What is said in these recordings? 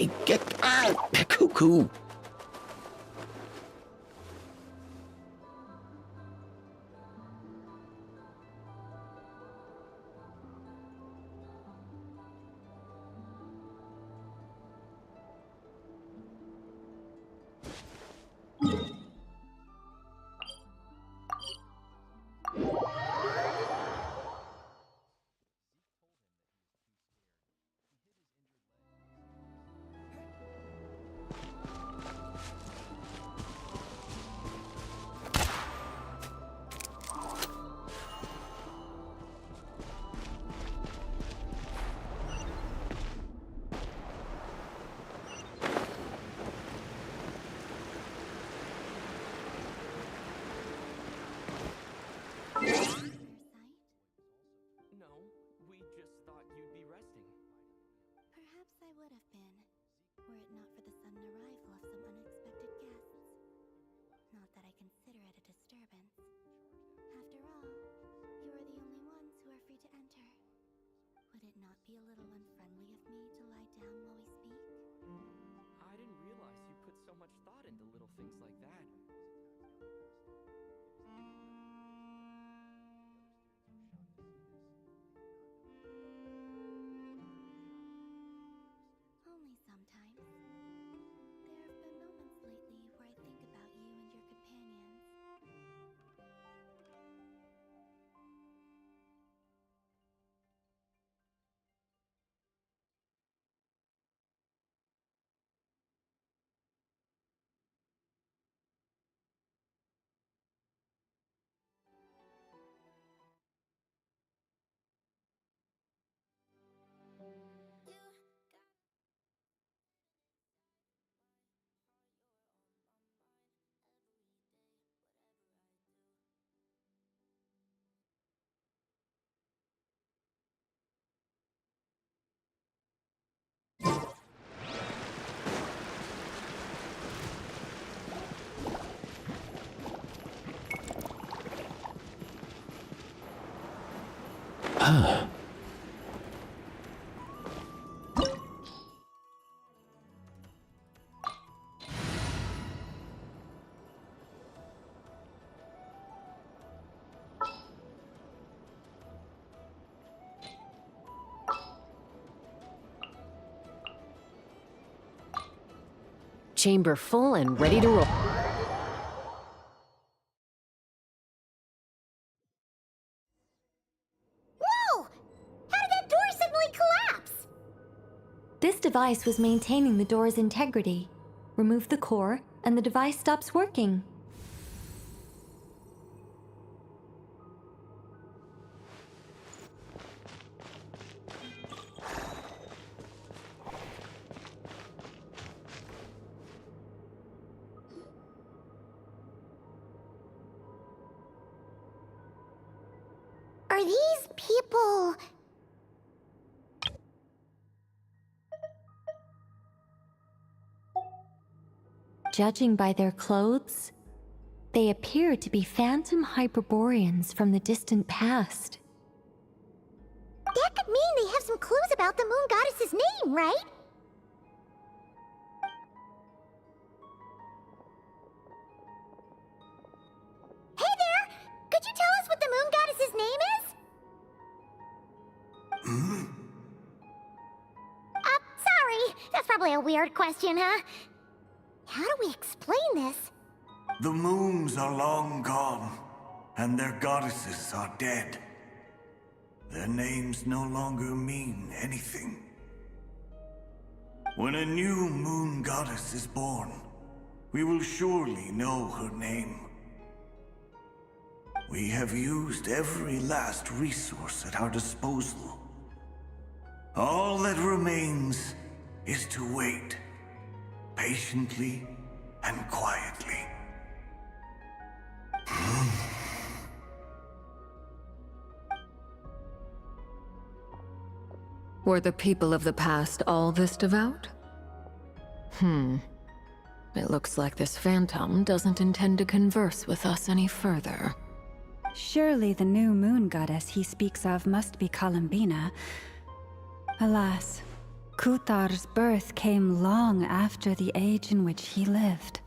Hey, get out! Cuckoo! Perhaps I would have been, were it not for the sudden arrival of some unexpected guests. Not that I consider it a disturbance. After all, you are the only ones who are free to enter. Would it not be a little unfriendly of me to lie down while we speak? I didn't realize you put so much thought into little things like that. Only sometimes. There have been moments lately where I think about you and your companions. Chamber full and ready to roll. Whoa! How did that door suddenly collapse? This device was maintaining the door's integrity. Remove the core, and the device stops working. Are these people... Judging by their clothes, they appear to be phantom Hyperboreans from the distant past. That could mean they have some clues about the moon goddess's name, right? Hey there! Could you tell us what the moon goddess's name is? Sorry. That's probably a weird question, huh? How do we explain this? The moons are long gone, and their goddesses are dead. Their names no longer mean anything. When a new moon goddess is born, we will surely know her name. We have used every last resource at our disposal. All that remains is to wait, patiently and quietly. Were the people of the past all this devout? It looks like this phantom doesn't intend to converse with us any further. Surely the new moon goddess he speaks of must be Columbina. Alas, Kuthar's birth came long after the age in which he lived.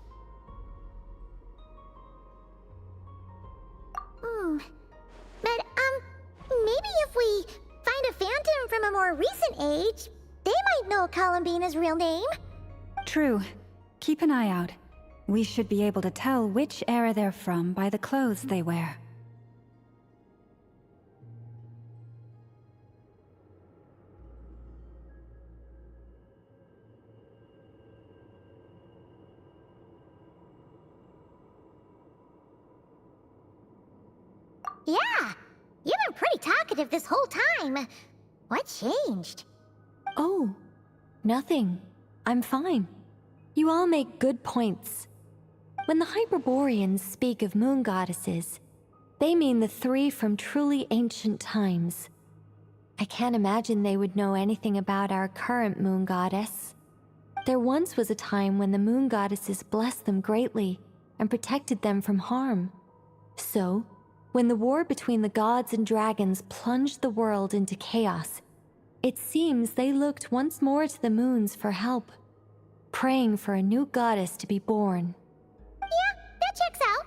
But, maybe if we find a phantom from a more recent age, they might know Columbina's real name. True. Keep an eye out. We should be able to tell which era they're from by the clothes they wear. Yeah, you've been pretty talkative this whole time. What changed? Oh, nothing. I'm fine. You all make good points. When the Hyperboreans speak of moon goddesses, they mean the three from truly ancient times. I can't imagine they would know anything about our current moon goddess. There once was a time when the moon goddesses blessed them greatly and protected them from harm. So, when the war between the gods and dragons plunged the world into chaos, it seems they looked once more to the moons for help, praying for a new goddess to be born. Yeah, that checks out.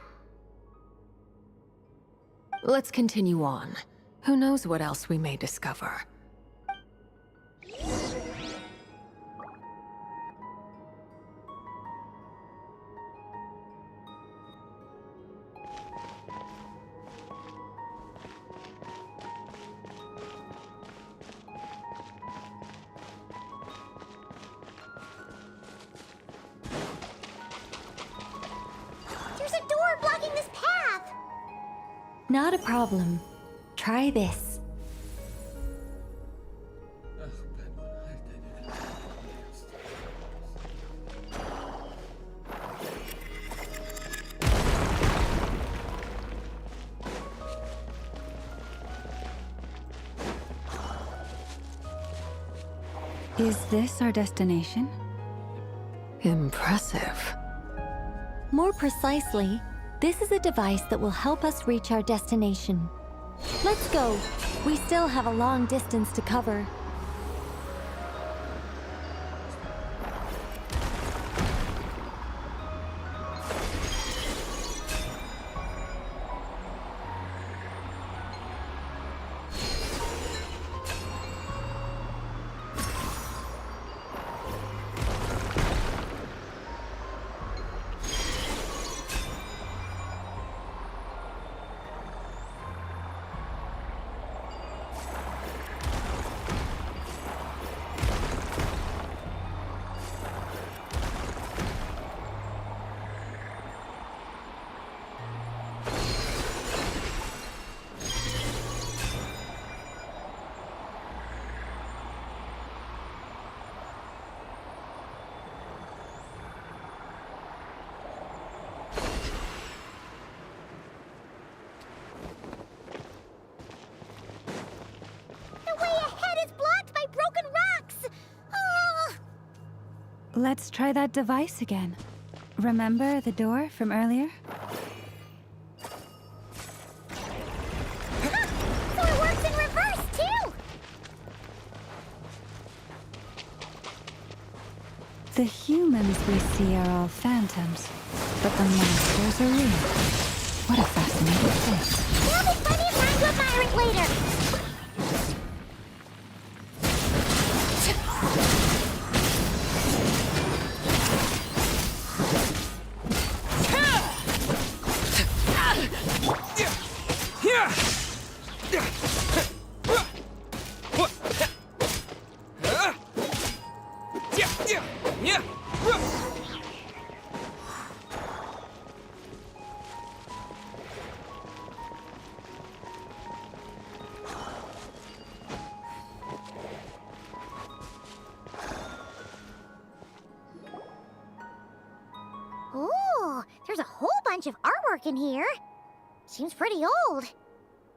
Let's continue on. Who knows what else we may discover? There's a door blocking this path. Not a problem. Try this. Is this our destination? Impressive. More precisely, this is a device that will help us reach our destination. Let's go. We still have a long distance to cover. The way ahead is blocked by broken rocks. Oh. Let's try that device again. Remember the door from earlier? So it works in reverse, too! The humans we see are all phantoms, but the monsters are real. What a fascinating place. There'll be plenty of time to admire it later. Ooh, there's a whole bunch of artwork in here. Seems pretty old.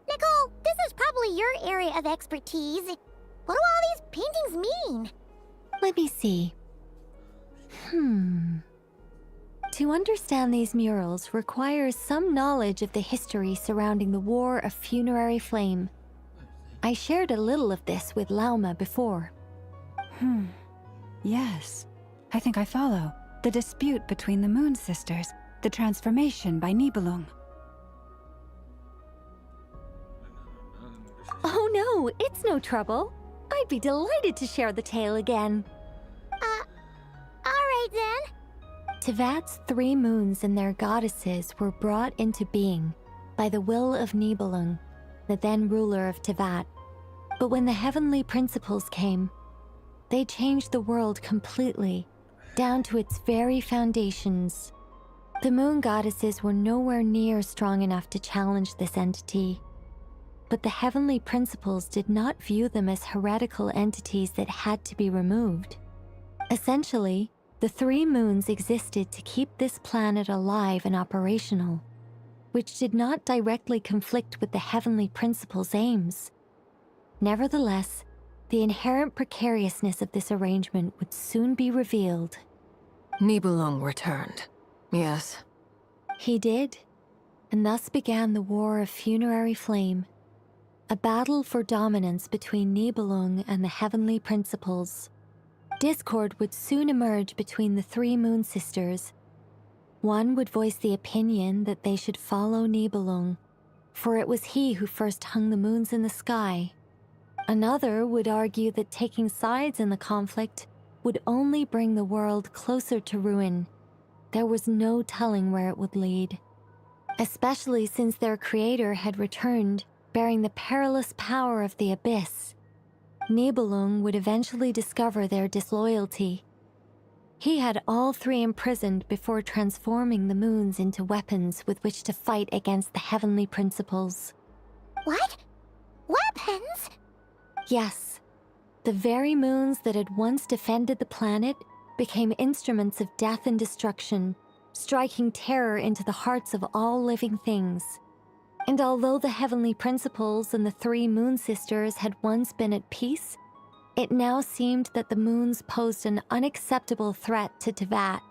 Nicole, this is probably your area of expertise. What do all these paintings mean? Let me see. To understand these murals requires some knowledge of the history surrounding the War of Funerary Flame. I shared a little of this with Lauma before. Yes, I think I follow. The dispute between the Moon Sisters, the transformation by Nibelung. Oh no, it's no trouble. I'd be delighted to share the tale again. Alright then. Tevat's 3 moons and their goddesses were brought into being by the will of Nibelung, the then ruler of Tevat. But when the heavenly principles came, they changed the world completely, down to its very foundations. The moon goddesses were nowhere near strong enough to challenge this entity. But the heavenly principles did not view them as heretical entities that had to be removed. Essentially, the 3 moons existed to keep this planet alive and operational, which did not directly conflict with the heavenly principles' aims. Nevertheless, the inherent precariousness of this arrangement would soon be revealed. Nibelung returned. Yes. He did, and thus began the War of Funerary Flame, a battle for dominance between Nibelung and the heavenly principles. Discord would soon emerge between the 3 moon sisters. One would voice the opinion that they should follow Nibelung, for it was he who first hung the moons in the sky. Another would argue that taking sides in the conflict would only bring the world closer to ruin. There was no telling where it would lead, especially since their creator had returned, bearing the perilous power of the abyss. Nibelung would eventually discover their disloyalty. He had all 3 imprisoned before transforming the moons into weapons with which to fight against the heavenly principles. What? Weapons? Yes, the very moons that had once defended the planet became instruments of death and destruction, striking terror into the hearts of all living things. And although the heavenly principles and the 3 moon sisters had once been at peace, it now seemed that the moons posed an unacceptable threat to Tevat.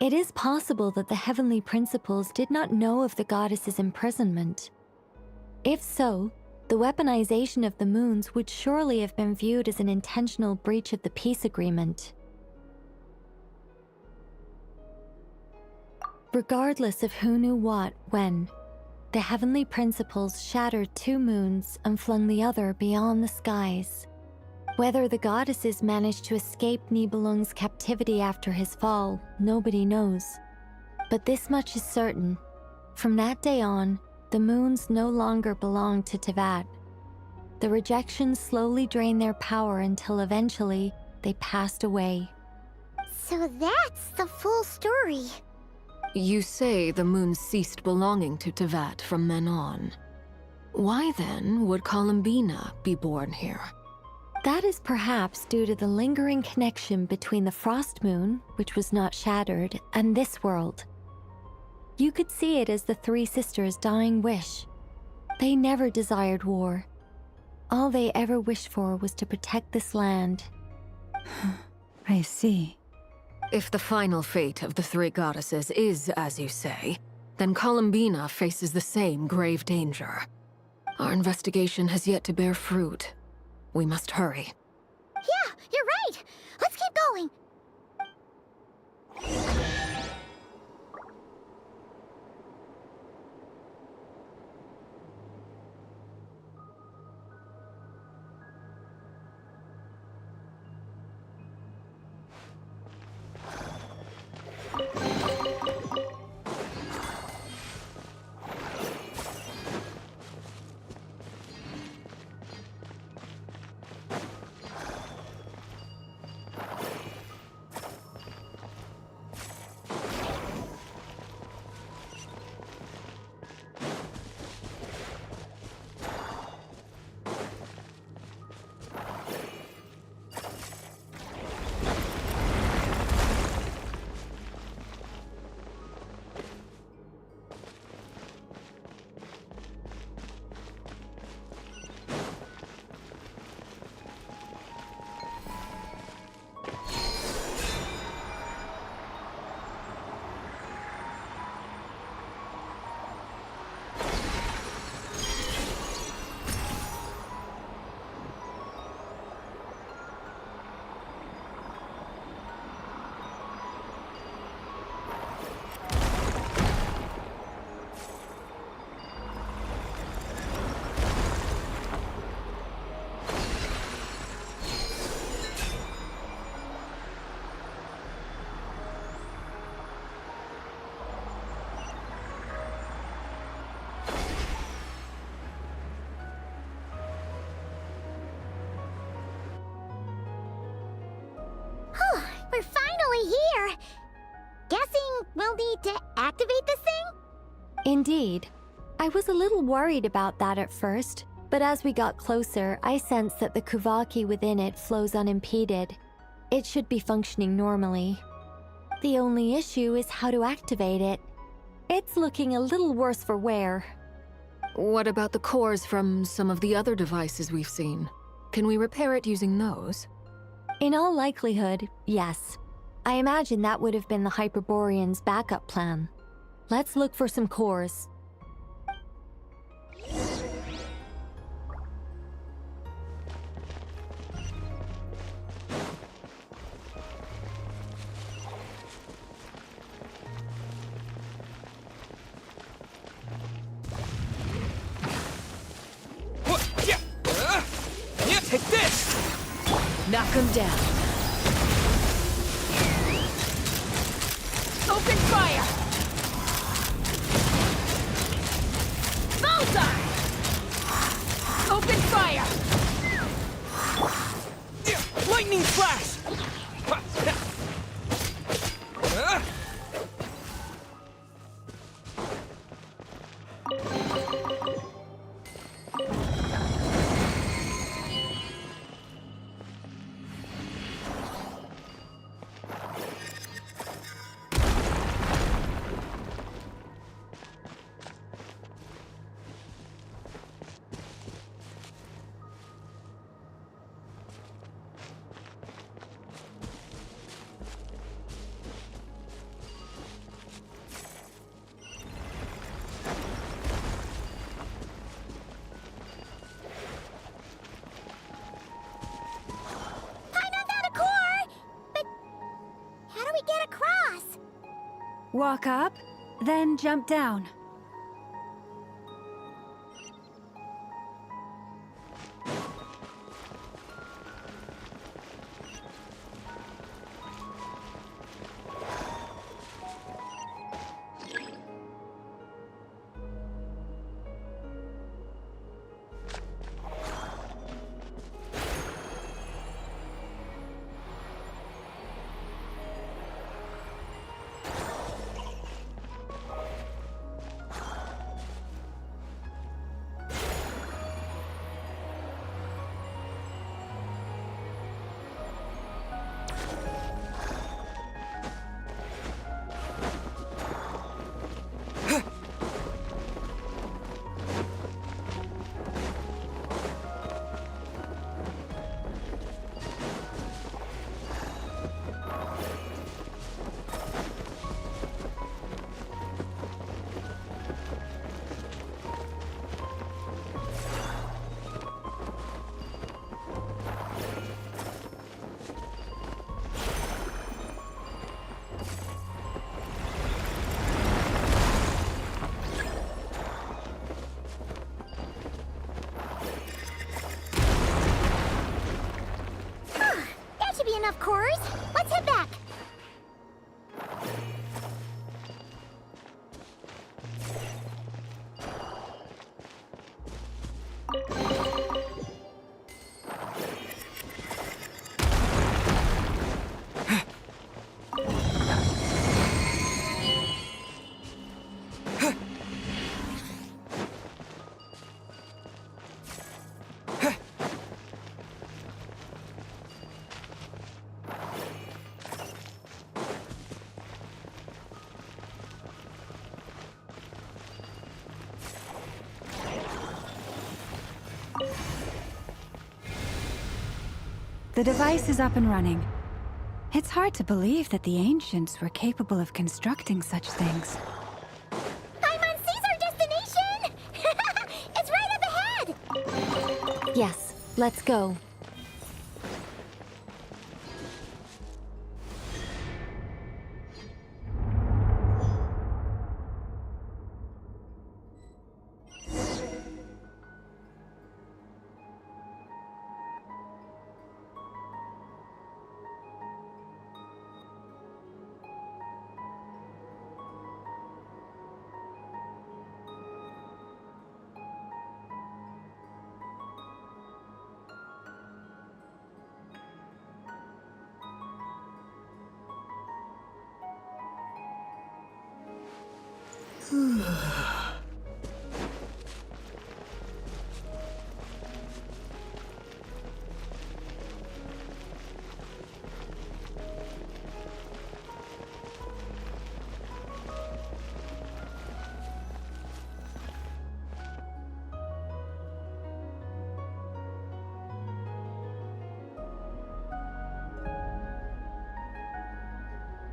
It is possible that the heavenly principles did not know of the goddess's imprisonment. If so, the weaponization of the moons would surely have been viewed as an intentional breach of the peace agreement. Regardless of who knew what, when, the heavenly principles shattered 2 moons and flung the other beyond the skies. Whether the goddesses managed to escape Nibelung's captivity after his fall, nobody knows. But this much is certain. From that day on, the moons no longer belonged to Tevat. The rejection slowly drained their power until eventually they passed away. So that's the full story. You say the moon ceased belonging to Tevat from then on. Why then would Columbina be born here? That is perhaps due to the lingering connection between the Frost Moon, which was not shattered, and this world. You could see it as the 3 sisters' dying wish. They never desired war. All they ever wished for was to protect this land. I see. If the final fate of the 3 goddesses is as you say, then Columbina faces the same grave danger. Our investigation has yet to bear fruit. We must hurry. Yeah, you're right. Let's keep going. We'll need to activate this thing? Indeed. I was a little worried about that at first, but as we got closer, I sensed that the Kuvaki within it flows unimpeded. It should be functioning normally. The only issue is how to activate it. It's looking a little worse for wear. What about the cores from some of the other devices we've seen? Can we repair it using those? In all likelihood, yes. I imagine that would have been the Hyperborean's backup plan. Let's look for some cores. Take this! Knock him down. Open fire! Bullseye! Open fire! Lightning flash! Walk up, then jump down. Enough cores. Let's head back. The device is up and running. It's hard to believe that the ancients were capable of constructing such things. Paimon's our destination! It's right up ahead! Yes, let's go.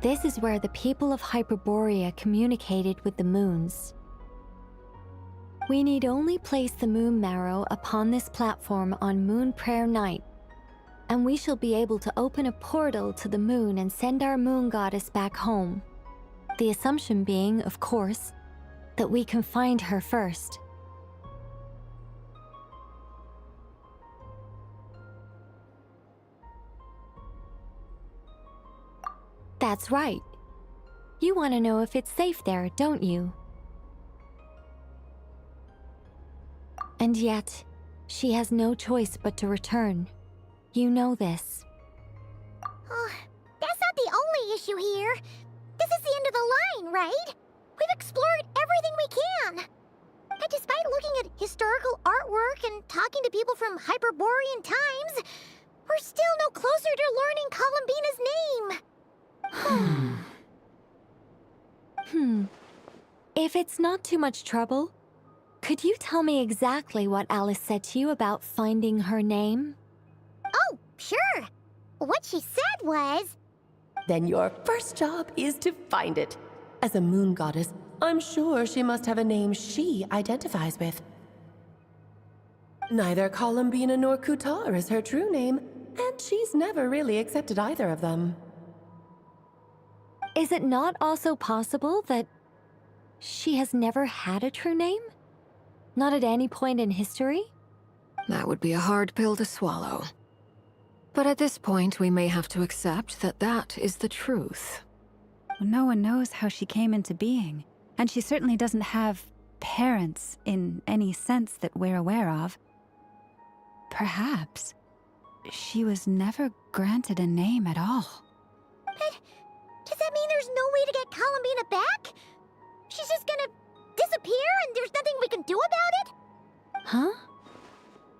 This is where the people of Hyperborea communicated with the moons. We need only place the moon marrow upon this platform on Moon Prayer Night, and we shall be able to open a portal to the moon and send our moon goddess back home. The assumption being, of course, that we can find her first. That's right. You want to know if it's safe there, don't you? And yet, she has no choice but to return. You know this. Oh, that's not the only issue here. This is the end of the line, right? We've explored everything we can. And despite looking at historical artwork and talking to people from Hyperborean times, we're still no closer to learning Columbina's name. If it's not too much trouble, could you tell me exactly what Alice said to you about finding her name? Oh, sure. What she said was... Then your first job is to find it. As a moon goddess, I'm sure she must have a name she identifies with. Neither Columbina nor Kutar is her true name, and she's never really accepted either of them. Is it not also possible that she has never had a true name? Not at any point in history? That would be a hard pill to swallow. But at this point, we may have to accept that that is the truth. No one knows how she came into being, and she certainly doesn't have parents in any sense that we're aware of. Perhaps she was never granted a name at all. But does that mean there's no way to get Columbina back? She's just gonna disappear and there's nothing we can do about it? Huh?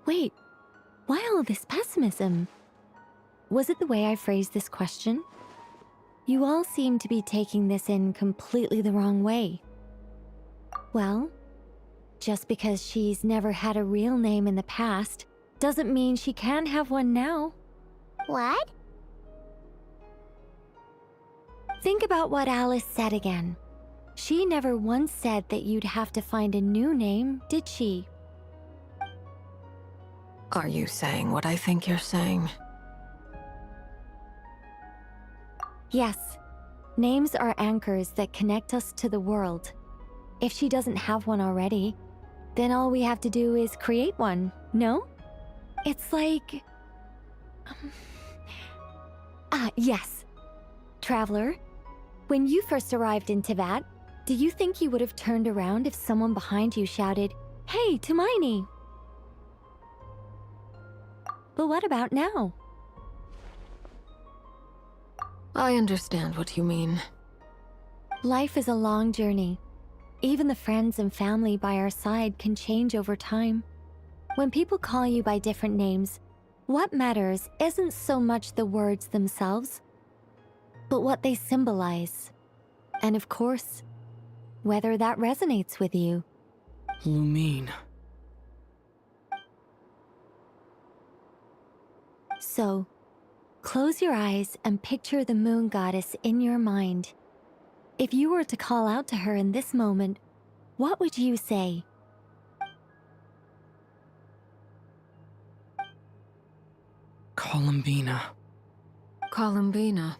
Wait, why all this pessimism? Was it the way I phrased this question? You all seem to be taking this in completely the wrong way. Well, just because she's never had a real name in the past doesn't mean she can't have one now. What? Think about what Alice said again. She never once said that you'd have to find a new name, did she? Are you saying what I think you're saying? Yes. Names are anchors that connect us to the world. If she doesn't have one already, then all we have to do is create one, no? It's like... yes. Traveler, when you first arrived in Teyvat, do you think you would have turned around if someone behind you shouted, "Hey, Tumaini"? But what about now? I understand what you mean. Life is a long journey. Even the friends and family by our side can change over time. When people call you by different names, what matters isn't so much the words themselves, but what they symbolize. And of course, whether that resonates with you. Lumine. So, close your eyes and picture the moon goddess in your mind. If you were to call out to her in this moment, what would you say? Columbina. Columbina.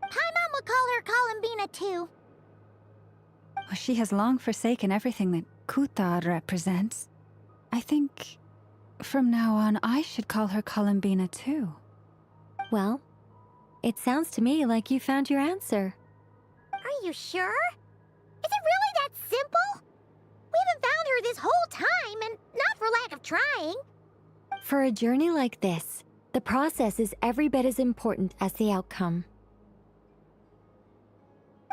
Paimon would call her Columbina too. Well, she has long forsaken everything that Kuthar represents. I think from now on I should call her Columbina too. Well, it sounds to me like you found your answer. Are you sure? Is it really that simple? We haven't found her this whole time, and not for lack of trying. For a journey like this, the process is every bit as important as the outcome.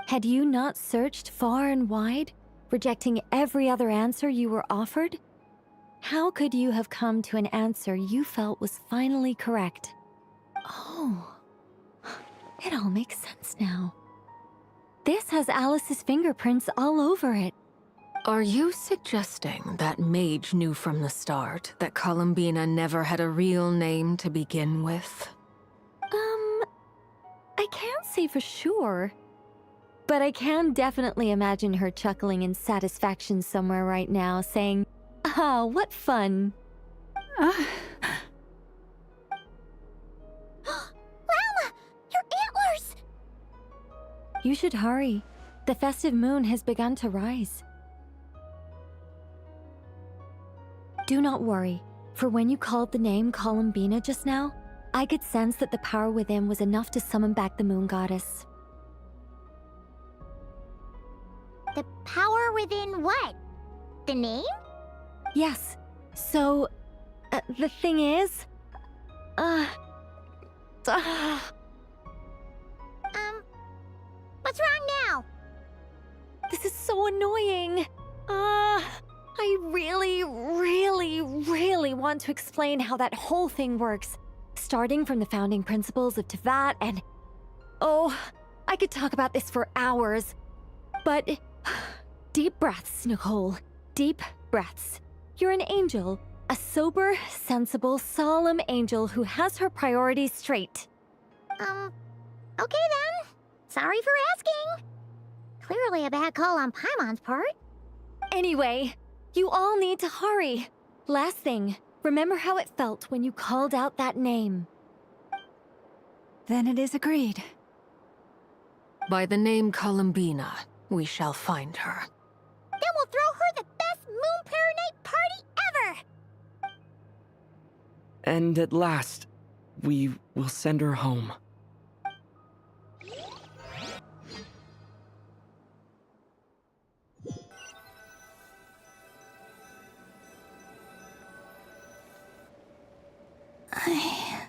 Had you not searched far and wide, rejecting every other answer you were offered? How could you have come to an answer you felt was finally correct? Oh, it all makes sense now. This has Alice's fingerprints all over it. Are you suggesting that Mage knew from the start that Columbina never had a real name to begin with? I can't say for sure. But I can definitely imagine her chuckling in satisfaction somewhere right now, saying, "Ah, what fun." Llama! Your antlers! You should hurry. The festive moon has begun to rise. Do not worry, for when you called the name Columbina just now, I could sense that the power within was enough to summon back the moon goddess. The power within what? The name? Yes. So, the thing is... What's wrong now? This is so annoying. I really want to explain how that whole thing works. Starting from the founding principles of Tevat and... Oh, I could talk about this for hours. But... Deep breaths, Nicole. Deep breaths. You're an angel. A sober, sensible, solemn angel who has her priorities straight. Okay then. Sorry for asking. Clearly a bad call on Paimon's part. Anyway, you all need to hurry. Last thing, remember how it felt when you called out that name. Then it is agreed. By the name Columbina, we shall find her. Then we'll throw her the best Moon Pair Night party ever! And at last, we will send her home. I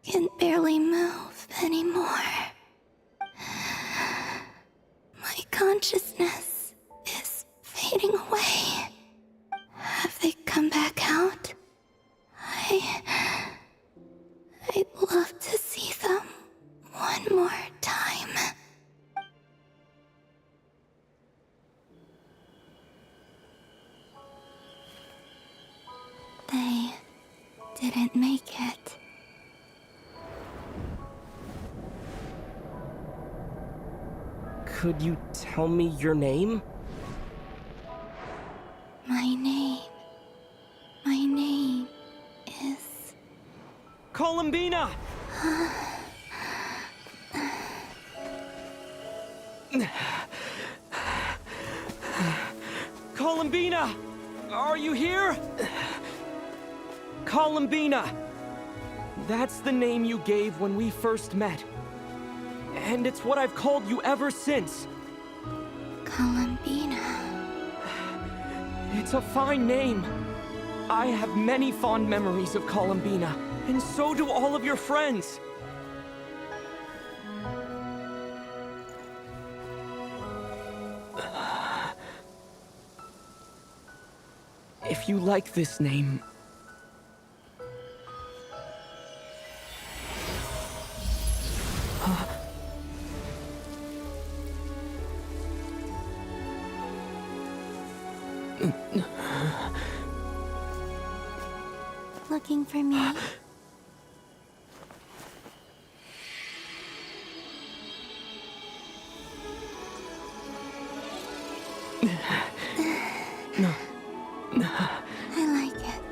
can barely move anymore. My consciousness is fading away. Have they come back out? I'd love to see them one more time. They didn't make it. Could you tell me your name? My name is... Columbina! Columbina! Are you here? Columbina! That's the name you gave when we first met. And it's what I've called you ever since. Columbina. It's a fine name. I have many fond memories of Columbina, and so do all of your friends. If you like this name... Looking for me? I like it.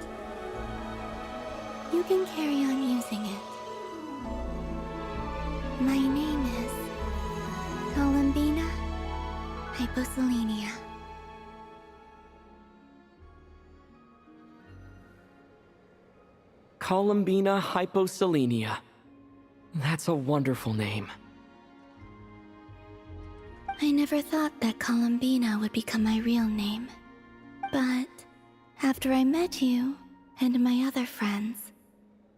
You can carry on using it. My name is Columbina Hyposelenia. Columbina Hyposelenia. That's a wonderful name. I never thought that Columbina would become my real name. But after I met you and my other friends,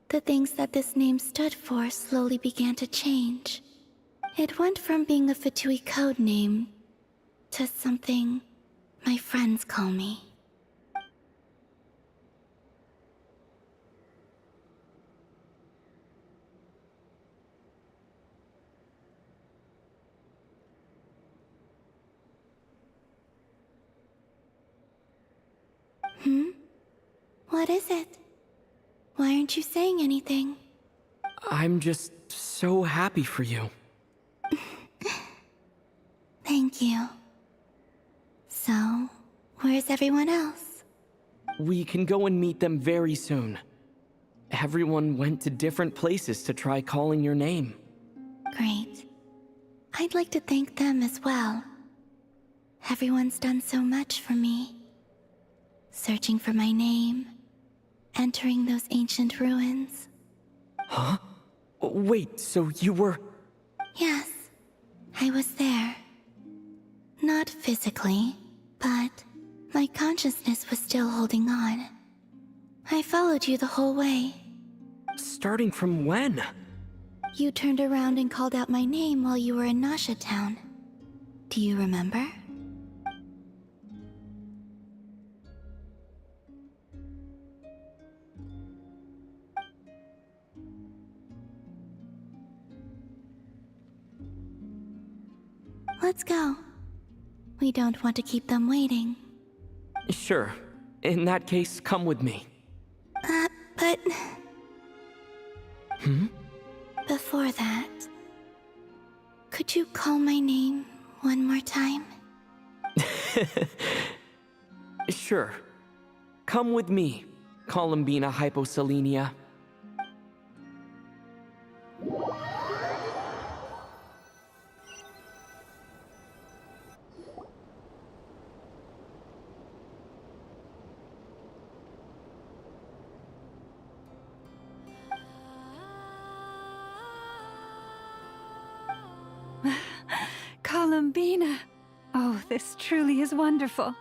the things that this name stood for slowly began to change. It went from being a Fatui code name to something my friends call me. What is it? Why aren't you saying anything? I'm just so happy for you. Thank you. So, where's everyone else? We can go and meet them very soon. Everyone went to different places to try calling your name. Great. I'd like to thank them as well. Everyone's done so much for me. Searching for my name, entering those ancient ruins. Huh? Wait, so you were... Yes, I was there. Not physically, but my consciousness was still holding on. I followed you the whole way. Starting from when? You turned around and called out my name while you were in Nasha Town. Do you remember? Let's go. We don't want to keep them waiting. Sure. In that case, come with me. But... Hmm? Before that... Could you call my name one more time? Sure. Come with me, Columbina Hyposelenia. Columbina. Oh, this truly is wonderful.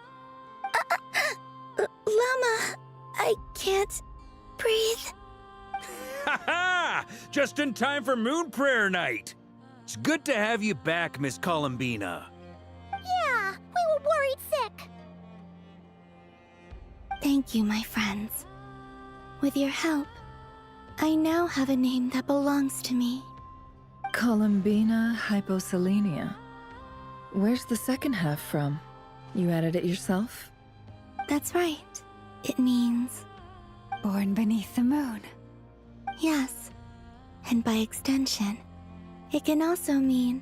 Llama, I can't breathe. Ha ha! Just in time for Moon Prayer Night. It's good to have you back, Miss Columbina. Yeah, we were worried sick. Thank you, my friends. With your help, I now have a name that belongs to me. Columbina Hyposelenia. Where's the second half from? You added it yourself? That's right. It means... Born beneath the moon. Yes. And by extension, it can also mean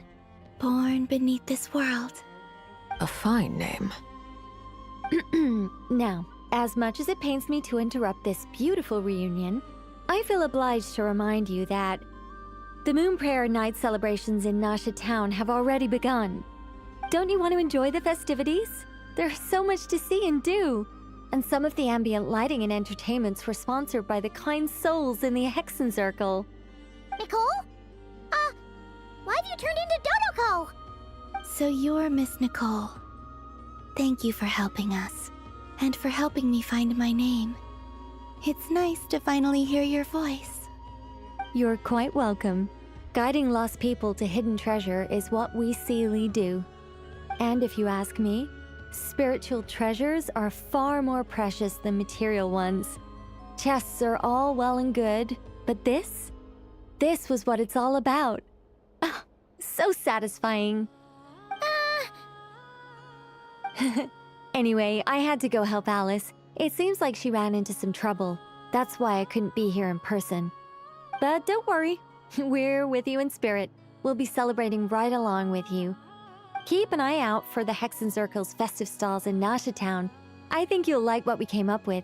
born beneath this world. A fine name. Now, as much as it pains me to interrupt this beautiful reunion, I feel obliged to remind you that the Moon Prayer Night celebrations in Nasha Town have already begun. Don't you want to enjoy the festivities? There's so much to see and do. And some of the ambient lighting and entertainments were sponsored by the kind souls in the Hexen Circle. Nicole? Why have you turned into Dodoko? So you're Miss Nicole. Thank you for helping us, and for helping me find my name. It's nice to finally hear your voice. You're quite welcome. Guiding lost people to hidden treasure is what we Seelie do. And if you ask me, spiritual treasures are far more precious than material ones. Chests are all well and good, but this was what it's all about. Ah, so satisfying. Anyway, I had to go help Alice. It seems like she ran into some trouble. That's why I couldn't be here in person. But don't worry, we're with you in spirit. We'll be celebrating right along with you. Keep an eye out for the Hexen Circle's festive stalls in Nasha Town. I think you'll like what we came up with.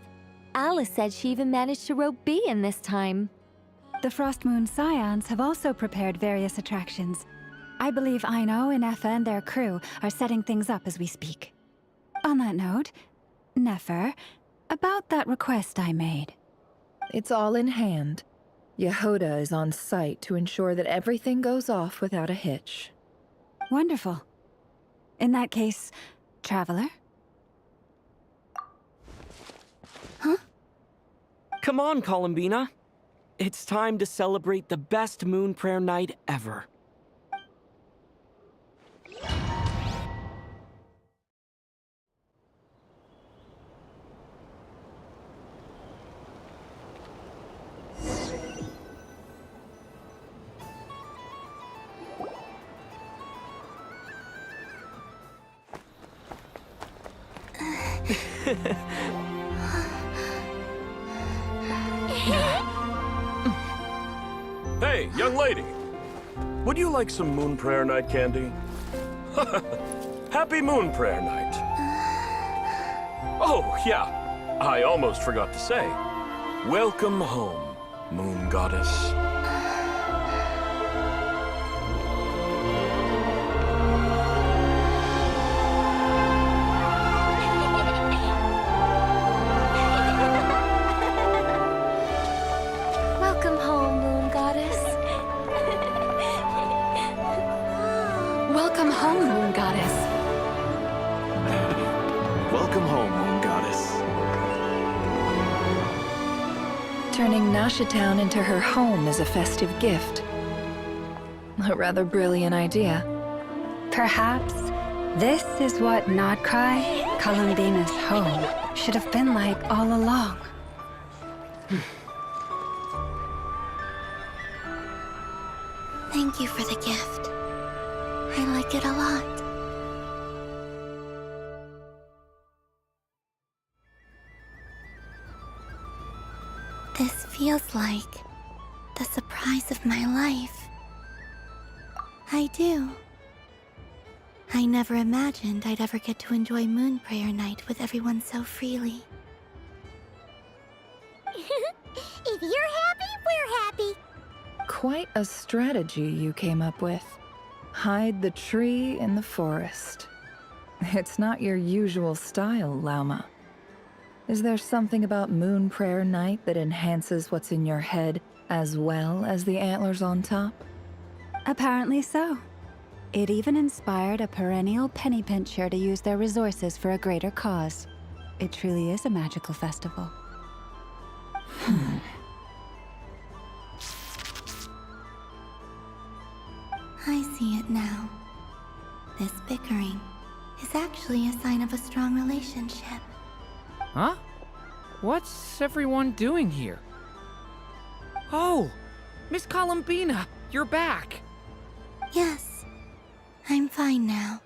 Alice said she even managed to rope B in this time. The Frost Moon Scions have also prepared various attractions. I believe Aino, Nefer, and their crew are setting things up as we speak. On that note, Nefer, about that request I made. It's all in hand. Yehoda is on site to ensure that everything goes off without a hitch. Wonderful. In that case, Traveler? Huh? Come on, Columbina. It's time to celebrate the best Moon Prayer Night ever. Hey, young lady. Would you like some Moon Prayer Night candy? Happy Moon Prayer Night. Oh, yeah. I almost forgot to say. Welcome home, Moon Goddess. Welcome home, Moon Goddess. Welcome home, Moon Goddess. Welcome home, Moon Goddess. Turning Nashatown into her home is a festive gift. A rather brilliant idea. Perhaps this is what Nodcry, Columbina's home, should have been like all along. Thank you for the gift. I like it a lot. This feels like the surprise of my life. I do. I never imagined I'd ever get to enjoy Moon Prayer Night with everyone so freely. If you're happy, we're happy. Quite a strategy you came up with. Hide the tree in the forest. It's not your usual style, Lauma. Is there something about Moon Prayer Night that enhances what's in your head as well as the antlers on top? Apparently so. It even inspired a perennial penny pincher to use their resources for a greater cause. It truly is a magical festival. I see it now. This bickering is actually a sign of a strong relationship. Huh? What's everyone doing here? Oh! Miss Columbina, you're back! Yes, I'm fine now.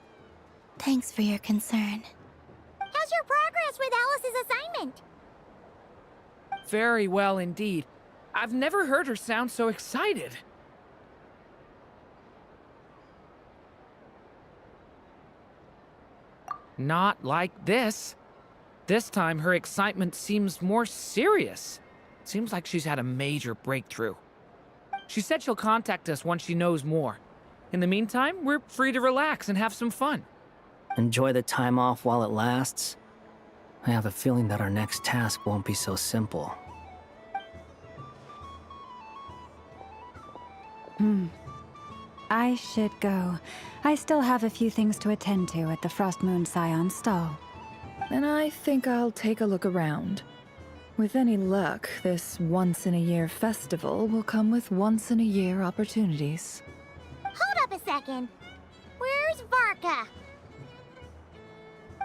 Thanks for your concern. How's your progress with Alice's assignment? Very well indeed. I've never heard her sound so excited. Not like this. This time, her excitement seems more serious. Seems like she's had a major breakthrough. She said she'll contact us once she knows more. In the meantime, we're free to relax and have some fun. Enjoy the time off while it lasts. I have a feeling that our next task won't be so simple. I should go. I still have a few things to attend to at the Frost Moon Scion stall. And I think I'll take a look around. With any luck, this once-in-a-year festival will come with once-in-a-year opportunities. Hold up a second. Where's Varka?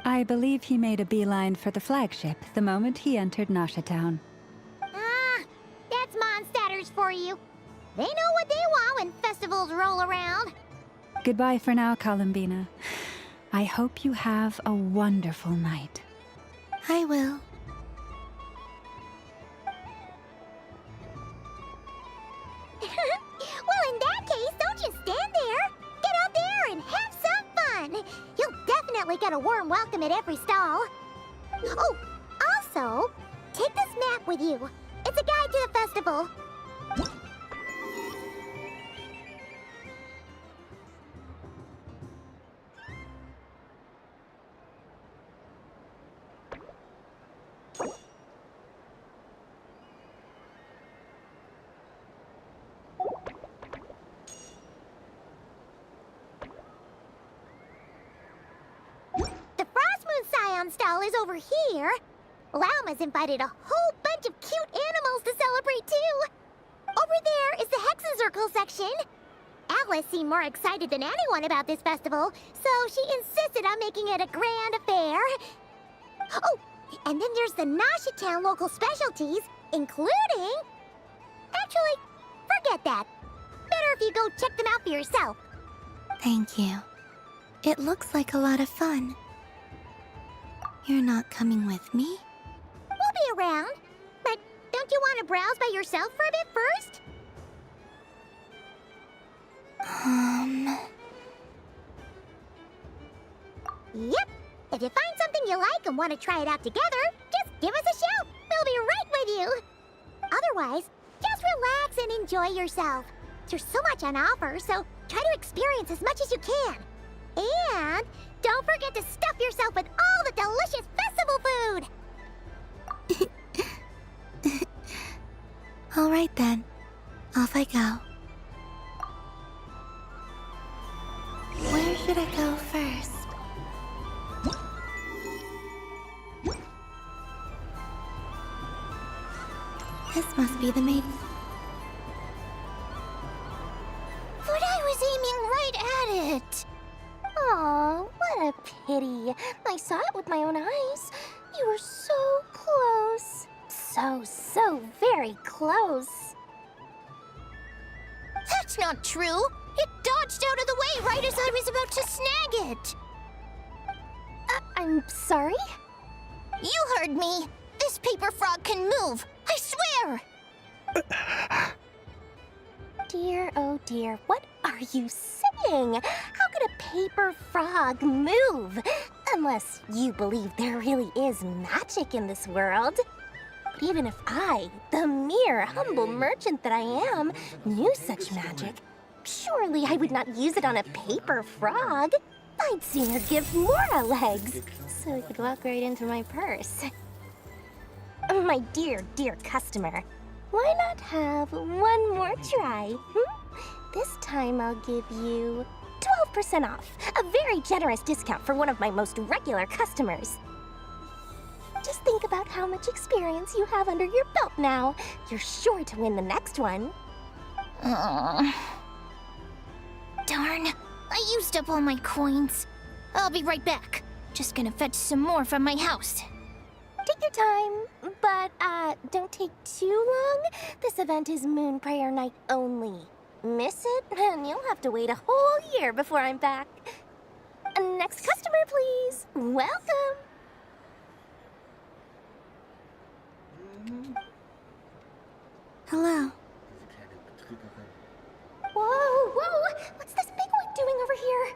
I believe he made a beeline for the flagship the moment he entered Nashatown. Ah, that's Mondstadters for you. They know what they want when festivals roll around. Goodbye for now, Columbina. I hope you have a wonderful night. I will. Well, in that case, don't just stand there. Get out there and have some fun. You'll definitely get a warm welcome at every stall. Oh, also, take this map with you. It's a guide to the festival. The Frost Moon Scion stall is over here. Lauma's invited a whole bunch of cute animals to celebrate too. Over there is the Hexencircle section. Alice seemed more excited than anyone about this festival, so she insisted on making it a grand affair. Oh, and then there's the Nashatown local specialties, including... Actually, forget that. Better if you go check them out for yourself. Thank you. It looks like a lot of fun. You're not coming with me? We'll be around. But don't you want to browse by yourself for a bit first? Yep. If you find something you like and want to try it out together, just give us a shout. We'll be right with you. Otherwise, just relax and enjoy yourself. There's so much on offer, so try to experience as much as you can. And don't forget to stuff yourself with all the delicious festival food. All right then. Off I go. Where should I go first? This must be the main. But I was aiming right at it. Aw, what a pity. I saw it with my own eyes. You were so close. So very close. That's not true. It dodged out of the way right as I was about to snag it. I'm sorry? You heard me. This paper frog can move. I swear. Dear, oh dear, what are you saying? How could a paper frog move? Unless you believe there really is magic in this world. But even if I, the mere humble merchant that I am, knew such magic, surely I would not use it on a paper frog. I'd sooner give Mora legs, so it could walk right into my purse. My dear, dear customer, why not have one more try? This time I'll give you 12% off, a very generous discount for one of my most regular customers. Just think about how much experience you have under your belt now. You're sure to win the next one. Darn, I used up all my coins. I'll be right back. Just gonna fetch some more from my house. Take your time, but don't take too long. This event is Moon Prayer Night only. Miss it, and you'll have to wait a whole year before I'm back. Next customer, please. Welcome. Hello. Whoa! What's this big one doing over here?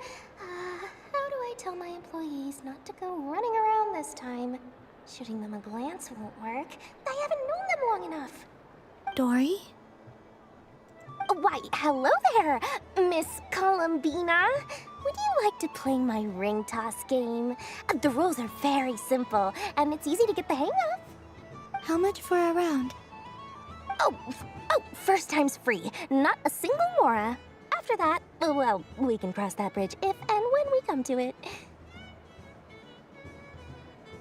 How do I tell my employees not to go running around this time? Shooting them a glance won't work. I haven't known them long enough. Dory? Why, hello there, Miss Columbina. Would you like to play my ring toss game? The rules are very simple, and it's easy to get the hang of. How much for a round? Oh, first time's free. Not a single mora. After that, well, we can cross that bridge if and when we come to it.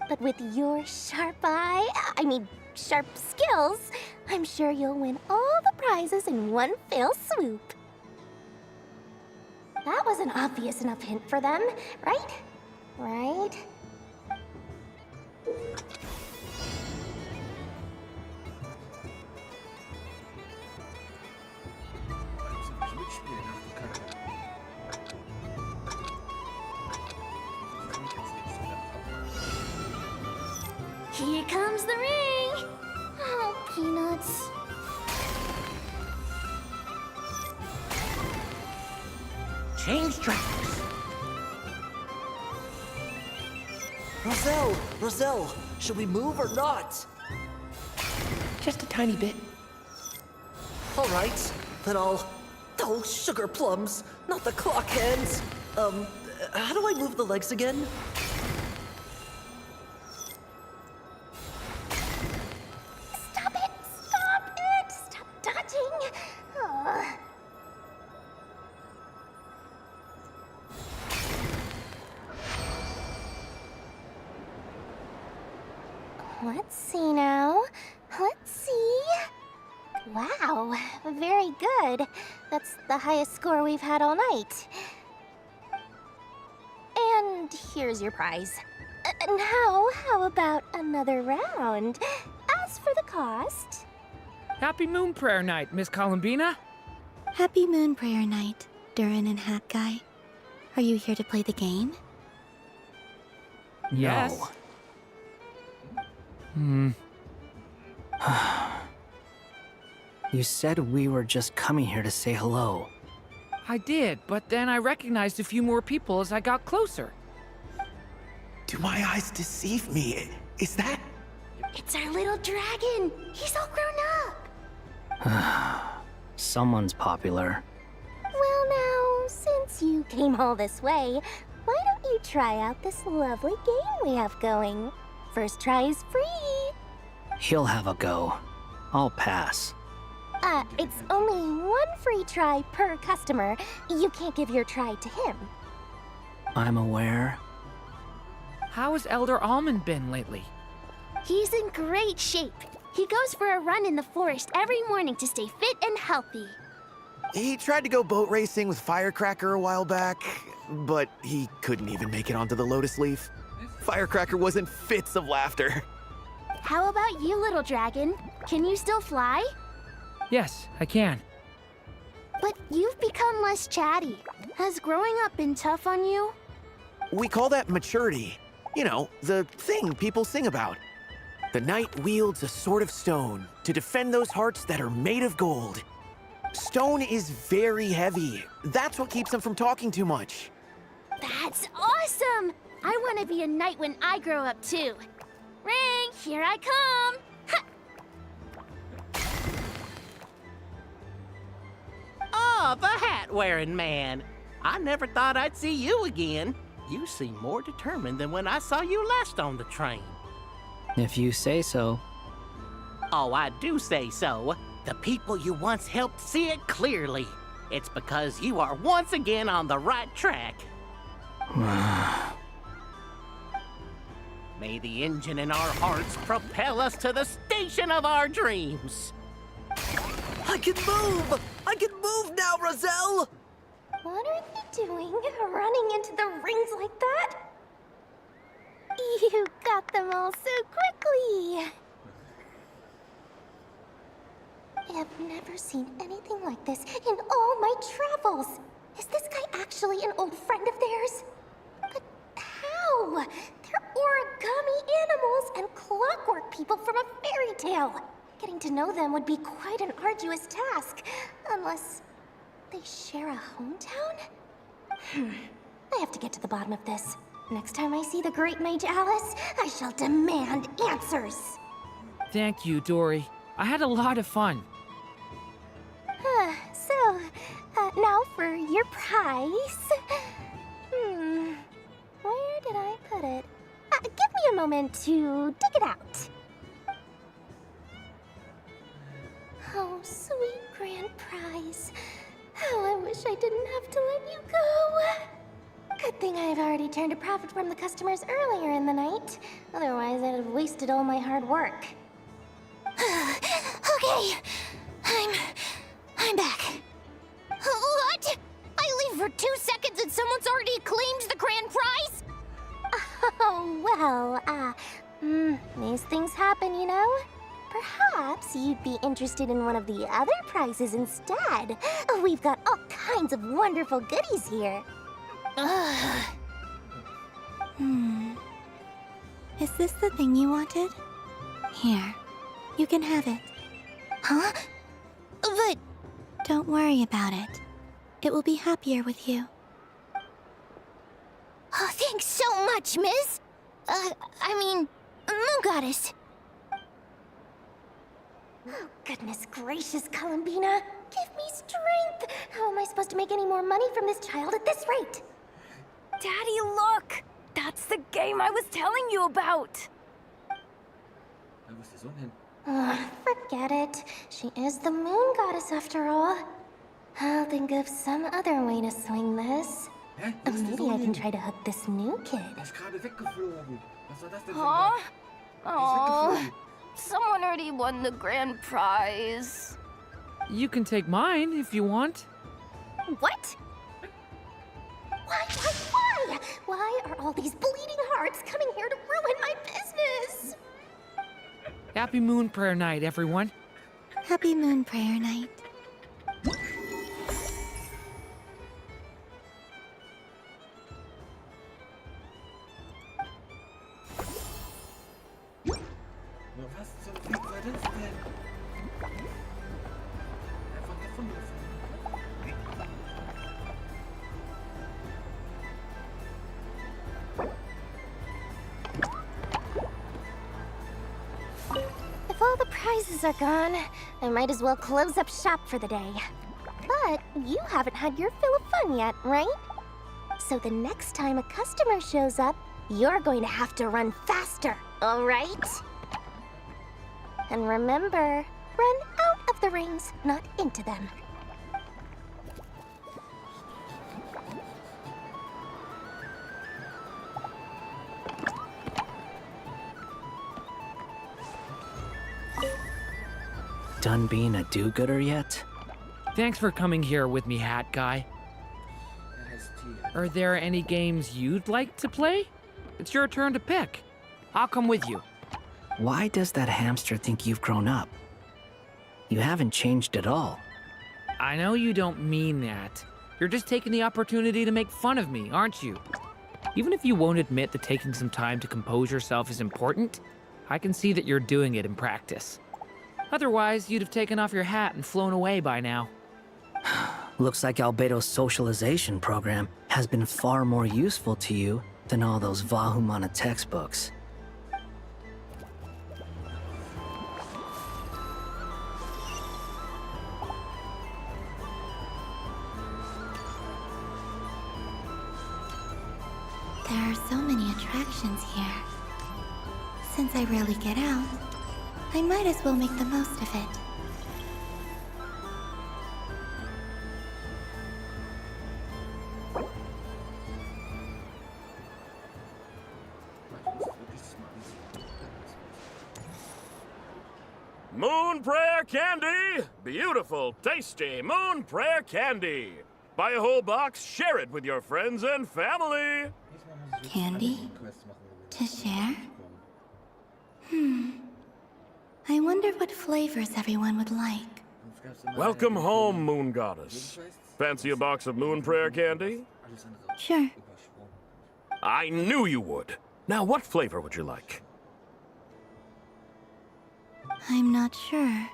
But with your sharp skills, I'm sure you'll win all the prizes in one fell swoop. That was an obvious enough hint for them, right? Right? Here comes the ring! Oh, peanuts. Change tracks. Roselle, should we move or not? Just a tiny bit. All right, then I'll... Oh, sugar plums, not the clock hands. How do I move the legs again? Stop it! Stop dodging! Oh. Let's see now. Let's see. Wow, very good. That's the highest score we've had all night. And here's your prize. Now, how about another round? As for the cost... Happy Moon Prayer Night, Miss Columbina. Happy Moon Prayer Night, Durin and Hat Guy. Are you here to play the game? Yes. No. You said we were just coming here to say hello. I did, but then I recognized a few more people as I got closer. Do my eyes deceive me? Is that... It's our little dragon. He's all grown up. Someone's popular. Well now, since you came all this way, why don't you try out this lovely game we have going? First try is free. He'll have a go. I'll pass. It's only one free try per customer. You can't give your try to him. I'm aware. How has Elder Almond been lately? He's in great shape. He goes for a run in the forest every morning to stay fit and healthy. He tried to go boat racing with Firecracker a while back, but he couldn't even make it onto the Lotus Leaf. Firecracker was in fits of laughter. How about you, little dragon? Can you still fly? Yes, I can. But you've become less chatty. Has growing up been tough on you? We call that maturity. You know, the thing people sing about. The knight wields a sword of stone to defend those hearts that are made of gold. Stone is very heavy. That's what keeps him from talking too much. That's awesome! I want to be a knight when I grow up too. Ring, here I come! Ha! Oh, the hat-wearing man. I never thought I'd see you again. You seem more determined than when I saw you last on the train. If you say so. Oh, I do say so. The people you once helped see it clearly. It's because you are once again on the right track. May the engine in our hearts propel us to the station of our dreams. I can move! I can move now, Roselle! What are they doing, running into the rings like that? You got them all so quickly! I have never seen anything like this in all my travels. Is this guy actually an old friend of theirs? But how? They're origami animals and clockwork people from a fairy tale. Getting to know them would be quite an arduous task, unless they share a hometown? I have to get to the bottom of this. Next time I see the Great Mage Alice, I shall demand answers. Thank you, Dory. I had a lot of fun. So, now for your prize. Where did I put it? Give me a moment to dig it out. Oh, sweet grand prize. How I wish I didn't have to let you go. Good thing I've already turned a profit from the customers earlier in the night. Otherwise, I'd have wasted all my hard work. Okay, I'm back. What? I leave for 2 seconds and someone's already claimed the grand prize? Oh, well, these things happen, you know? Perhaps you'd be interested in one of the other prizes instead. We've got all kinds of wonderful goodies here. Is this the thing you wanted? Here, you can have it. Huh? But... Don't worry about it. It will be happier with you. Oh, thanks so much, Miss. Moon Goddess. Oh, goodness gracious, Columbina. Give me strength. How am I supposed to make any more money from this child at this rate? Daddy, look! That's the game I was telling you about! Forget it. She is the Moon Goddess after all. I'll think of some other way to swing this. Maybe I can try to hook this new kid. Huh? Oh, someone already won the grand prize. You can take mine if you want. What? Why? Why are all these bleeding hearts coming here to ruin my business? Happy Moon Prayer Night, everyone. Happy Moon Prayer Night. hexes are gone, I might as well close up shop for the day. But you haven't had your fill of fun yet, right? So the next time a customer shows up, you're going to have to run faster, all right? And remember, run out of the rings, not into them. Done being a do-gooder yet? Thanks for coming here with me, Hat Guy. Are there any games you'd like to play? It's your turn to pick. I'll come with you. Why does that hamster think you've grown up? You haven't changed at all. I know you don't mean that. You're just taking the opportunity to make fun of me, aren't you? Even if you won't admit that taking some time to compose yourself is important, I can see that you're doing it in practice. Otherwise, you'd have taken off your hat and flown away by now. Looks like Albedo's socialization program has been far more useful to you than all those Vahumana textbooks. There are so many attractions here. Since I rarely get out, I might as well make the most of it. Moon Prayer Candy! Beautiful, tasty Moon Prayer Candy! Buy a whole box, share it with your friends and family! Candy? To share? I wonder what flavors everyone would like. Welcome home, Moon Goddess. Fancy a box of Moon Prayer Candy? Sure. I knew you would. Now, what flavor would you like? I'm not sure.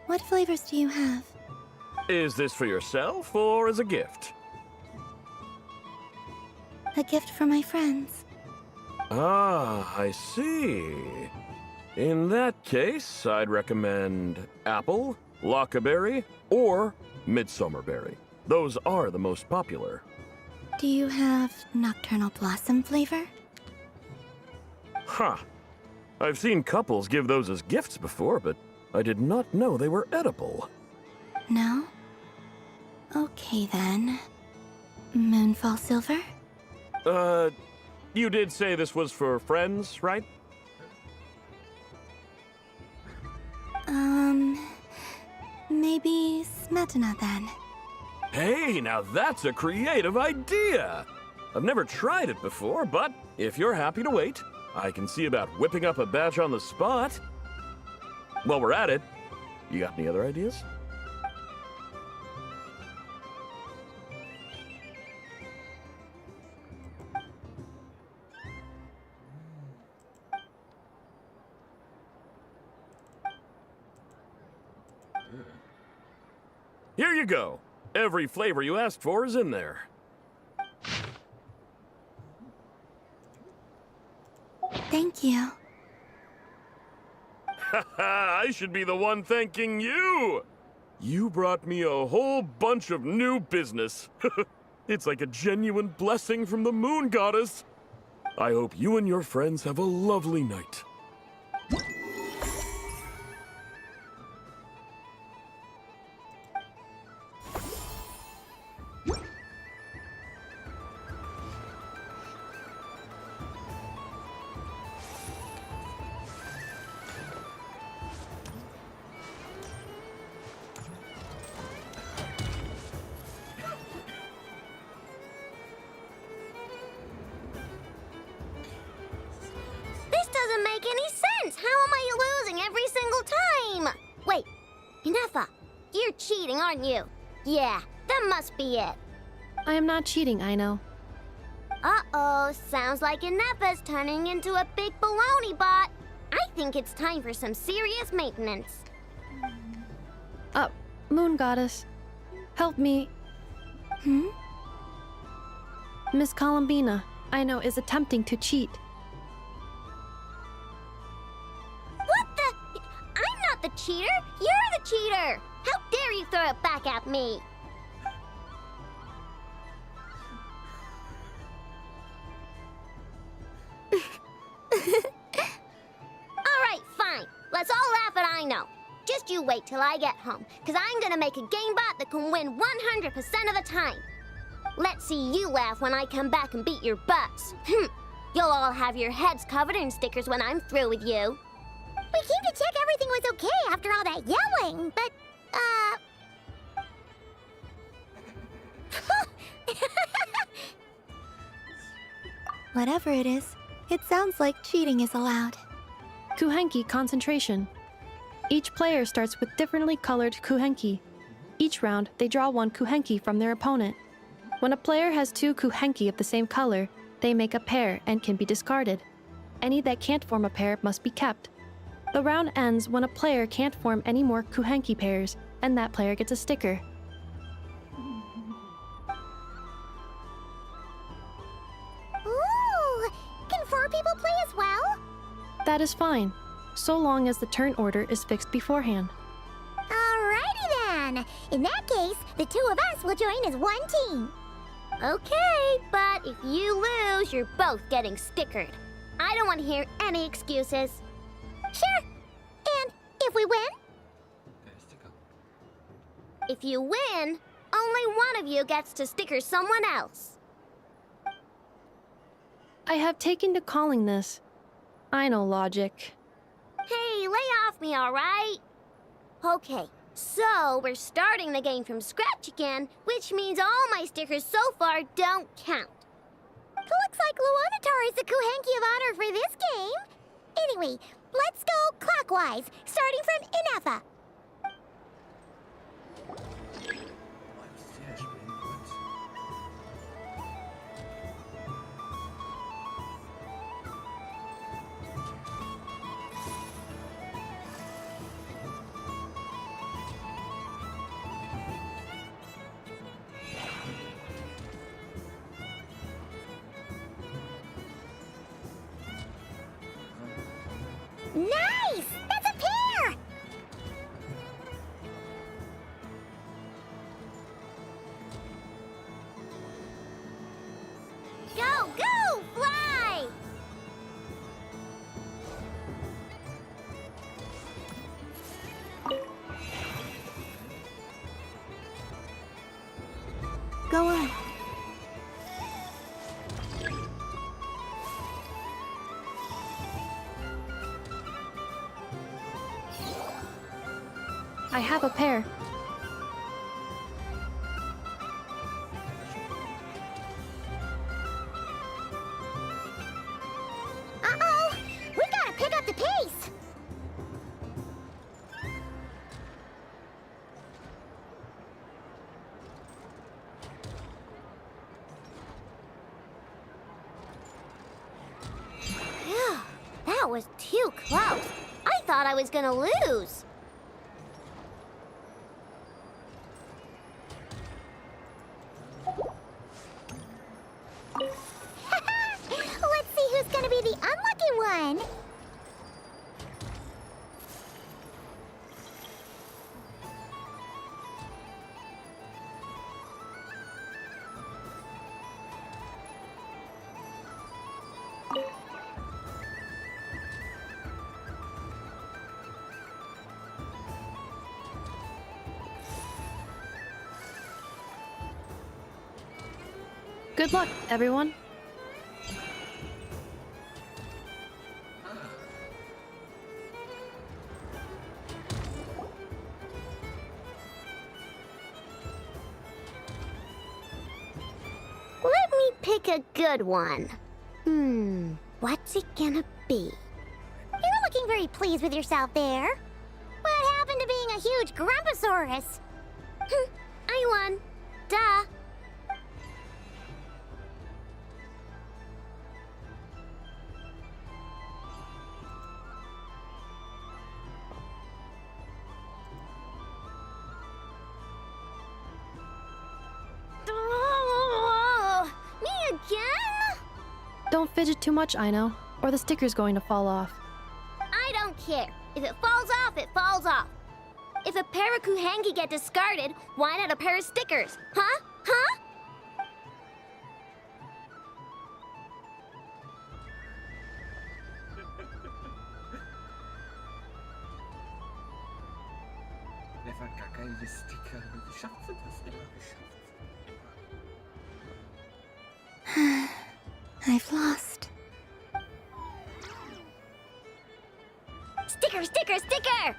What flavors do you have? Is this for yourself or as a gift? A gift for my friends. Ah, I see. In that case, I'd recommend apple, lockaberry, or midsummerberry. Those are the most popular. Do you have nocturnal blossom flavor? Huh. I've seen couples give those as gifts before, but I did not know they were edible. No? Okay then. Moonfall silver? You did say this was for friends, right? Maybe smetana then. Hey, now that's a creative idea! I've never tried it before, but if you're happy to wait, I can see about whipping up a batch on the spot. While we're at it, you got any other ideas? Here you go. Every flavor you asked for is in there. Thank you. I should be the one thanking you! You brought me a whole bunch of new business. It's like a genuine blessing from the Moon Goddess. I hope you and your friends have a lovely night. This doesn't make any sense! How am I losing every single time? Wait, Inefa, you're cheating, aren't you? Yeah, that must be it. I am not cheating, Aino. Uh-oh, sounds like Inefa's turning into a big baloney bot. I think it's time for some serious maintenance. Moon Goddess, help me. Miss Columbina, Aino is attempting to cheat. What the? I'm not the me. Alright, fine. Let's all laugh at I know. Just you wait till I get home, because I'm gonna make a game bot that can win 100% of the time. Let's see you laugh when I come back and beat your butts. You'll all have your heads covered in stickers when I'm through with you. We came to check everything was okay after all that yelling, but, Whatever it is, it sounds like cheating is allowed. Kuhenki concentration. Each player starts with differently colored kuhenki. Each round, they draw one kuhenki from their opponent. When a player has two kuhenki of the same color, they make a pair and can be discarded. Any that can't form a pair must be kept. The round ends when a player can't form any more kuhenki pairs, and that player gets a sticker. ooh, can 4 people play as well? That is fine, so long as the turn order is fixed beforehand. Alrighty then. In that case, the 2 of us will join as one team. Okay, but if you lose, you're both getting stickered. I don't want to hear any excuses. Sure. And if we win? If you win, only one of you gets to sticker someone else. I have taken to calling this. I know logic. Hey, lay off me, all right? Okay, so we're starting the game from scratch again, which means all my stickers so far don't count. Looks like Luonatar is the Kuhenki of honor for this game. Anyway, let's go clockwise, starting from Inefa. Nice! That's a pair! Go, go, fly! Go on. I have a pair. Uh-oh! We gotta pick up the pace! Phew, that was too close. I thought I was gonna lose. Let's see who's gonna be the unlucky one. Good luck, everyone. Let me pick a good one. What's it gonna be? You're looking very pleased with yourself there. What happened to being a huge Grumposaurus? I won. Duh. Oh, me again? Don't fidget too much, I know, or the sticker's going to fall off. I don't care. If it falls off, it falls off. If a pair of Kuhenki get discarded, why not a pair of stickers? Huh? Huh? Der war gar keine Sticker. Wie schafft sie das immer? I've lost. Sticker, sticker, sticker!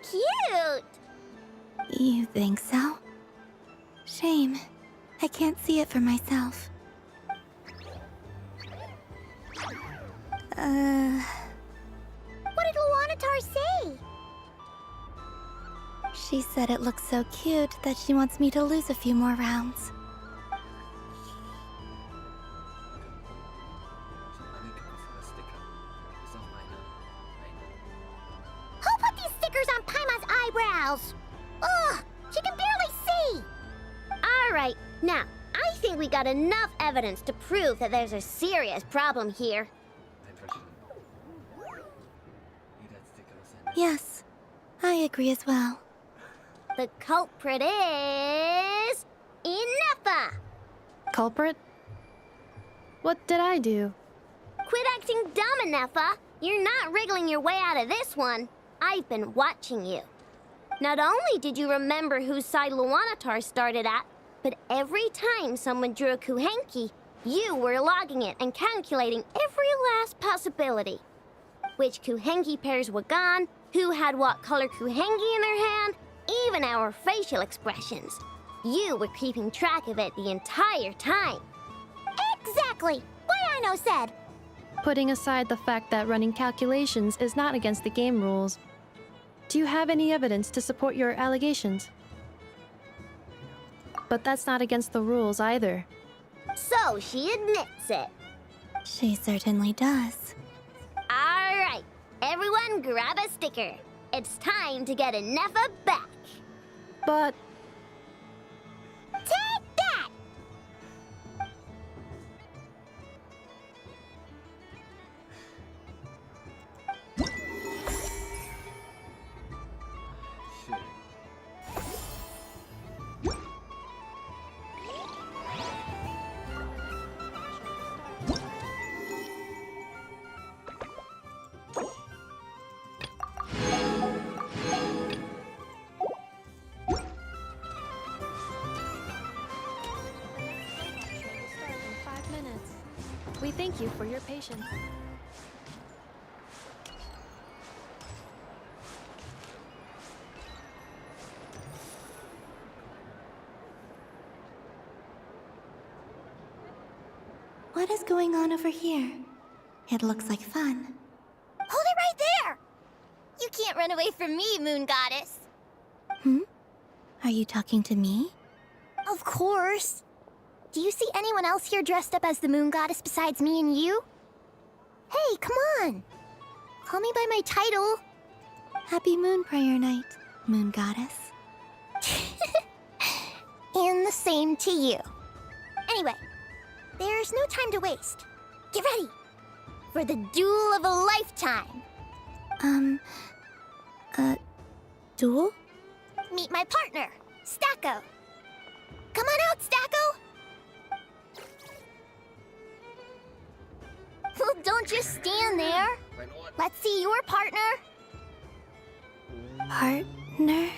Cute! You think so? Shame. I can't see it for myself. What did Luanatar say? She said it looks so cute that she wants me to lose a few more rounds. Who put these stickers on Paima's eyebrows? Ugh, she can barely see! Alright, now, I think we got enough evidence to prove that there's a serious problem here. Yes, I agree as well. The culprit is... Inefa! Culprit? What did I do? Quit acting dumb, Inefa! You're not wriggling your way out of this one. I've been watching you. Not only did you remember whose side Luanatar started at, but every time someone drew a Kuhenki, you were logging it and calculating every last possibility. Which Kuhenki pairs were gone, who had what color Kuhenki in their hand, even our facial expressions. You were keeping track of it the entire time. Exactly! What Aino said! Putting aside the fact that running calculations is not against the game rules, do you have any evidence to support your allegations? But that's not against the rules either. So she admits it. She certainly does. Alright, everyone grab a sticker. It's time to get Inefa back. But... Take that! We thank you for your patience. What is going on over here? It looks like fun. Hold it right there! You can't run away from me, Moon Goddess. Are you talking to me? Of course. Do you see anyone else here dressed up as the Moon Goddess besides me and you? Hey, come on! Call me by my title. Happy Moon Prayer Night, Moon Goddess. And the same to you. Anyway, there's no time to waste. Get ready for the duel of a lifetime. Duel? Meet my partner, Stacko. Come on out, Stacko! Well, don't just stand there. Let's see your partner. Partner?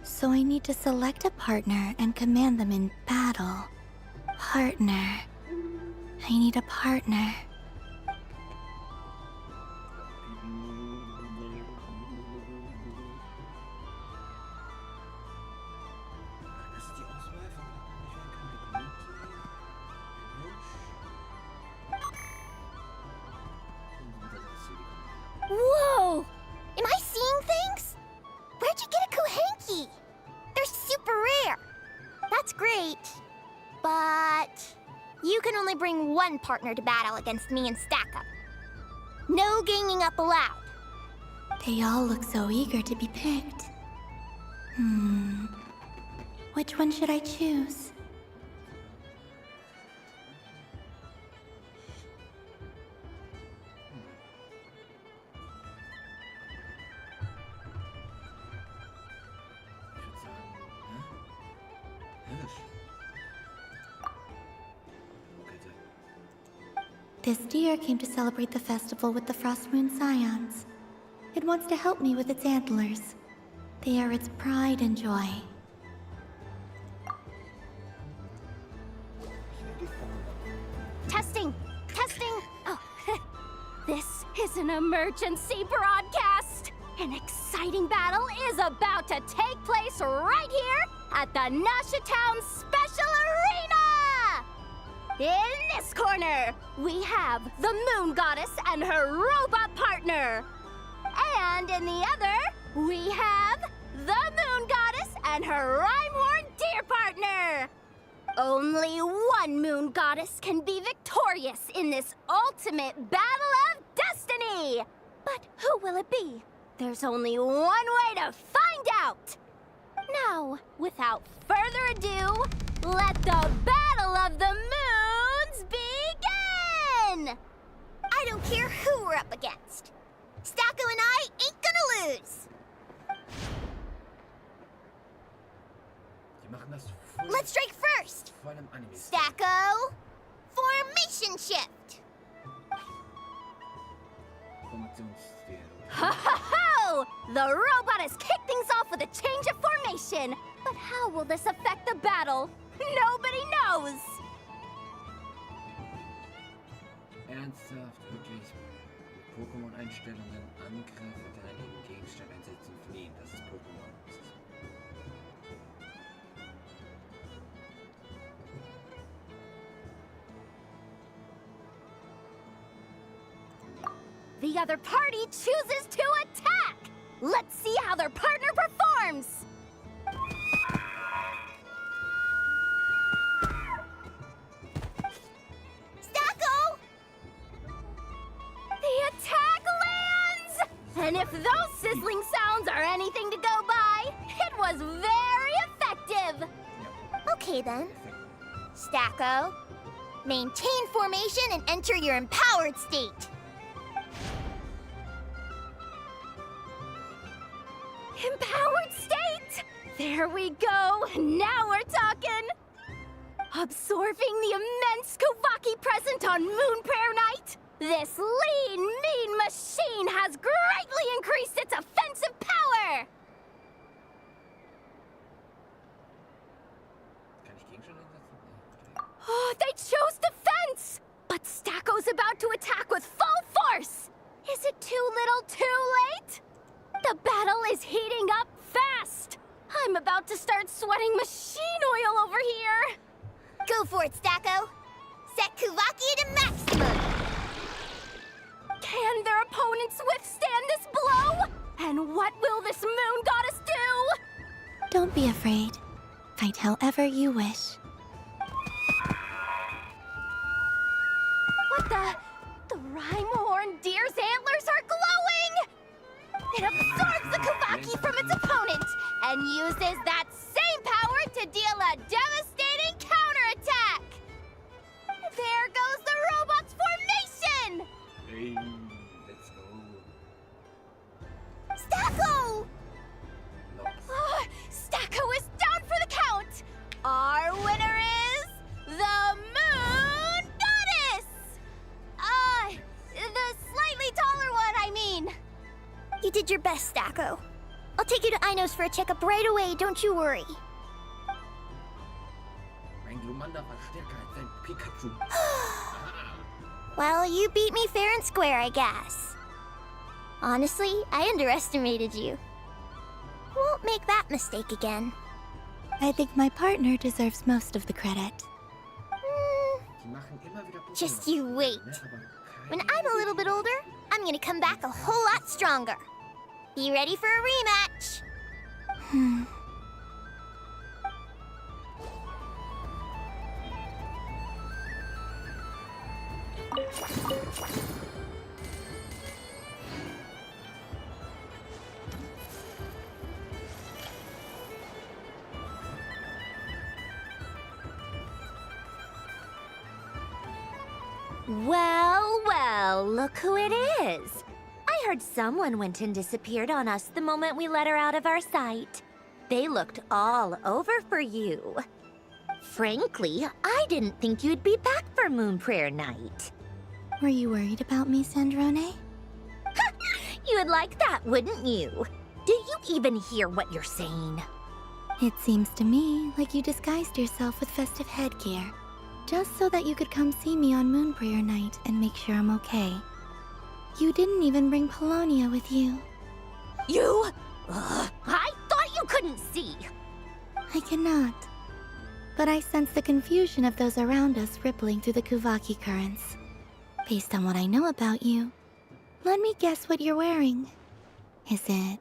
So I need to select a partner and command them in battle. Partner. I need a partner. Whoa! Am I seeing things? Where'd you get a Kuhenki? They're super rare. That's great. But you can only bring one partner to battle against me and Stacko. No ganging up allowed. They all look so eager to be picked. Which one should I choose? This deer came to celebrate the festival with the Frost Moon Scions. It wants to help me with its antlers. They are its pride and joy. Testing! Testing! Oh, this is an emergency broadcast! An exciting battle is about to take place right here at the Nashatown Special Arena! In this corner, we have the Moon Goddess and her robot partner. And in the other, we have the Moon Goddess and her rhyme-horn deer partner. Only one Moon Goddess can be victorious in this ultimate battle of destiny. But who will it be? There's only one way to find out. Now, without further ado, let the Battle of the Moons begin! I don't care who we're up against. Stacko and I ain't gonna lose. Die machen das voll, Let's strike first. voll im Anime. Stacko, formation shift. Formationsstil. Ho ho ho! The robot has kicked things off with a change of formation. But how will this affect the battle? Nobody knows! Ernsthaft, wirklich. Mit Pokémon-Einstellungen, Angriff, verteidigen, Gegenstand einsetzen, fliehen. Das ist Pokémon. The other party chooses to attack! Let's see how their partner performs! Stacko! The attack lands! And if those sizzling sounds are anything to go by, it was very effective! Okay then. Stacko, maintain formation and enter your empowered state. Empowered state! There we go! Now we're talking! Absorbing the immense Kuvaki present on Moon Prayer Night, this lean, mean machine has greatly increased its offensive power! Kann ich Gegenstand einsetzen? Oh, they chose defense! But Stacko's about to attack with full force! Is it too little too late? The battle is heating up fast! I'm about to start sweating machine oil over here! Go for it, Stacko. Set Kuvaki to maximum. Can their opponents withstand this blow? And what will this Moon Goddess do? Don't be afraid. Fight however you wish. What the? The rhyme-horn deer's antlers are glowing! It absorbs the Kuvaki from its opponent and uses that same power to deal a devastating counterattack! There goes the robot's formation! Hey, let's go. Stacko! Oh, Stacko is down for the count! Our winner is the Moon Goddess! The slightly taller one, I mean. You did your best, Stacko. I'll take you to Ainos for a checkup right away, don't you worry. Mein Glumanda war stärker als sein Pikachu. Well, you beat me fair and square, I guess. Honestly, I underestimated you. Won't make that mistake again. I think my partner deserves most of the credit. Die machen immer wieder Pokémon. Just you wait. When I'm a little bit older, I'm gonna come back a whole lot stronger. Be ready for a rematch. Well, well, look who it is. I heard someone went and disappeared on us the moment we let her out of our sight. They looked all over for you. Frankly, I didn't think you'd be back for Moon Prayer Night. Were you worried about me, Sandrone? You would like that, wouldn't you? Do you even hear what you're saying? It seems to me like you disguised yourself with festive headgear, just so that you could come see me on Moon Prayer Night and make sure I'm okay. You didn't even bring Polonia with you. You? I thought you couldn't see. I cannot. But I sense the confusion of those around us rippling through the Kuvaki currents. Based on what I know about you, let me guess what you're wearing. Is it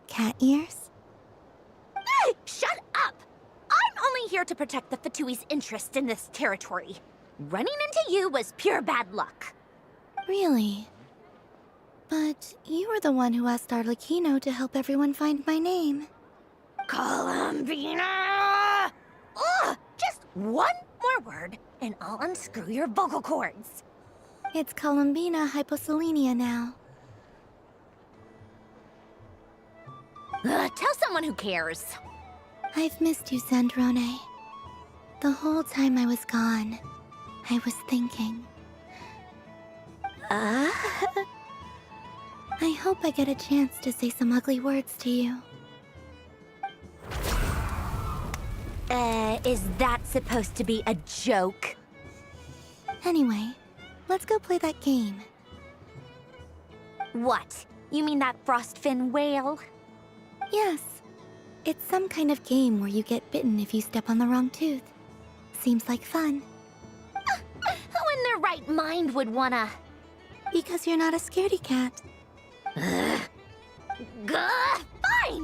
cat ears? Hey, shut up! I'm only here to protect the Fatui's interest in this territory. Running into you was pure bad luck. Really? But you were the one who asked Arlecchino to help everyone find my name. Columbina! Ugh! Just one more word, and I'll unscrew your vocal cords. It's Columbina hyposelenia now. Tell someone who cares. I've missed you, Sandrone. The whole time I was gone, I was thinking. I hope I get a chance to say some ugly words to you. Is that supposed to be a joke? Anyway, let's go play that game. What? You mean that frostfin whale? Yes. It's some kind of game where you get bitten if you step on the wrong tooth. Seems like fun. Who in their right mind would wanna... Because you're not a scaredy cat. Fine!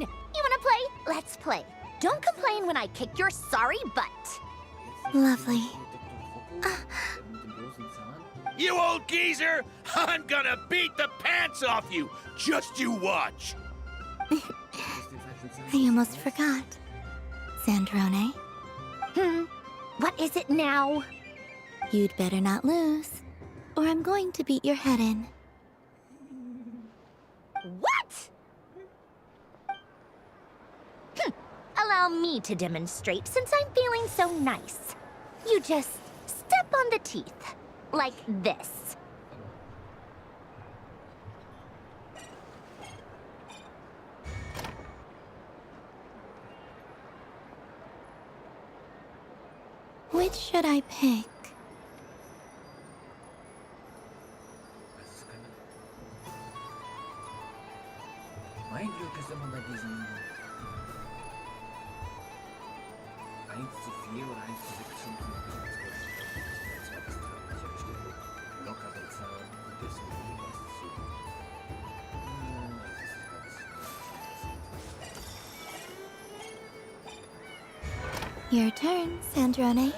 You wanna play? Let's play. Don't complain when I kick your sorry butt. Lovely. You old geezer! I'm gonna beat the pants off you! Just you watch! I almost forgot. Sandrone? What is it now? You'd better not lose, or I'm going to beat your head in. What? Allow me to demonstrate since I'm feeling so nice. You just step on the teeth, like this. Which should I pick? Mein Glück ist immer bei diesen 1:4 oder 1:6 Stunden das 2 bis 3 lockeren Zahlen und deswegen was zu. Your turn, Sandrone.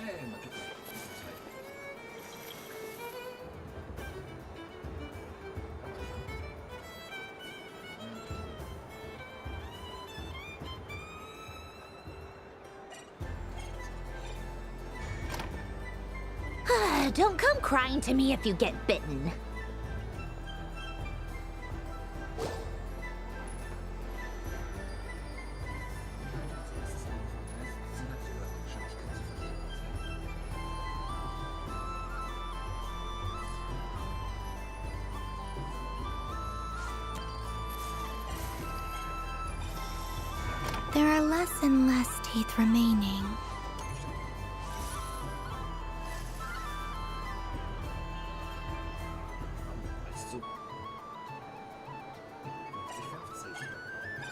Don't come crying to me if you get bitten. There are less and less teeth remaining.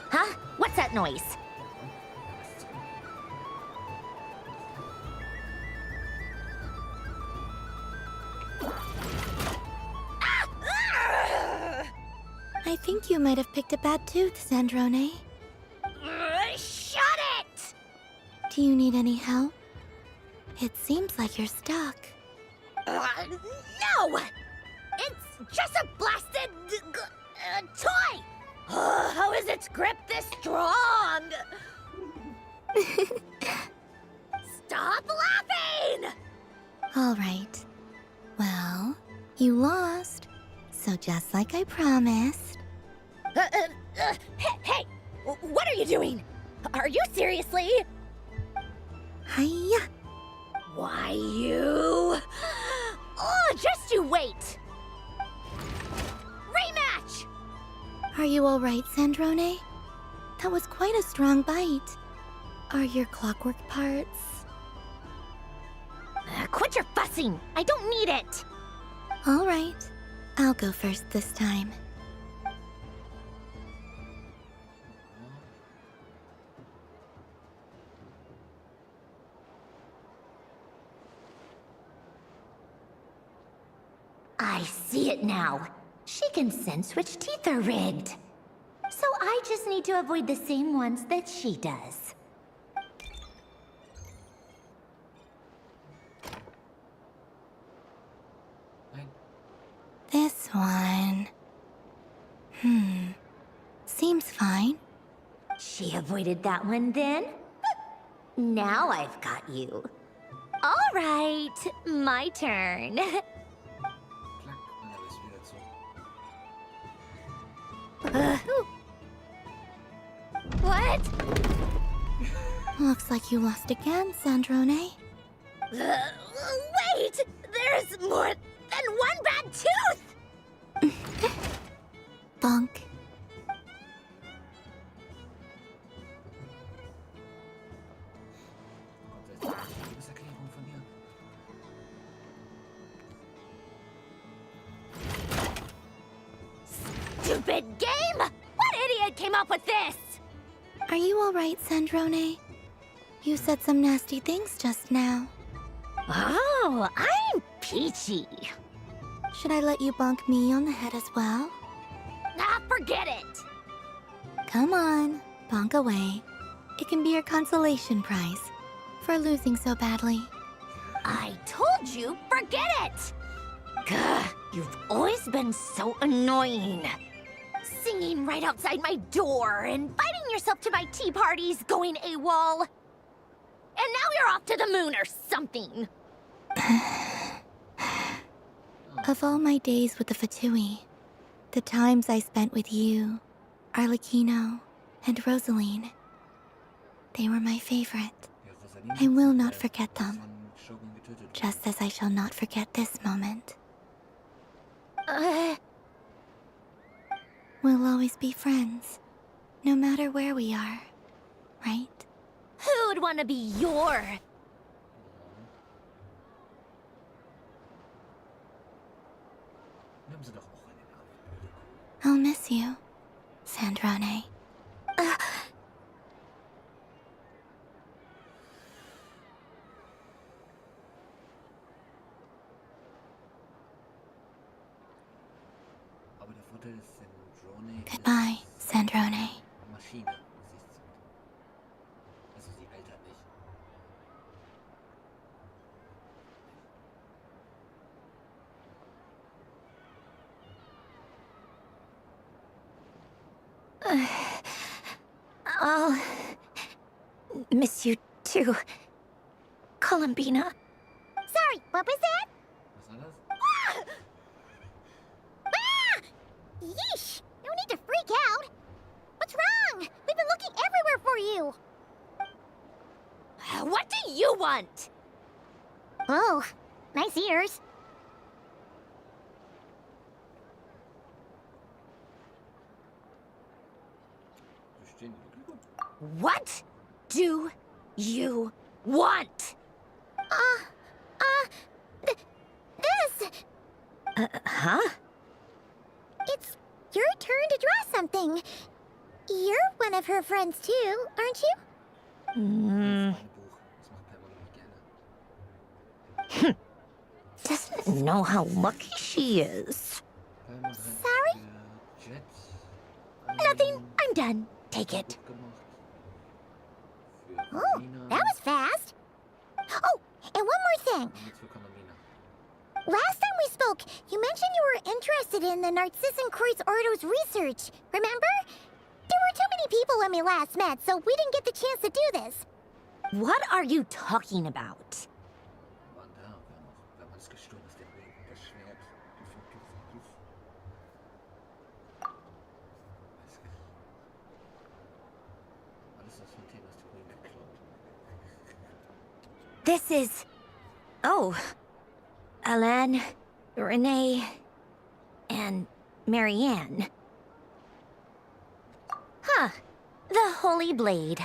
Huh? What's that noise? I think you might have picked a bad tooth, Sandrone. Shut it! Do you need any help? It seems like you're stuck. No! It's just a blasted... toy! How is its grip this strong? Stop laughing! All right. Well, you lost. So just like I promised. Hey! What are you doing? Are you seriously? Hiya. Why you? Oh, just you wait! Rematch! Are you alright, Sandrone? That was quite a strong bite. Are your clockwork parts? Quit your fussing! I don't need it! Alright. I'll go first this time. I see it now. She can sense which teeth are rigged. So I just need to avoid the same ones that she does. This one... Seems fine. She avoided that one then? Now I've got you. All right, my turn. What? Looks like you lost again, Sandrone. Wait! There's more than one bad tooth! Bonk. Stupid game! What idiot came up with this? Are you alright, Sandrone? You said some nasty things just now. Oh, I'm peachy. Should I let you bonk me on the head as well? Ah, forget it! Come on, bonk away. It can be your consolation prize for losing so badly. I told you, forget it! Gah, you've always been so annoying. Singing right outside my door, inviting yourself to my tea parties, going AWOL. And now you're off to the moon or something. Of all my days with the Fatui, the times I spent with you, Arlecchino, and Rosaline, they were my favorite. I will not forget them, just as I shall not forget this moment. We'll always be friends, no matter where we are, right? Who'd want to be your... I'll miss you, Sandrone. Goodbye, Sandrone. I'll miss you too, Columbina. Sorry, what was that? Ah! Ah! Yeesh! No need to freak out. What's wrong? We've been looking everywhere for you. What do you want? Oh, nice ears. What do you want? This! Huh? It's your turn to draw something. You're one of her friends too, aren't you? Doesn't know how lucky she is. Sorry? Nothing. I'm done. Take it. Oh, that was fast. Oh, and one more thing. Last time we spoke, you mentioned you were interested in the Narcissan Kreuz Ordo's research, remember? There were too many people when we last met, so we didn't get the chance to do this. What are you talking about? ist das für ein Thema? Hast du mir geklaut? This is... Oh. Alan, Renee, and Marianne. Huh. The Holy Blade.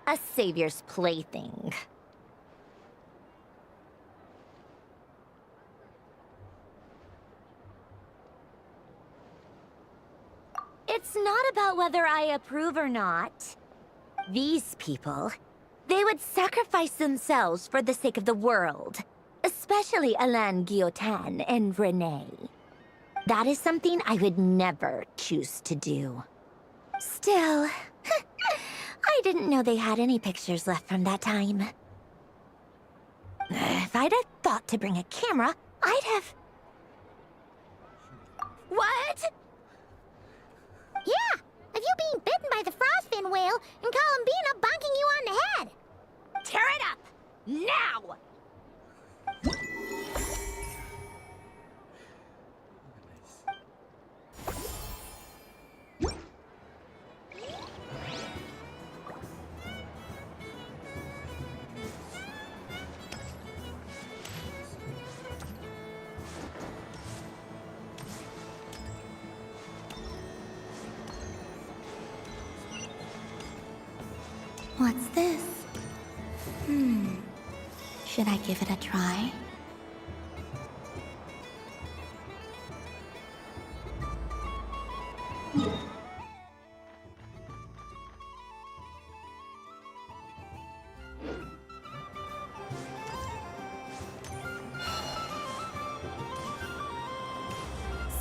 A savior's plaything. It's not about whether I approve or not. These people, they would sacrifice themselves for the sake of the world. Especially Alain Guillotin and Renee. That is something I would never choose to do. Still, I didn't know they had any pictures left from that time. If I'd have thought to bring a camera, I'd have... What? Yeah, of you being bitten by the frostfin whale and Columbina bonking you on the head. Tear it up! Now! What's this? Should I give it a try?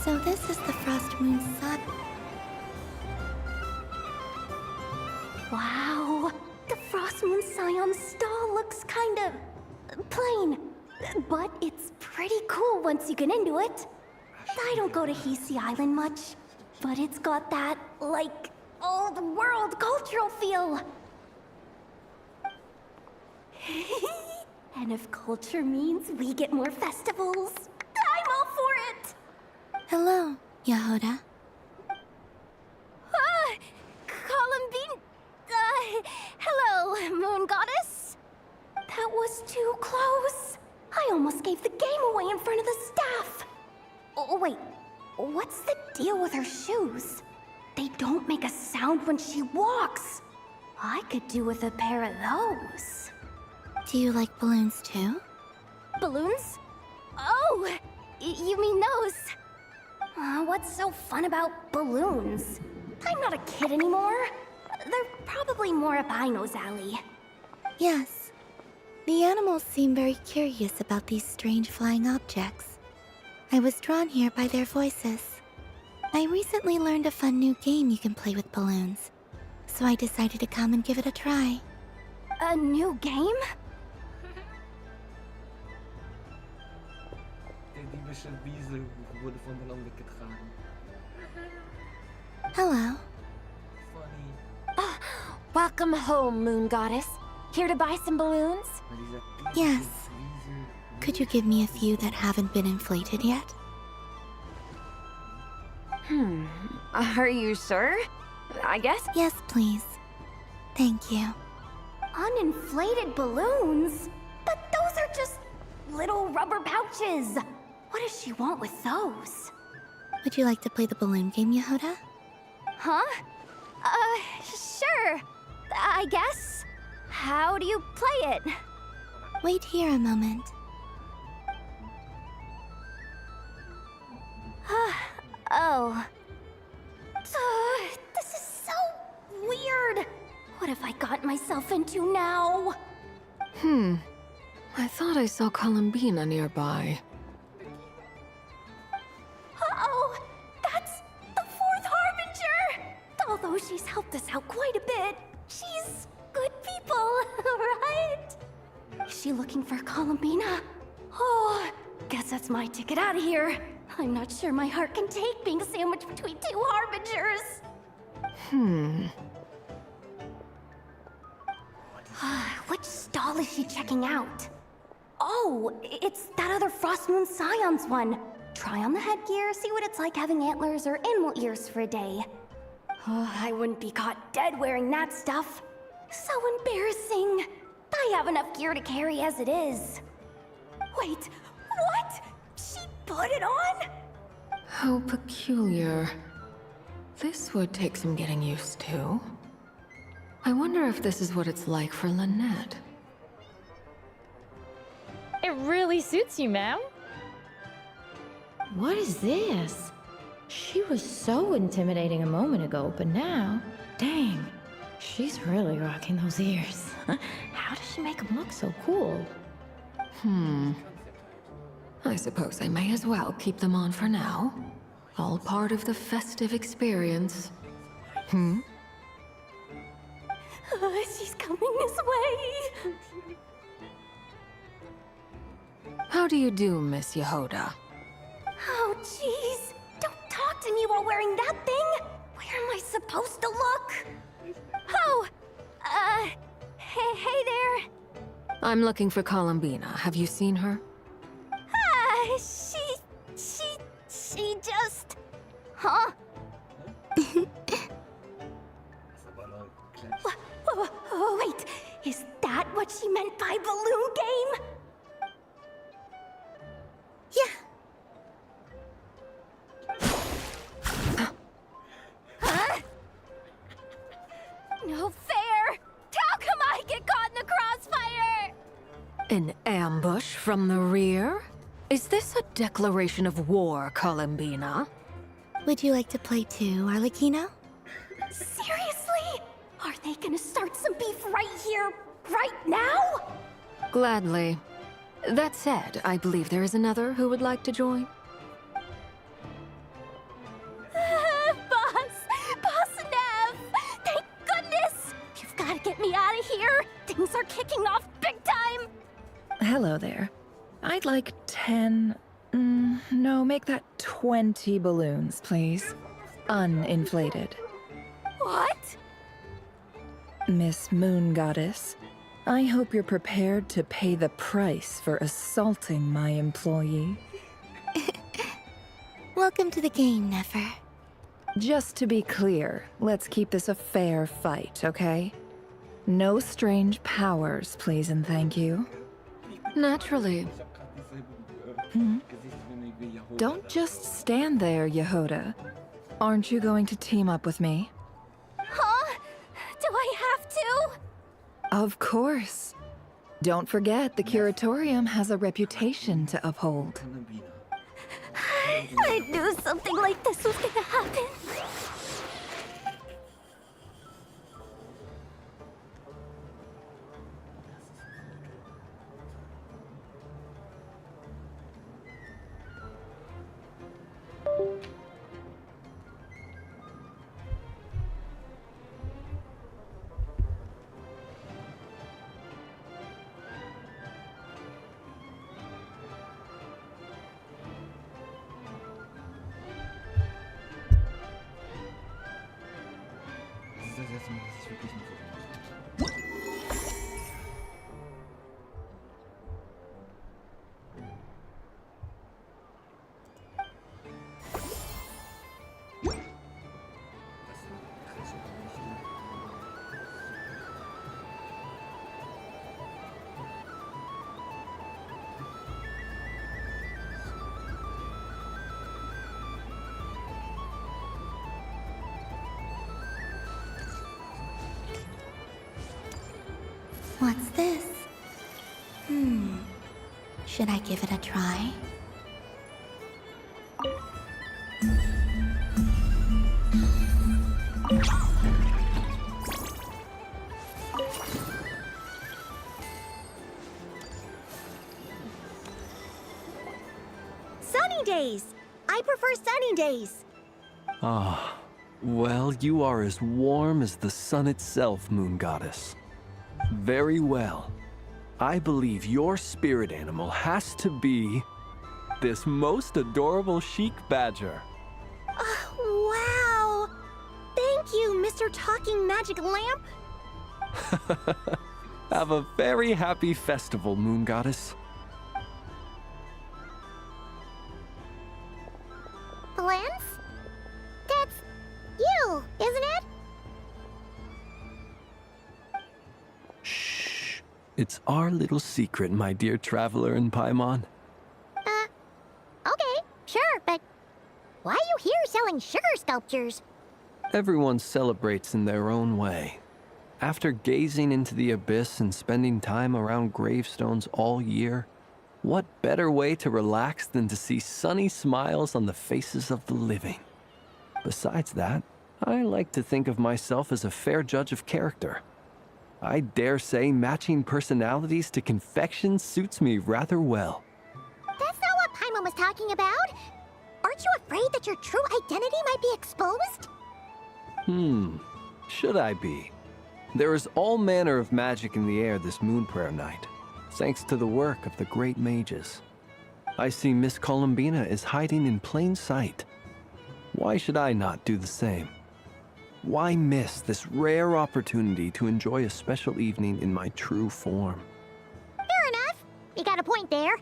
So this is the Frost Moon Sun. Wow, the Frost Moon Scion stall looks kinda plain, but it's pretty cool once you get into it. I don't go to Hisi Island much, but it's got that, like, old world cultural feel. And if culture means we get more festivals, I'm all for it! Hello, Yehuda. Columbine... hello, Moon Goddess? That was too close. I almost gave the game away in front of the staff. Oh, wait. What's the deal with her shoes? They don't make a sound when she walks. I could do with a pair of those. Do you like balloons too? Balloons? Oh, you mean those? What's so fun about balloons? I'm not a kid anymore. They're probably more up Aino's alley. Yes. The animals seem very curious about these strange flying objects. I was drawn here by their voices. I recently learned a fun new game you can play with balloons, so I decided to come and give it a try. A new game? Die diebische Wiese wurde von Ballon weggetragen. Hello. Welcome home, Moon Goddess. Here to buy some balloons? Yes. Could you give me a few that haven't been inflated yet? Are you sure? I guess? Yes, please. Thank you. Uninflated balloons? But those are just little rubber pouches. What does she want with those? Would you like to play the balloon game, Yehuda? Huh? Sure. I guess. How do you play it? Wait here a moment. Oh. This is so weird. What have I got myself into now? I thought I saw Columbina nearby. Uh-oh! That's the fourth Harbinger! Although she's helped us out quite a bit, she's good people, right? Is she looking for Columbina? Oh, guess that's my ticket out of here. I'm not sure my heart can take being sandwiched between two Harbingers. Which stall is she checking out? Oh, it's that other Frost Moon Scion's one. Try on the headgear, see what it's like having antlers or animal ears for a day. Oh, I wouldn't be caught dead wearing that stuff. So embarrassing. I have enough gear to carry as it is. Wait, what? She put it on? How peculiar. This would take some getting used to. I wonder if this is what it's like for Lynette. It really suits you, ma'am. What is this? She was so intimidating a moment ago, but now, dang, she's really rocking those ears. How does she make them look so cool? I suppose I may as well keep them on for now. All part of the festive experience. She's coming this way. How do you do, Miss Yehoda? Oh, jeez. Don't talk to me while wearing that thing. Where am I supposed to look? Oh, hey there. I'm looking for Columbina. Have you seen her? She just... Huh? Wait, is that what she meant by balloon game? Huh? No fair! How come I get caught in the crossfire? An ambush from the rear? Is this a declaration of war, Columbina? Would you like to play too, Arlecchino? Seriously? Are they gonna start some beef right here, right now? Gladly. That said, I believe there is another who would like to join. Boss Nev! Thank goodness! You've gotta get me out of here! Things are kicking off big time! Hello there. I'd like 10... no, make that 20 balloons, please. Uninflated. What? Miss Moon Goddess, I hope you're prepared to pay the price for assaulting my employee. Welcome to the game, Nefer. Just to be clear, let's keep this a fair fight, okay? No strange powers, please and thank you. Naturally. Don't just stand there, Yehoda. Aren't you going to team up with me? Huh? Do I have to? Of course. Don't forget, the Curatorium has a reputation to uphold. I knew something like this was gonna happen. What's this? Should I give it a try? Sunny days! I prefer sunny days. Ah, well, you are as warm as the sun itself, Moon Goddess. Very well. I believe your spirit animal has to be this most adorable chic badger. Wow! Thank you, Mr. Talking Magic Lamp. Have a very happy festival, Moon Goddess. Lance? That's you, isn't it? It's our little secret, my dear traveler in Paimon. Okay, sure, but why are you here selling sugar sculptures? Everyone celebrates in their own way. After gazing into the abyss and spending time around gravestones all year, what better way to relax than to see sunny smiles on the faces of the living? Besides that, I like to think of myself as a fair judge of character. I dare say matching personalities to confection suits me rather well. That's not what Paimon was talking about. Aren't you afraid that your true identity might be exposed? Should I be? There is all manner of magic in the air this moon prayer night, thanks to the work of the great mages. I see Miss Columbina is hiding in plain sight. Why should I not do the same? Why miss this rare opportunity to enjoy a special evening in my true form? Fair enough. You got a point there.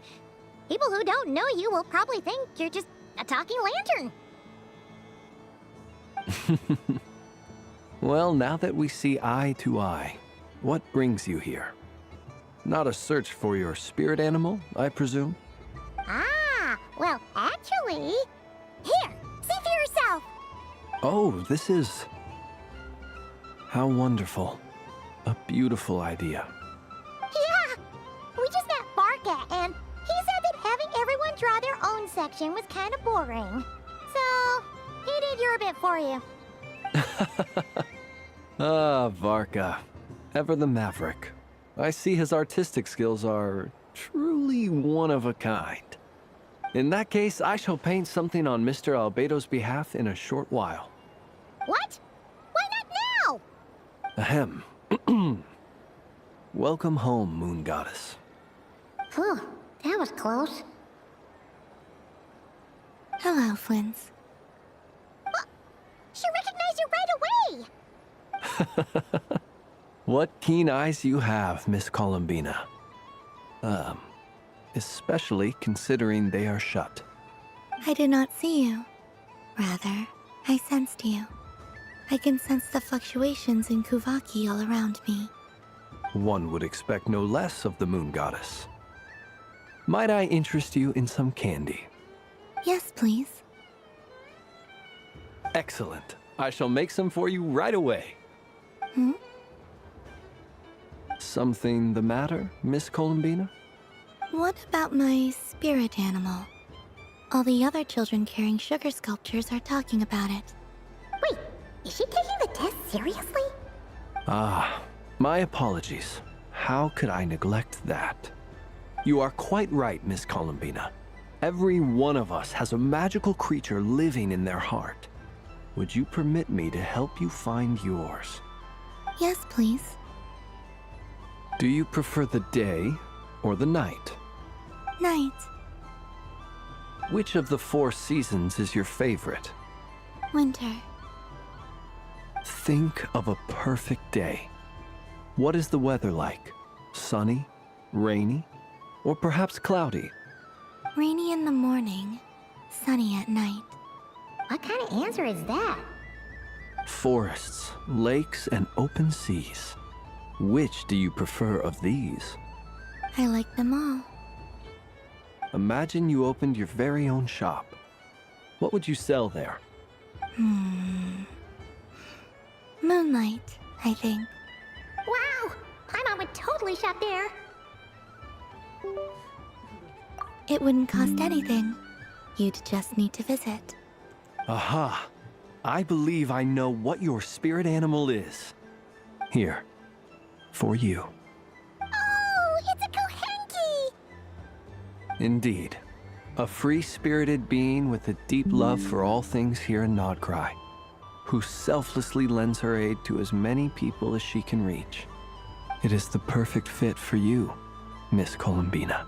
People who don't know you will probably think you're just a talking lantern. Well, now that we see eye to eye, what brings you here? Not a search for your spirit animal, I presume? Ah, well, actually... Here, see for yourself! Oh, this is... How wonderful. A beautiful idea. Yeah! We just met Barca, and he said that having everyone draw their own section was kind of boring. So, he did your bit for you. Ah, Varka. Ever the maverick. I see his artistic skills are truly one of a kind. In that case, I shall paint something on Mr. Albedo's behalf in a short while. What? Why not now? Ahem. Welcome home, Moon Goddess. Phew, that was close. Hello, Flins. She recognized you right away! What keen eyes you have, Miss Columbina. Especially considering they are shut. I did not see you. Rather, I sensed you. I can sense the fluctuations in Kuvaki all around me. One would expect no less of the Moon Goddess. Might I interest you in some candy? Yes, please. Excellent. I shall make some for you right away. Something the matter, Miss Columbina? What about my spirit animal? All the other children carrying sugar sculptures are talking about it. Wait, is she taking the test seriously? Ah, my apologies. How could I neglect that? You are quite right, Miss Columbina. Every one of us has a magical creature living in their heart. Would you permit me to help you find yours? Yes, please. Do you prefer the day or the night? Night. Which of the 4 seasons is your favorite? Winter. Think of a perfect day. What is the weather like? Sunny, rainy, or perhaps cloudy? Rainy in the morning, sunny at night. What kind of answer is that? Forests, lakes, and open seas. Which do you prefer of these? I like them all. Imagine you opened your very own shop. What would you sell there? Moonlight, I think. Wow! Paimon would totally shop there. It wouldn't cost anything. You'd just need to visit. Aha! I believe I know what your spirit animal is. Here, for you. Oh, it's a Kohenki! Indeed. A free-spirited being with a deep love for all things here in Nodcry, who selflessly lends her aid to as many people as she can reach. It is the perfect fit for you, Miss Columbina.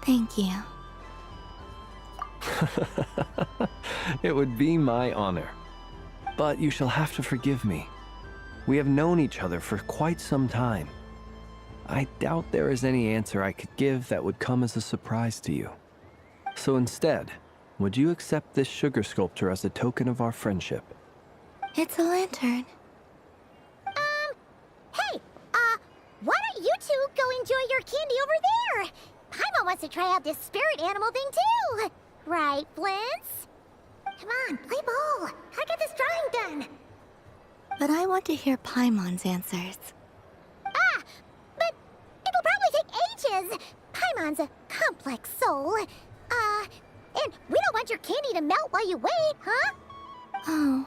Thank you. It would be my honor. But you shall have to forgive me. We have known each other for quite some time. I doubt there is any answer I could give that would come as a surprise to you. So instead, would you accept this sugar sculpture as a token of our friendship? It's a lantern. Hey, enjoy your candy over there. Paimon wants to try out this spirit animal thing too. Right, Flint's? Come on, play ball. I got this drawing done. But I want to hear Paimon's answers. Ah, but it'll probably take ages. Paimon's a complex soul. And we don't want your candy to melt while you wait, huh? Oh.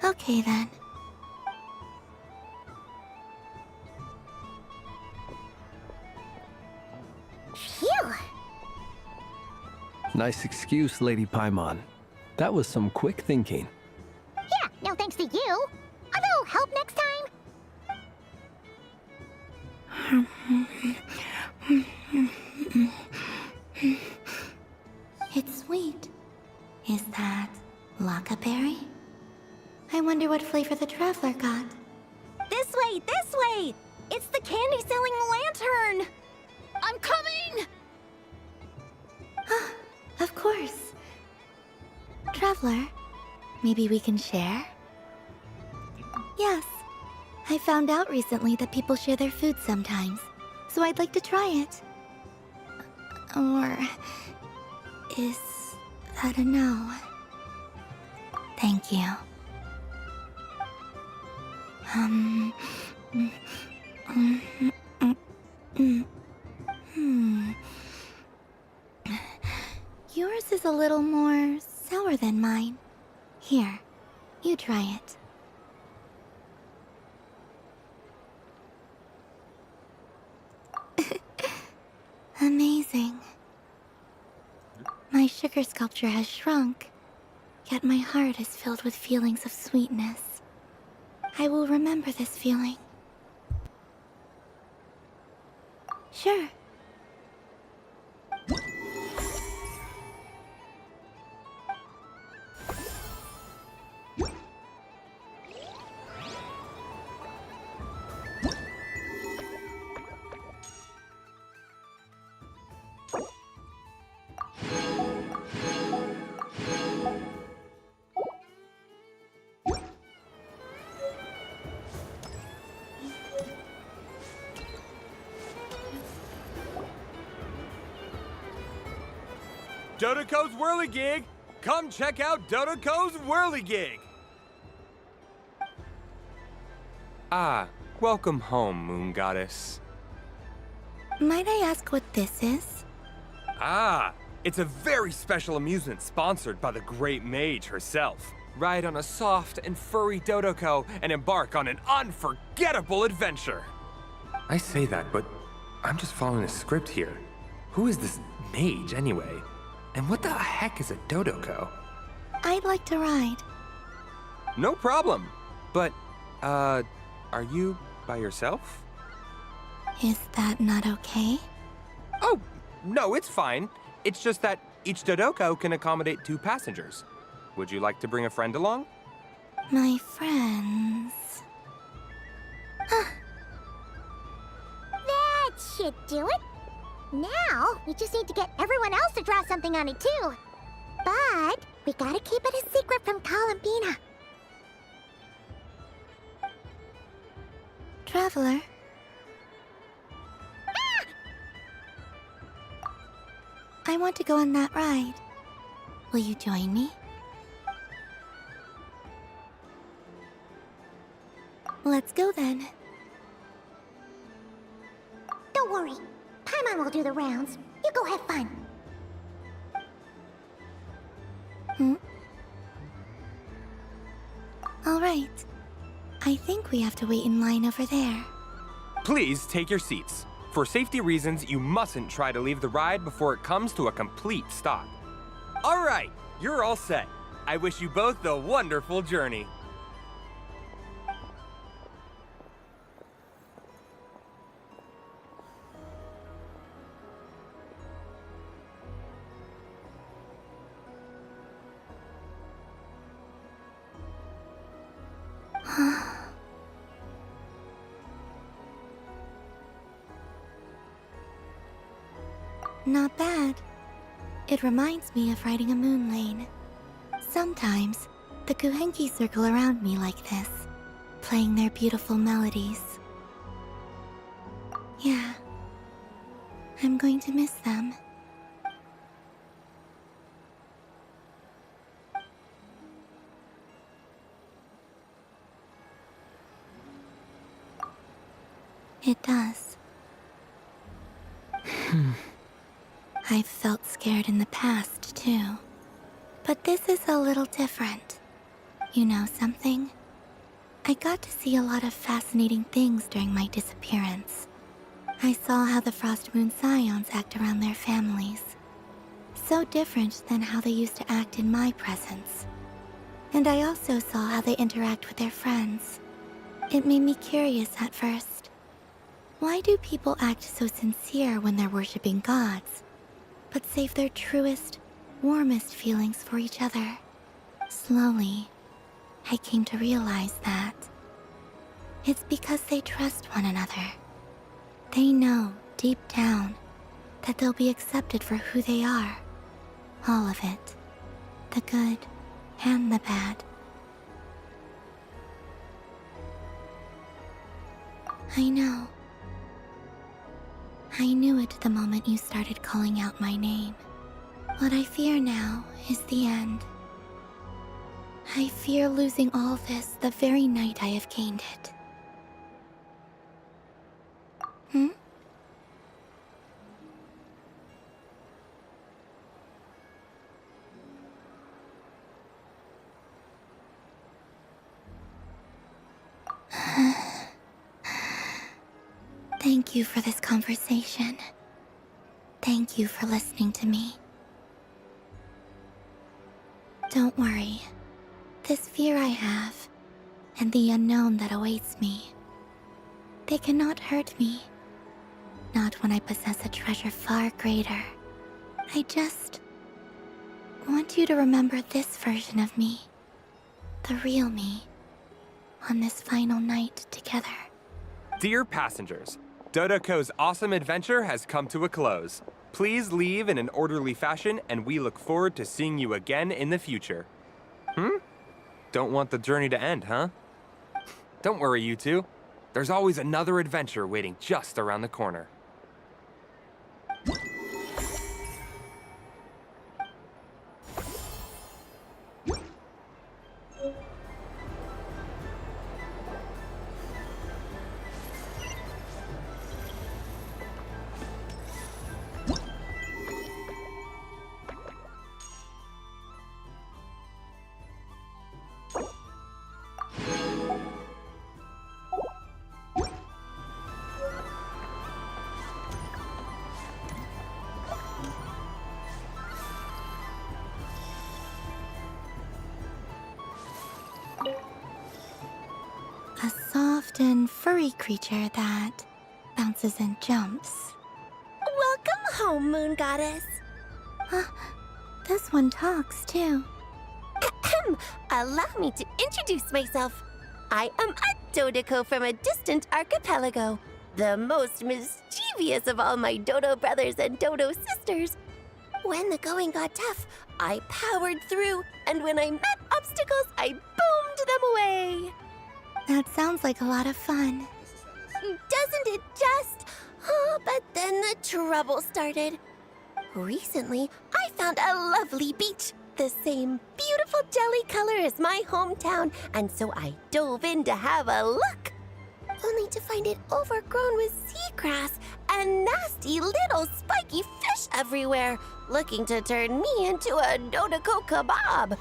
Okay then. Phew. Nice excuse, Lady Paimon. That was some quick thinking. Yeah, no thanks to you. A little help next time? It's sweet. Is that Lockaberry? I wonder what flavor the Traveler got. This way, this way! It's the candy-selling lantern! I'm coming! Of course. Traveler, maybe we can share? Yes. I found out recently that people share their food sometimes, so I'd like to try it. Or... is that a no? Thank you. Yours is a little more sour than mine. Here, you try it. Amazing. My sugar sculpture has shrunk, yet my heart is filled with feelings of sweetness. I will remember this feeling. Sure. Dodoco's Whirligig! Come check out Dodoco's Whirligig! Ah, welcome home, Moon Goddess. Might I ask what this is? Ah, it's a very special amusement sponsored by the Great Mage herself. Ride on a soft and furry Dodoco and embark on an unforgettable adventure. I say that, but I'm just following a script here. Who is this mage, anyway? And what the heck is a Dodoco? I'd like to ride. No problem. But, are you by yourself? Is that not okay? Oh, no, it's fine. It's just that each Dodoco can accommodate 2 passengers. Would you like to bring a friend along? My friends... That should do it. Now, we just need to get everyone else to draw something on it too. But we gotta keep it a secret from Columbina. Traveler? Ah! I want to go on that ride. Will you join me? Let's go then. Don't worry. Paimon will do the rounds. You go have fun. All right. I think we have to wait in line over there. Please take your seats. For safety reasons, you mustn't try to leave the ride before it comes to a complete stop. All right, you're all set. I wish you both a wonderful journey. Not bad. It reminds me of riding a moon lane. Sometimes, the Kuhenki circle around me like this, playing their beautiful melodies. Yeah. I'm going to miss them. It does. I've felt scared in the past, too. But this is a little different. You know something? I got to see a lot of fascinating things during my disappearance. I saw how the Frost Moon Scions act around their families. So different than how they used to act in my presence. And I also saw how they interact with their friends. It made me curious at first. Why do people act so sincere when they're worshipping gods, but save their truest, warmest feelings for each other? Slowly, I came to realize that it's because they trust one another. They know, deep down, that they'll be accepted for who they are. All of it. The good and the bad. I know. I knew it the moment you started calling out my name. What I fear now is the end. I fear losing all this the very night I have gained it. Hmm? Thank you for this conversation. Thank you for listening to me. Don't worry. This fear I have, and the unknown that awaits me, they cannot hurt me. Not when I possess a treasure far greater. I just want you to remember this version of me. The real me. On this final night together. Dear passengers, Dodoco's awesome adventure has come to a close. Please leave in an orderly fashion, and we look forward to seeing you again in the future. Don't want the journey to end, huh? Don't worry, you two. There's always another adventure waiting just around the corner. A soft and furry creature that bounces and jumps. Welcome home, Moon Goddess. This one talks, too. Allow me to introduce myself. I am a Dodoco from a distant archipelago, the most mischievous of all my Dodo brothers and Dodo sisters. When the going got tough, I powered through, and when I met obstacles, I boomed them away. That sounds like a lot of fun. Doesn't it just? Oh, but then the trouble started. Recently, I found a lovely beach, the same beautiful jelly color as my hometown, and so I dove in to have a look. Only to find it overgrown with seagrass and nasty little spiky fish everywhere, looking to turn me into a Dodoco kebab.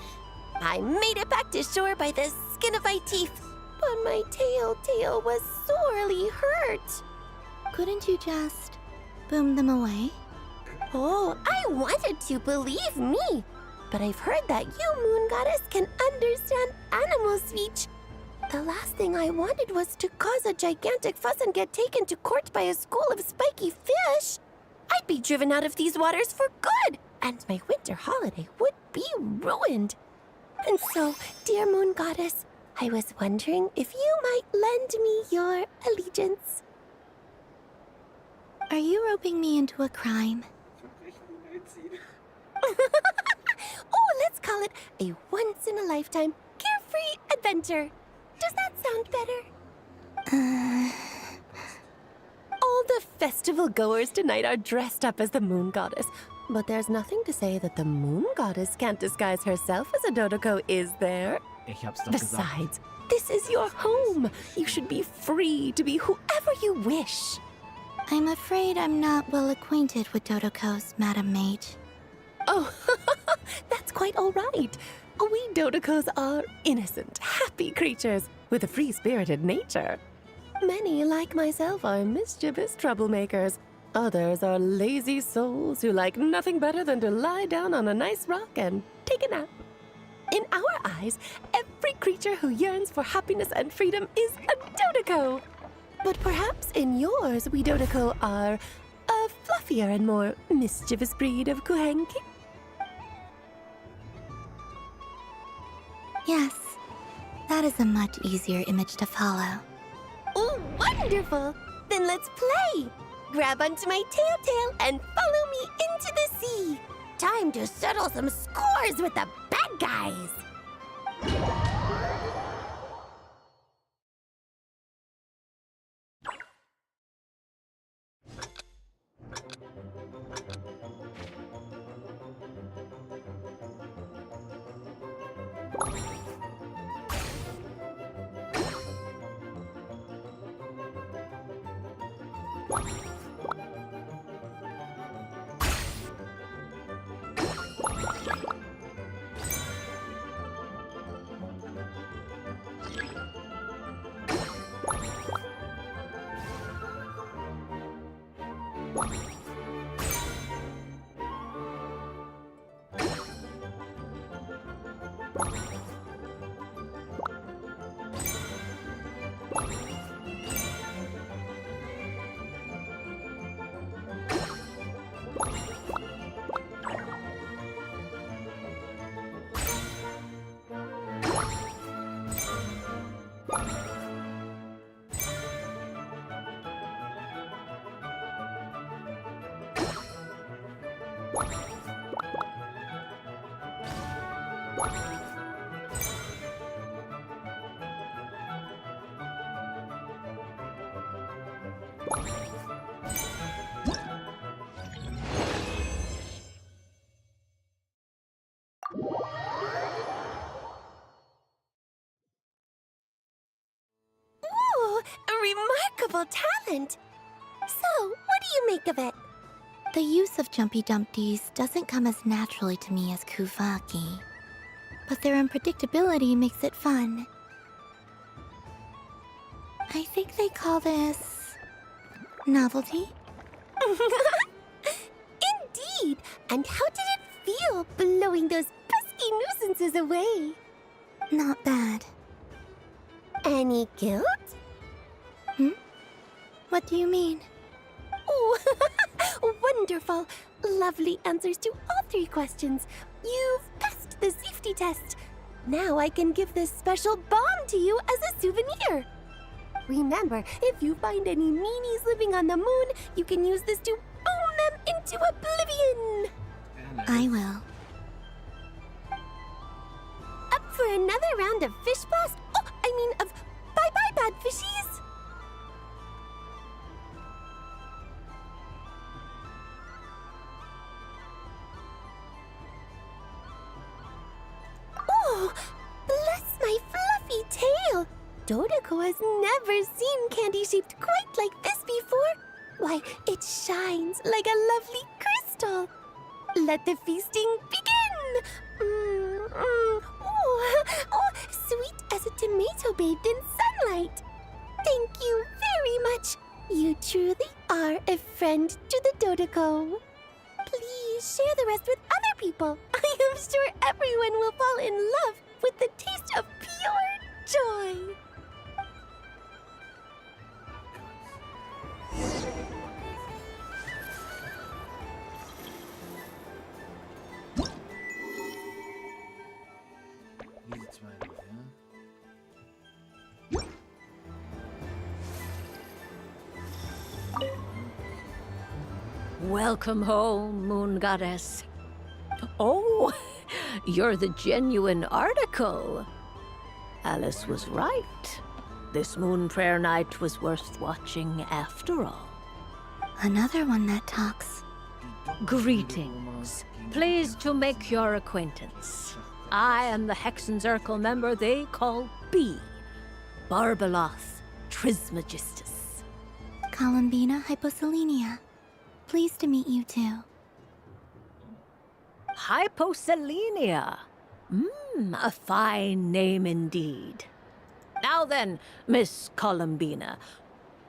I made it back to shore by the skin of my teeth, but my tail was sorely hurt. Couldn't you just boom them away? Oh, I wanted to, believe me. But I've heard that you, Moon Goddess, can understand animal speech. The last thing I wanted was to cause a gigantic fuss and get taken to court by a school of spiky fish. I'd be driven out of these waters for good, and my winter holiday would be ruined. And so, dear Moon Goddess, I was wondering if you might lend me your allegiance. Are you roping me into a crime? Oh, let's call it a once-in-a-lifetime carefree adventure. Does that sound better? All the festival goers tonight are dressed up as the Moon Goddess. But there's nothing to say that the Moon Goddess can't disguise herself as a Dodoko, is there? Ich hab's doch gesagt. Besides, this is your home. You should be free to be whoever you wish. I'm afraid I'm not well acquainted with Dodokos, Madam Mage. Oh, that's quite all right. We Dodokos are innocent, happy creatures with a free-spirited nature. Many, like myself, are mischievous troublemakers. Others are lazy souls who like nothing better than to lie down on a nice rock and take a nap. In our eyes, every creature who yearns for happiness and freedom is a Dodoko. But perhaps in yours, we Dodoko are a fluffier and more mischievous breed of Kuhenki? Yes, that is a much easier image to follow. Oh, wonderful! Then let's play! Grab onto my tail and follow me into the sea! Time to settle some scores with the bad guys! Remarkable talent! So, what do you make of it? The use of Jumpy Dumpties doesn't come as naturally to me as Kuvaki, but their unpredictability makes it fun. I think they call this novelty. Indeed! And how did it feel blowing those pesky nuisances away? Not bad. Any guilt? What do you mean? Oh, wonderful! Lovely answers to all 3 questions. You've passed the safety test. Now I can give this special bomb to you as a souvenir. Remember, if you find any meanies living on the moon, you can use this to boom them into oblivion. I will. Up for another round of fish blast? Oh, I mean of bye-bye, bad fishies! Oh, bless my fluffy tail! Dodoko has never seen candy shaped quite like this before. Why, it shines like a lovely crystal. Let the feasting begin! Oh, sweet as a tomato bathed in sunlight. Thank you very much. You truly are a friend to the Dodoko. Please share the rest with other people. I am sure everyone will fall in love with the taste of pure joy. Diese 2 noch, ja? Welcome home, Moon Goddess. Oh, you're the genuine article. Alice was right. This moon prayer night was worth watching after all. Another one that talks. Greetings. Pleased to make your acquaintance. I am the Hexenzirkel member they call B. Barbeloth Trismegistus. Columbina Hyposelenia. Pleased to meet you too. Hyposelenia. A fine name indeed. Now then, Miss Columbina,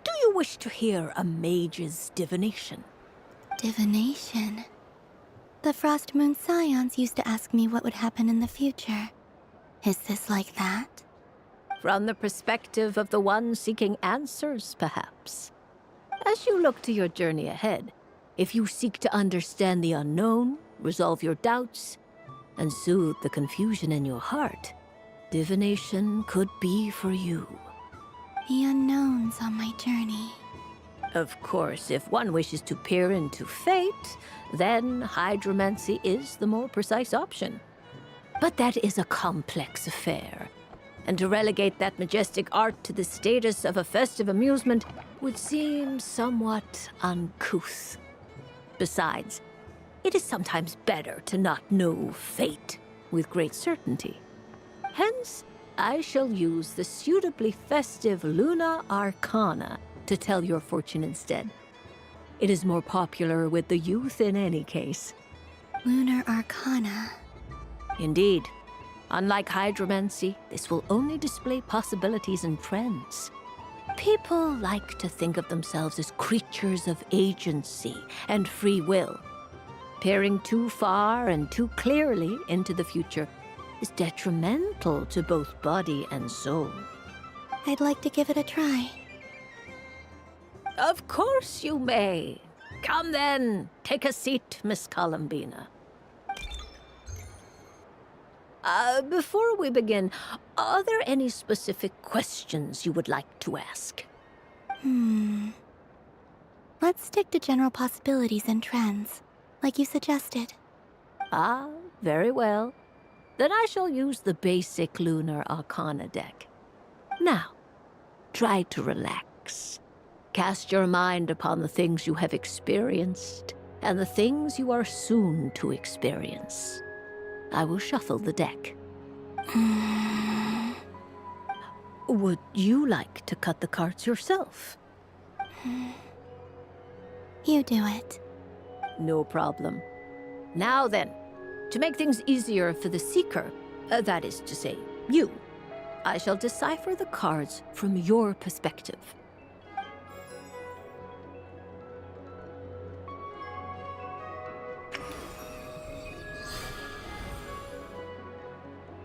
do you wish to hear a mage's divination? Divination? The Frost Moon Scions used to ask me what would happen in the future. Is this like that? From the perspective of the one seeking answers, perhaps. As you look to your journey ahead, if you seek to understand the unknown, resolve your doubts, and soothe the confusion in your heart, divination could be for you. The unknowns on my journey. Of course, if one wishes to peer into fate, then hydromancy is the more precise option. But that is a complex affair, and to relegate that majestic art to the status of a festive amusement would seem somewhat uncouth. Besides, it is sometimes better to not know fate with great certainty. Hence, I shall use the suitably festive Luna Arcana to tell your fortune instead. It is more popular with the youth in any case. Lunar Arcana. Indeed. Unlike hydromancy, this will only display possibilities and trends. People like to think of themselves as creatures of agency and free will. Peering too far and too clearly into the future is detrimental to both body and soul. I'd like to give it a try. Of course you may. Come then, take a seat, Miss Columbina. Before we begin, are there any specific questions you would like to ask? Let's stick to general possibilities and trends, like you suggested. Ah, very well. Then I shall use the basic Lunar Arcana deck. Now, try to relax. Cast your mind upon the things you have experienced and the things you are soon to experience. I will shuffle the deck. Would you like to cut the cards yourself? You do it. No problem. Now then, to make things easier for the seeker, that is to say, you, I shall decipher the cards from your perspective.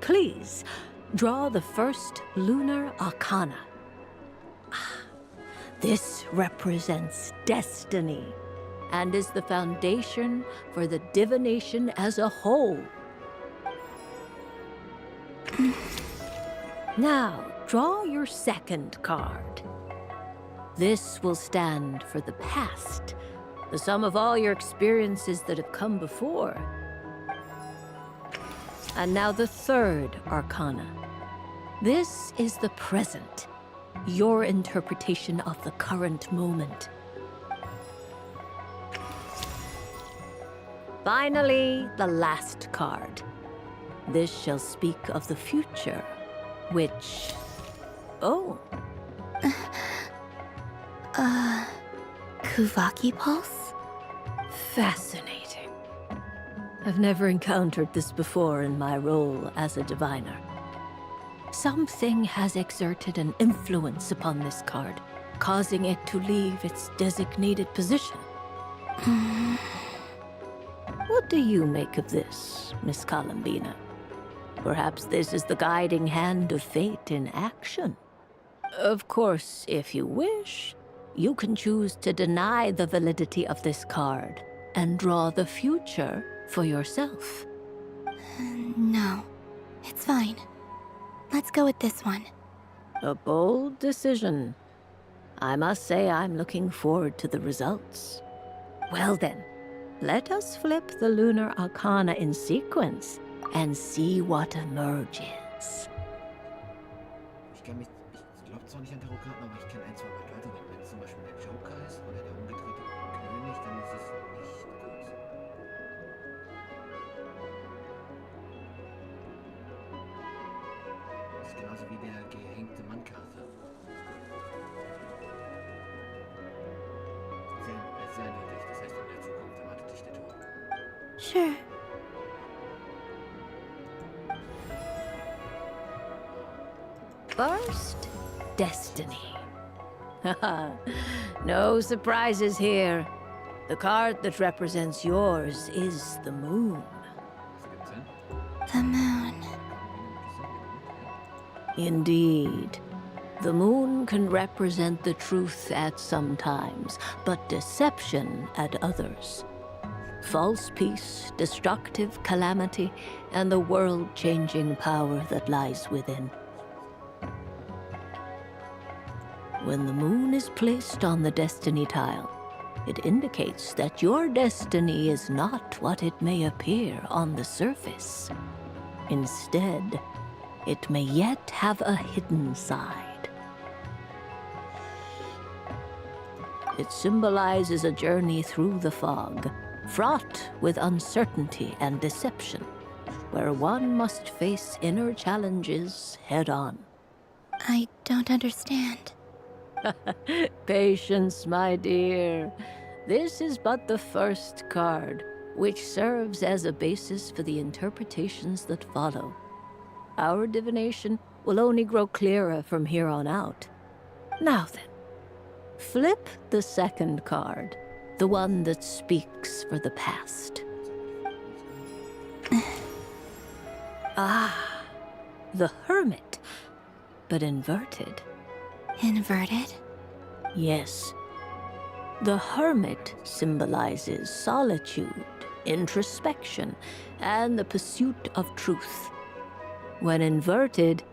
Please, draw the first Lunar Arcana. This represents destiny and is the foundation for the divination as a whole. Now, draw your second card. This will stand for the past, the sum of all your experiences that have come before. And now the third Arcana. This is the present, your interpretation of the current moment. Finally, the last card. This shall speak of the future, which... Oh. Kuvaki Pulse? Fascinating. I've never encountered this before in my role as a diviner. Something has exerted an influence upon this card, causing it to leave its designated position. What do you make of this, Miss Columbina? Perhaps this is the guiding hand of fate in action. Of course, if you wish, you can choose to deny the validity of this card and draw the future for yourself. No, it's fine. Let's go with this one. A bold decision. I must say I'm looking forward to the results. Well then, let us flip the Lunar Arcana in sequence and see what emerges. Ich glaube zwar nicht an Tarotkarten, aber ich kenne ein, zwei Bedeutungen. Wenn es zum Beispiel der Joker ist oder der umgedrehte dann ist es nicht gut. Das ist genauso wie der gehängte Mannkarte. Sehr eindeutig. Das heißt, in der Zukunft erwartet dich der Tod. Sure. First, destiny. Haha, no surprises here. The card that represents yours is the moon. The moon. Indeed. The moon can represent the truth at some times, but deception at others. False peace, destructive calamity, and the world-changing power that lies within. When the moon is placed on the destiny tile, it indicates that your destiny is not what it may appear on the surface. Instead, it may yet have a hidden side. It symbolizes a journey through the fog, fraught with uncertainty and deception, where one must face inner challenges head-on. I don't understand. Patience, my dear. This is but the first card, which serves as a basis for the interpretations that follow. Our divination will only grow clearer from here on out. Now then, flip the second card, the one that speaks for the past. Ah, the Hermit, but inverted. Inverted? Yes. The Hermit symbolizes solitude, introspection, and the pursuit of truth. When inverted,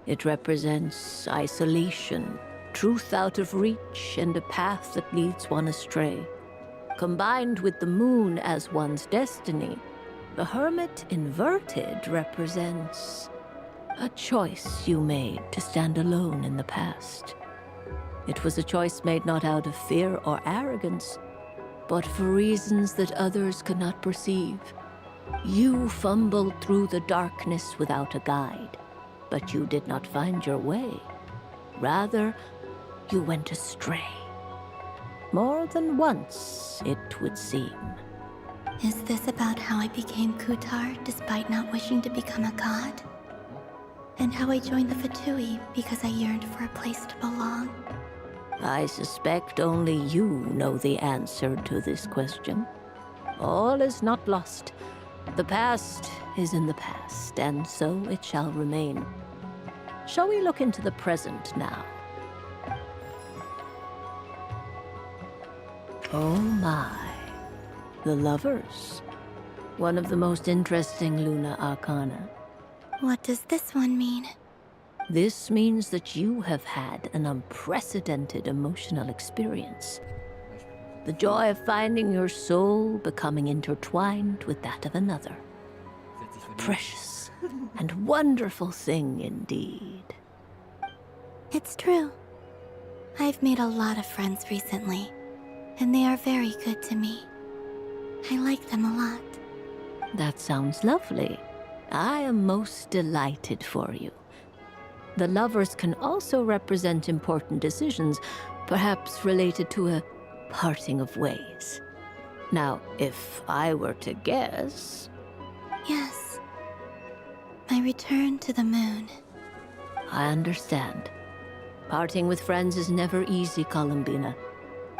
it represents isolation, truth out of reach, and a path that leads one astray. Combined with the moon as one's destiny, the Hermit inverted represents a choice you made to stand alone in the past. It was a choice made not out of fear or arrogance, but for reasons that others could not perceive. You fumbled through the darkness without a guide, but you did not find your way. Rather, you went astray. More than once, it would seem. Is this about how I became Kutar despite not wishing to become a god? And how I joined the Fatui because I yearned for a place to belong? I suspect only you know the answer to this question. All is not lost. The past is in the past, and so it shall remain. Shall we look into the present now? Oh my. The Lovers. One of the most interesting Luna Arcana. What does this one mean? This means that you have had an unprecedented emotional experience. The joy of finding your soul becoming intertwined with that of another. Precious and wonderful thing indeed. It's true. I've made a lot of friends recently, and they are very good to me. I like them a lot. That sounds lovely. I am most delighted for you. The Lovers can also represent important decisions, perhaps related to a parting of ways. Now, if I were to guess... Yes. My return to the moon. I understand. Parting with friends is never easy, Columbina.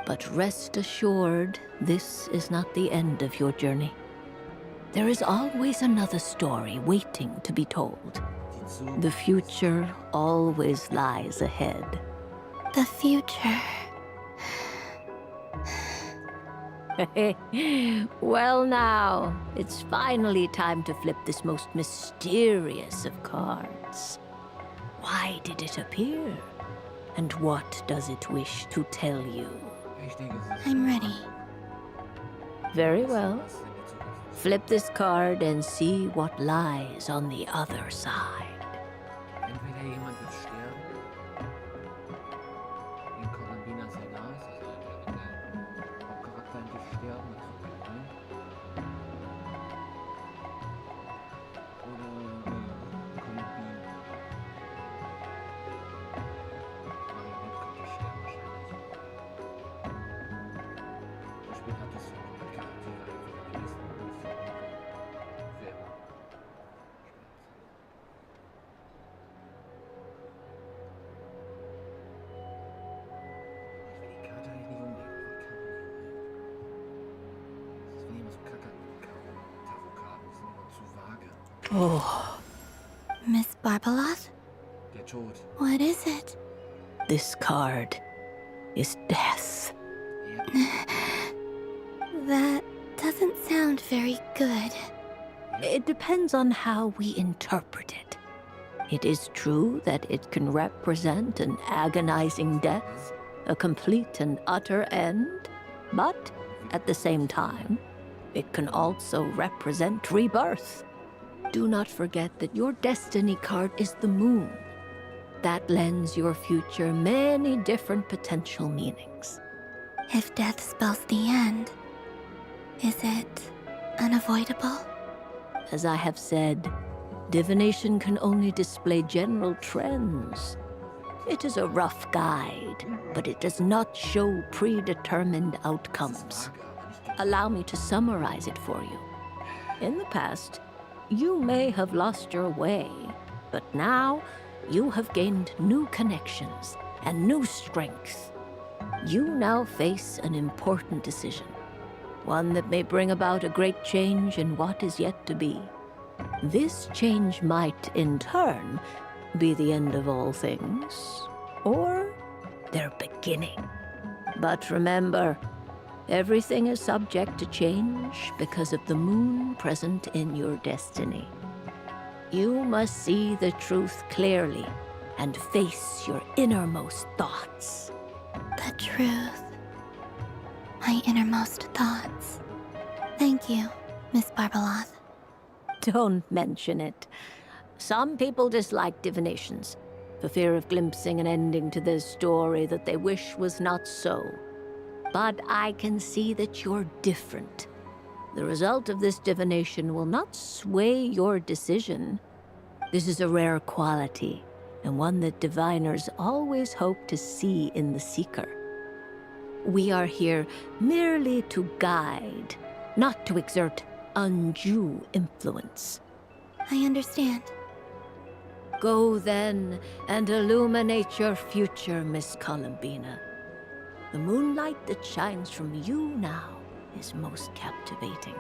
But rest assured, this is not the end of your journey. There is always another story waiting to be told. The future always lies ahead. The future. Well now, it's finally time to flip this most mysterious of cards. Why did it appear? And what does it wish to tell you? I'm ready. Very well. Flip this card and see what lies on the other side. Entweder jemand wird sterben, in Columbina sehr nah ist, also wenn der Hauptcharakter endlich stirbt, haben, dann kriegt ihr rein. Oder Columbine. Marionette könnte ich her wahrscheinlich. Das Spiel hat das so mit Charaktere einfach gelesen und für immer. Ich will die Karte eigentlich nicht umlegen. Ich will die Karte nicht umlegen. Das finde ich immer so kacke an Tarotkarten. Die sind immer zu vage. Oh. Miss Barbaloth? Der Tod. What is it? This card is death. That doesn't sound very good. It depends on how we interpret it. It is true that it can represent an agonizing death, a complete and utter end, but at the same time, it can also represent rebirth. Do not forget that your destiny card is the moon. That lends your future many different potential meanings. If death spells the end, is it unavoidable? As I have said, divination can only display general trends. It is a rough guide, but it does not show predetermined outcomes. Allow me to summarize it for you. In the past, you may have lost your way, but now you have gained new connections and new strength. You now face an important decision, one that may bring about a great change in what is yet to be. This change might, in turn, be the end of all things, or their beginning. But remember, everything is subject to change because of the moon present in your destiny. You must see the truth clearly and face your innermost thoughts. The truth. My innermost thoughts. Thank you, Miss Barbaloth. Don't mention it. Some people dislike divinations, for fear of glimpsing an ending to their story that they wish was not so. But I can see that you're different. The result of this divination will not sway your decision. This is a rare quality, and one that diviners always hope to see in the seeker. We are here merely to guide, not to exert undue influence. I understand. Go then and illuminate your future, Miss Columbina. The moonlight that shines from you now is most captivating.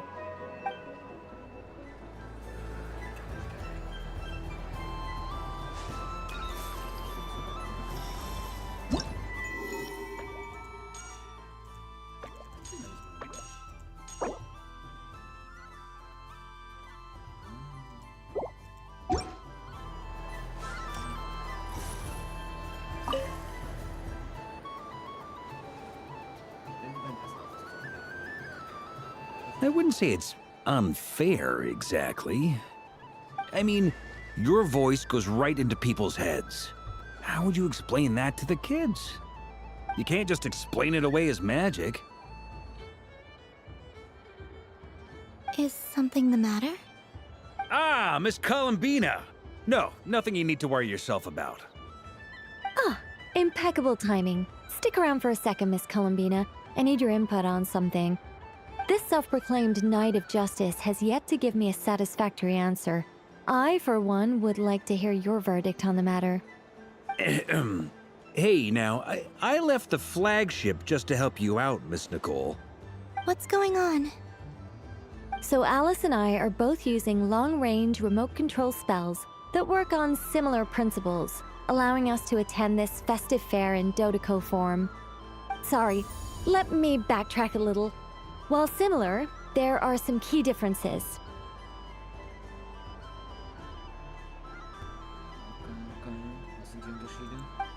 I wouldn't say it's unfair, exactly. I mean, your voice goes right into people's heads. How would you explain that to the kids? You can't just explain it away as magic. Is something the matter? Ah, Miss Columbina! No, nothing you need to worry yourself about. Ah, impeccable timing. Stick around for a second, Miss Columbina. I need your input on something. This self-proclaimed Knight of Justice has yet to give me a satisfactory answer. I, for one, would like to hear your verdict on the matter. Hey, now, I left the flagship just to help you out, Miss Nicole. What's going on? So Alice and I are both using long-range remote control spells that work on similar principles, allowing us to attend this festive fair in Dodoco form. Sorry, let me backtrack a little. While similar, there are some key differences.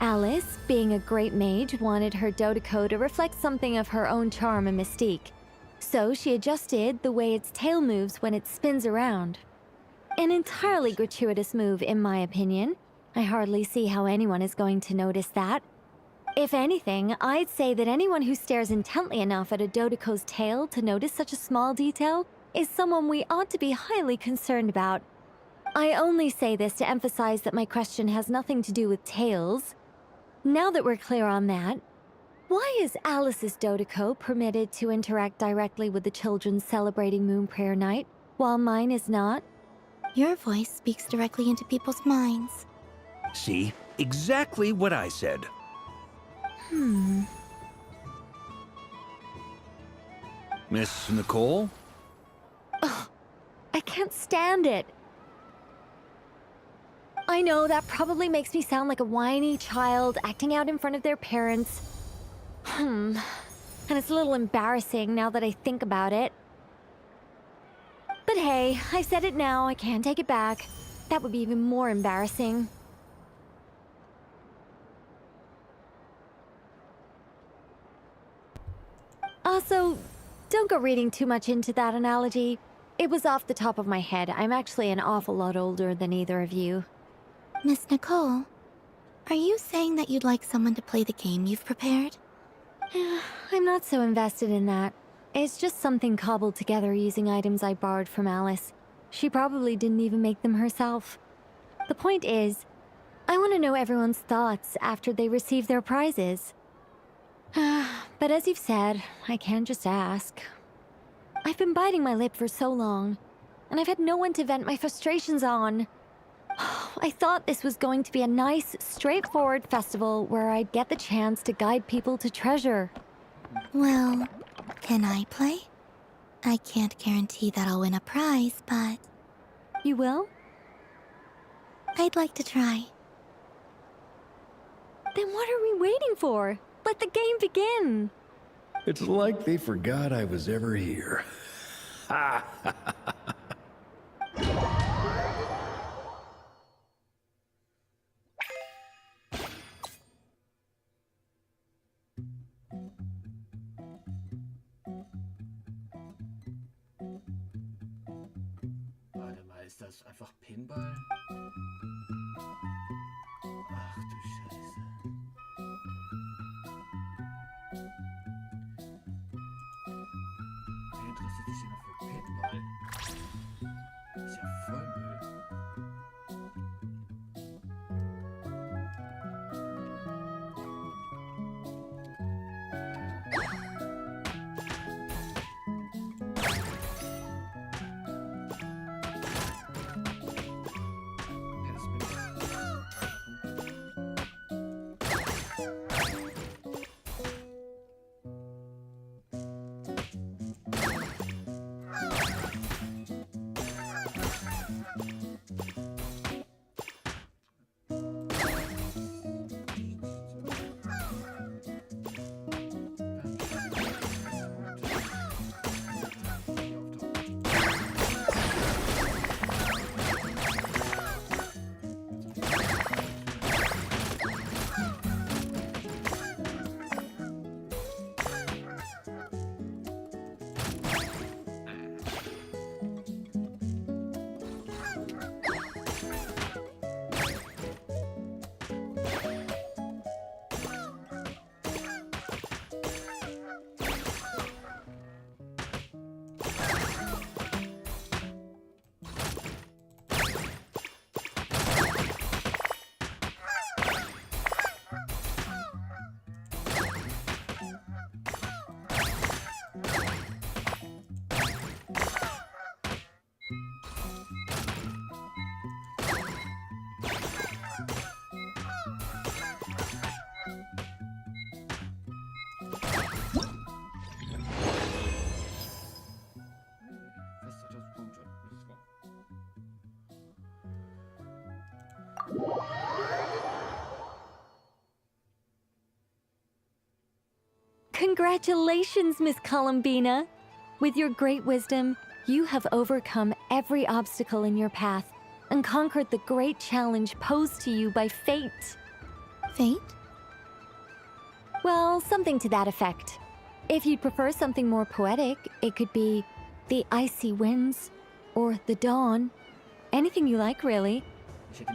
Alice, being a great mage, wanted her Dodoco to reflect something of her own charm and mystique. So she adjusted the way its tail moves when it spins around. An entirely gratuitous move, in my opinion. I hardly see how anyone is going to notice that. If anything, I'd say that anyone who stares intently enough at a Dodoco's tail to notice such a small detail is someone we ought to be highly concerned about. I only say this to emphasize that my question has nothing to do with tails. Now that we're clear on that, why is Alice's Dodoco permitted to interact directly with the children celebrating Moon Prayer Night, while mine is not? Your voice speaks directly into people's minds. See? Exactly what I said. Miss Nicole? Ugh, I can't stand it. I know that probably makes me sound like a whiny child acting out in front of their parents. And it's a little embarrassing now that I think about it. But hey, I said it now, I can't take it back. That would be even more embarrassing. Also, don't go reading too much into that analogy. It was off the top of my head. I'm actually an awful lot older than either of you. Miss Nicole, are you saying that you'd like someone to play the game you've prepared? I'm not so invested in that. It's just something cobbled together using items I borrowed from Alice. She probably didn't even make them herself. The point is, I want to know everyone's thoughts after they receive their prizes. But as you've said, I can't just ask. I've been biting my lip for so long, and I've had no one to vent my frustrations on. I thought this was going to be a nice, straightforward festival where I'd get the chance to guide people to treasure. Well, can I play? I can't guarantee that I'll win a prize, but... You will? I'd like to try. Then what are we waiting for? Let the game begin! It's like they forgot I was ever here. Ha! Warte mal, ist das einfach Pinball? Ach du Scheiße. Wer interessiert sich denn noch für Pinball? Ist ja voll Müll. Congratulations, Miss Columbina! With your great wisdom, you have overcome every obstacle in your path and conquered the great challenge posed to you by fate. Fate? Well, something to that effect. If you'd prefer something more poetic, it could be the icy winds or the dawn. Anything you like, really.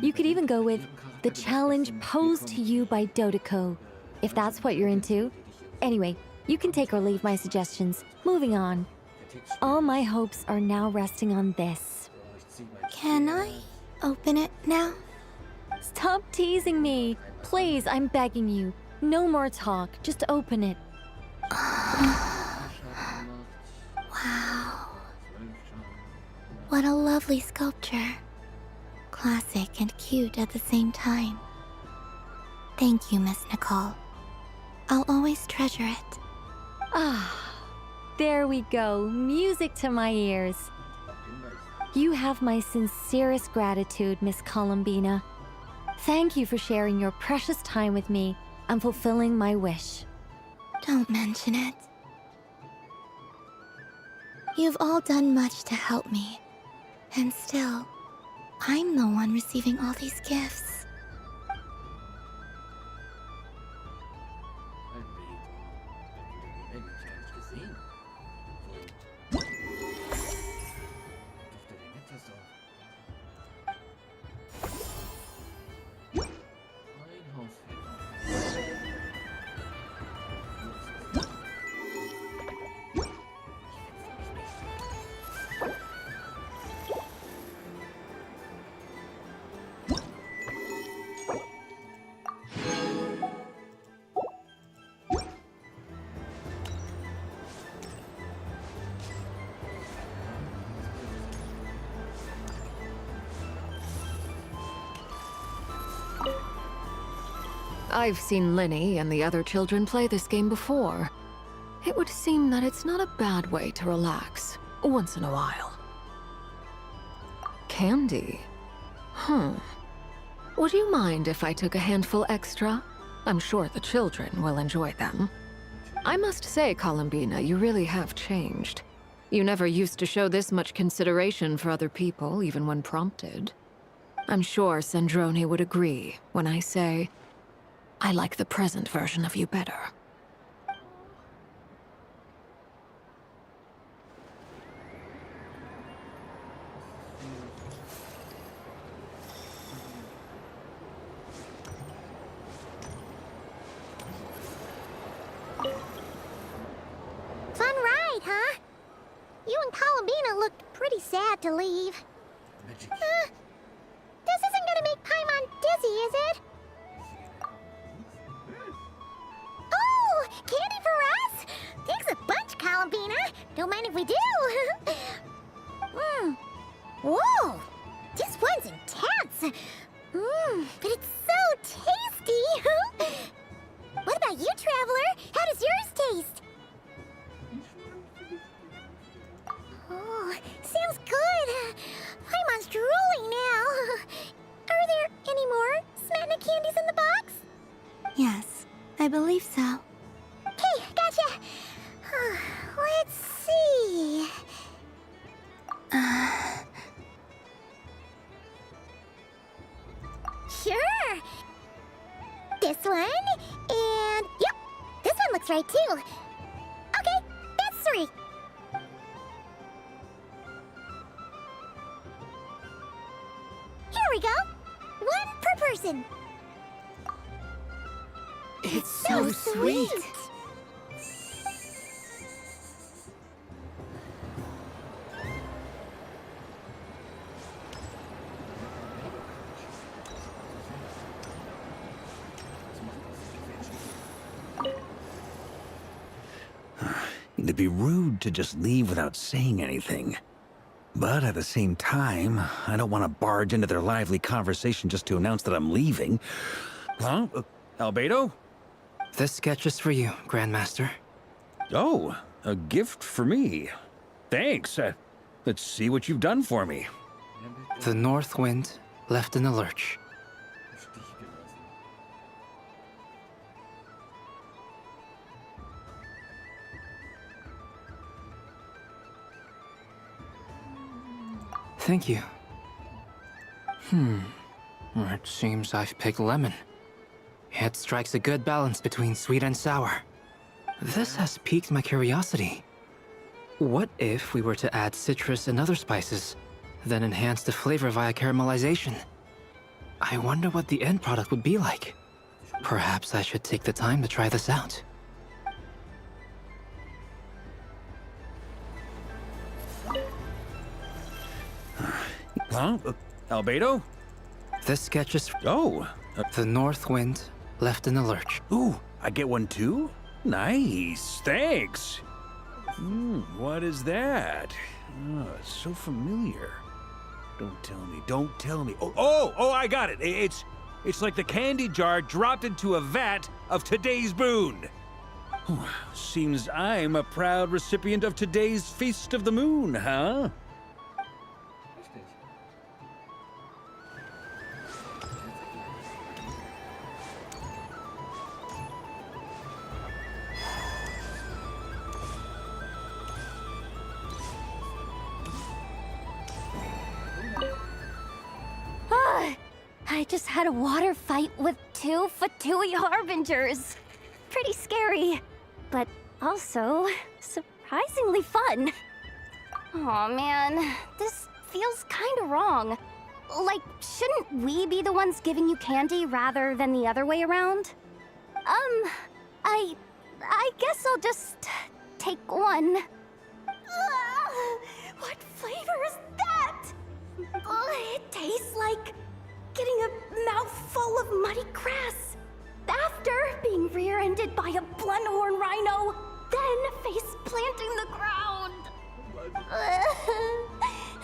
You could even go with the challenge posed to you by Dodoco, if that's what you're into. Anyway, you can take or leave my suggestions. Moving on. All my hopes are now resting on this. Can I open it now? Stop teasing me. Please, I'm begging you. No more talk. Just open it. Wow. What a lovely sculpture. Classic and cute at the same time. Thank you, Miss Nicole. I'll always treasure it. Ah, there we go. Music to my ears. You have my sincerest gratitude, Miss Columbina. Thank you for sharing your precious time with me and fulfilling my wish. Don't mention it. You've all done much to help me. And still, I'm the one receiving all these gifts. I've seen Linny and the other children play this game before. It would seem that it's not a bad way to relax, once in a while. Candy? Would you mind if I took a handful extra? I'm sure the children will enjoy them. I must say, Columbina, you really have changed. You never used to show this much consideration for other people, even when prompted. I'm sure Sandrone would agree when I say, I like the present version of you better. Fun ride, huh? You and Columbina looked pretty sad to leave. This isn't gonna make Paimon dizzy, is it? Oh, candy for us? Thanks a bunch, Columbina. Don't mind if we do. Whoa, this one's intense. But it's so tasty. What about you, Traveler? How does yours taste? Oh, sounds good. Paimon's drooling now. Are there any more Smetna candies in the box? Yes, I believe so. Okay, gotcha. Let's see. Sure. This one, and yep, this one looks right too. Okay, that's 3. Here we go. 1 per person. It's so sweet. It'd be rude to just leave without saying anything. But at the same time, I don't want to barge into their lively conversation just to announce that I'm leaving. Huh? Albedo? This sketch is for you, Grandmaster. Oh, a gift for me. Thanks. Let's see what you've done for me. The North Wind left in the lurch. Thank you. It seems I've picked lemon. It strikes a good balance between sweet and sour. This has piqued my curiosity. What if we were to add citrus and other spices, then enhance the flavor via caramelization? I wonder what the end product would be like. Perhaps I should take the time to try this out. Huh? Albedo? This sketch is... Oh. The North Wind left in a lurch. Ooh, I get one too? Nice, thanks. What is that? Oh, it's so familiar. Don't tell me. Oh, I got it. It's like the candy jar dropped into a vat of today's boon. Seems I'm a proud recipient of today's Feast of the Moon, huh? I just had a water fight with 2 Fatui Harbingers. Pretty scary, but also surprisingly fun. Aw, man, this feels kinda wrong. Like, shouldn't we be the ones giving you candy rather than the other way around? I guess I'll just take one. What flavor is that? It tastes like getting a mouthful of muddy grass. After being rear-ended by a blunt-horn rhino, then face-planting the ground.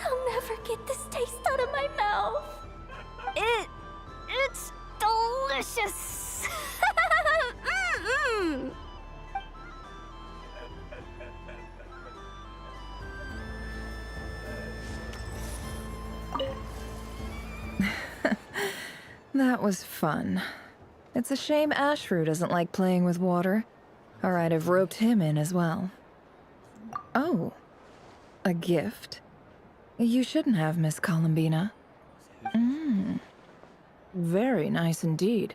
I'll never get this taste out of my mouth. It's delicious. That was fun. It's a shame Ashru doesn't like playing with water, or I'd have roped him in as well. Oh, a gift? You shouldn't have, Miss Columbina. Very nice indeed.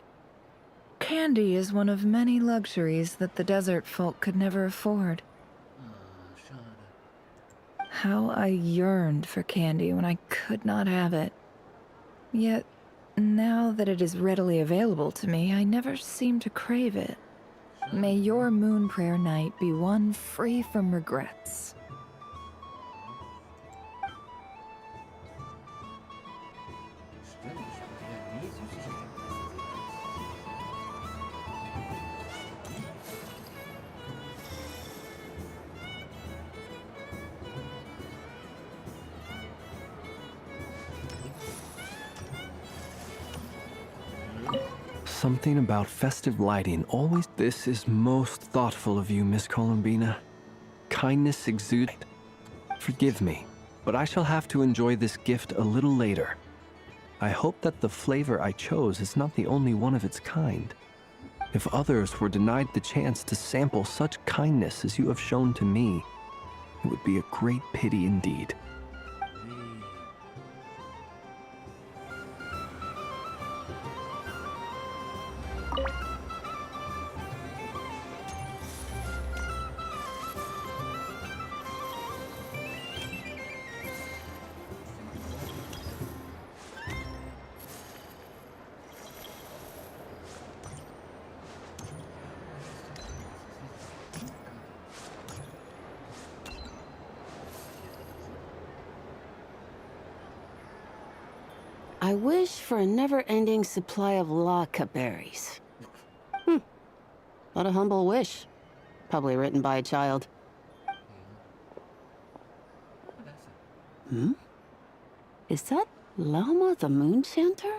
Candy is one of many luxuries that the desert folk could never afford. How I yearned for candy when I could not have it. Yet, now that it is readily available to me, I never seem to crave it. May your moon prayer night be one free from regrets. Something about festive lighting always... This is most thoughtful of you, Miss Columbina. Kindness exudes... Forgive me, but I shall have to enjoy this gift a little later. I hope that the flavor I chose is not the only one of its kind. If others were denied the chance to sample such kindness as you have shown to me, it would be a great pity indeed. I wish for a never-ending supply of laka berries. What a humble wish. Probably written by a child. Is that Lauma the Moon Chanter?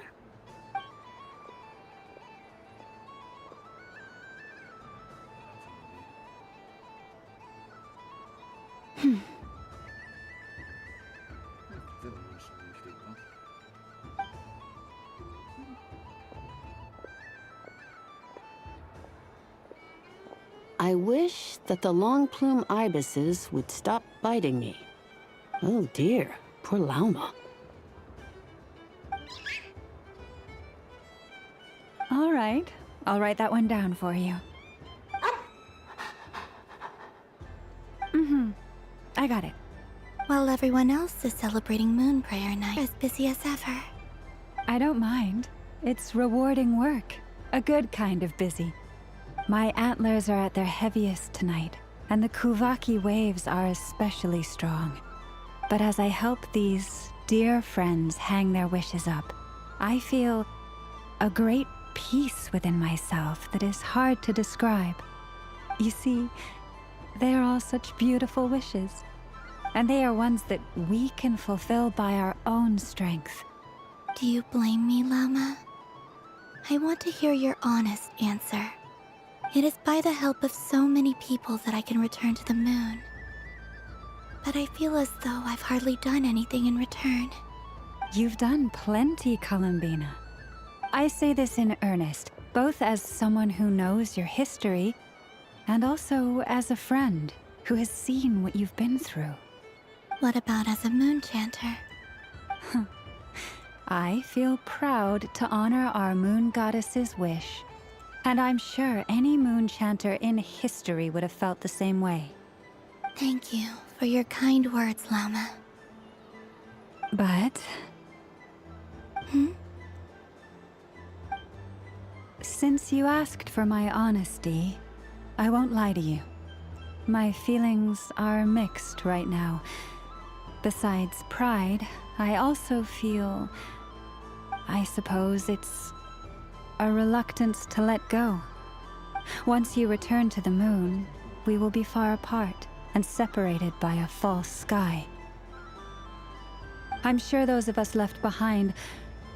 I wish that the long plume ibises would stop biting me. Oh dear, poor Lauma. All right, I'll write that one down for you. I got it. While everyone else is celebrating Moon Prayer Night, as busy as ever. I don't mind. It's rewarding work. A good kind of busy. My antlers are at their heaviest tonight, and the Kuvaki waves are especially strong. But as I help these dear friends hang their wishes up, I feel a great peace within myself that is hard to describe. You see, they are all such beautiful wishes, and they are ones that we can fulfill by our own strength. Do you blame me, Llama? I want to hear your honest answer. It is by the help of so many people that I can return to the moon. But I feel as though I've hardly done anything in return. You've done plenty, Columbina. I say this in earnest, both as someone who knows your history, and also as a friend who has seen what you've been through. What about as a moon chanter? I feel proud to honor our moon goddess's wish, and I'm sure any moon chanter in history would have felt the same way. Thank you for your kind words, Llama. But... Since you asked for my honesty, I won't lie to you. My feelings are mixed right now. Besides pride, I also feel... I suppose it's a reluctance to let go. Once you return to the moon, we will be far apart and separated by a false sky. I'm sure those of us left behind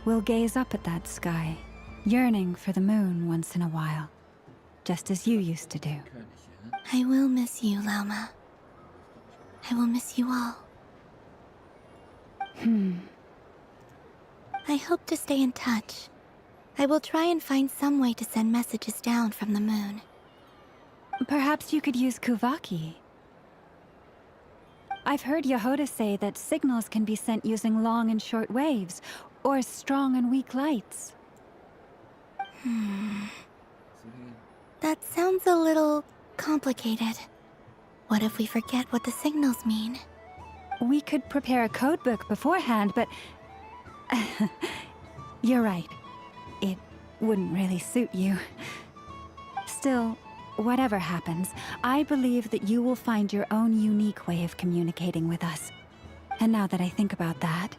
will gaze up at that sky, yearning for the moon once in a while, just as you used to do. I will miss you, Llama. I will miss you all. I hope to stay in touch. I will try and find some way to send messages down from the moon. Perhaps you could use Kuvaki. I've heard Yehoda say that signals can be sent using long and short waves, or strong and weak lights. That sounds a little complicated. What if we forget what the signals mean? We could prepare a codebook beforehand, but... You're right. It wouldn't really suit you. Still, whatever happens, I believe that you will find your own unique way of communicating with us. And now that I think about that,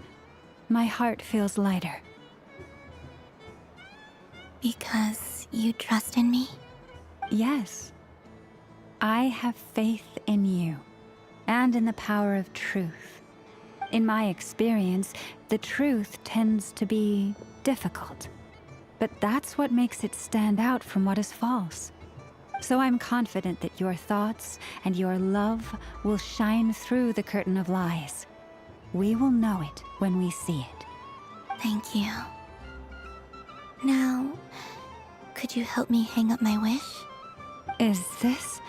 my heart feels lighter. Because you trust in me? Yes. I have faith in you, and in the power of truth. In my experience, the truth tends to be difficult. But that's what makes it stand out from what is false. So I'm confident that your thoughts and your love will shine through the curtain of lies. We will know it when we see it. Thank you. Now, could you help me hang up my wish? Is this?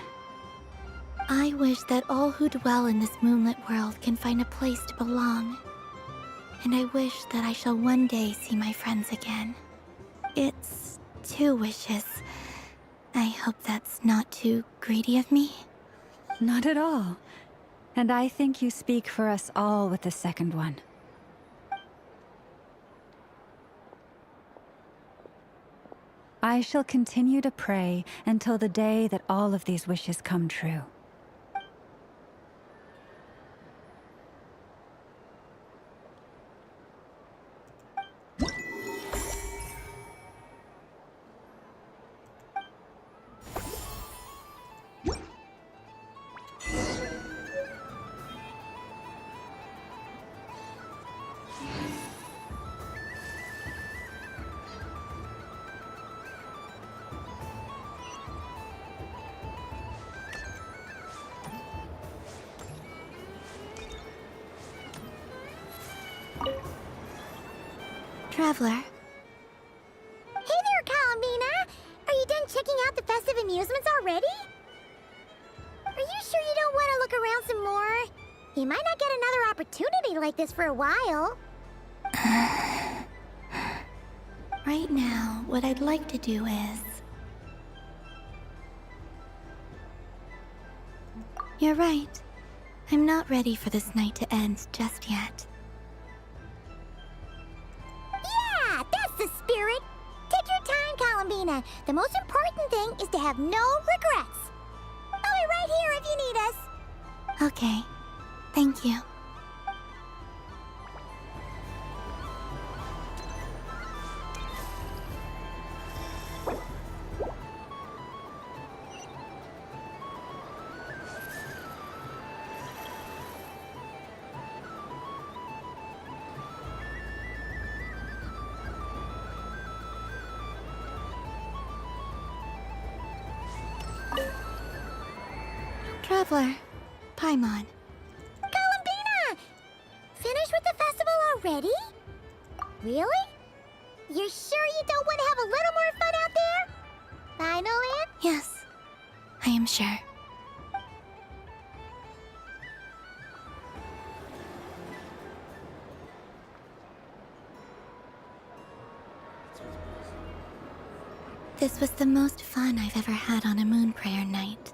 I wish that all who dwell in this moonlit world can find a place to belong. And I wish that I shall one day see my friends again. It's 2 wishes. I hope that's not too greedy of me. Not at all. And I think you speak for us all with the second one. I shall continue to pray until the day that all of these wishes come true. Traveler. Hey there, Columbina! Are you done checking out the festive amusements already? Are you sure you don't want to look around some more? You might not get another opportunity like this for a while. Right now, what I'd like to do is... You're right. I'm not ready for this night to end just yet. Yeah, that's the spirit! Take your time, Columbina! Columbina. The most important thing is to have no regrets. I'll be right here if you need us. Okay. Thank you. Traveler, Paimon. Columbina! Finished with the festival already? Really? You're sure you don't want to have a little more fun out there? Finally? Yes, I am sure. This was the most fun I've ever had on a moon prayer night.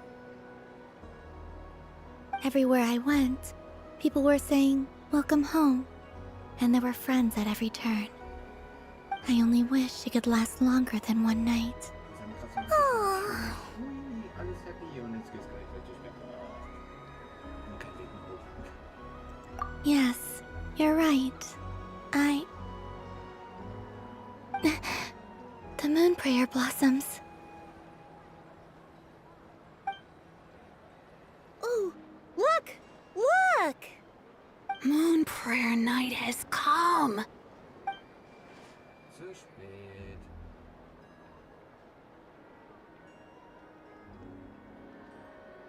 Everywhere I went, people were saying, "Welcome home," and there were friends at every turn. I only wish it could last longer than one night. Oh. Alles happy und jetzt geht's gleich richtig weg. Und kein Weg mehr hoch. Yes, you're right. The moon prayer blossoms. Ooh, look! Look! Moon prayer night has come. Zu spät.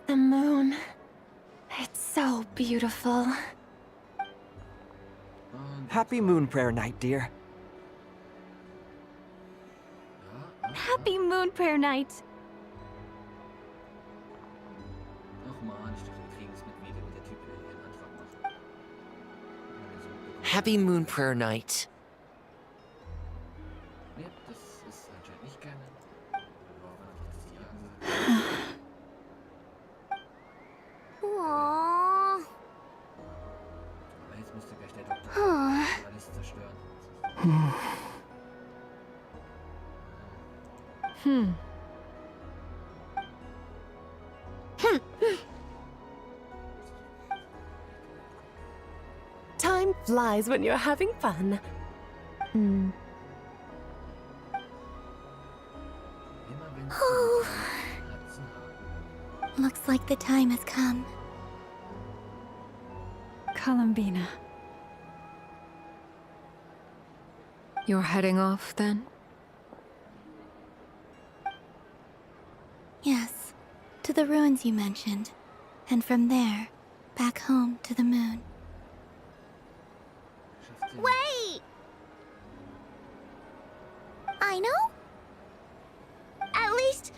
The moon. It's so beautiful. Happy Moon Prayer Night, dear. Happy Moon Prayer Night! Ach man, ich dachte, wir kriegen es mit wieder, wie der Typ ihren Antrag macht. Happy Moon Prayer Night. Ne, das ist anscheinend nicht gerne. Wir brauchen das Aww. Aber jetzt müsste gleich der Doktor alles zerstören. Time flies when you're having fun. Oh. Looks like the time has come. Columbina. You're heading off, then? Yes, to the ruins you mentioned. And from there, back home to the moon. Wait! I know? At least...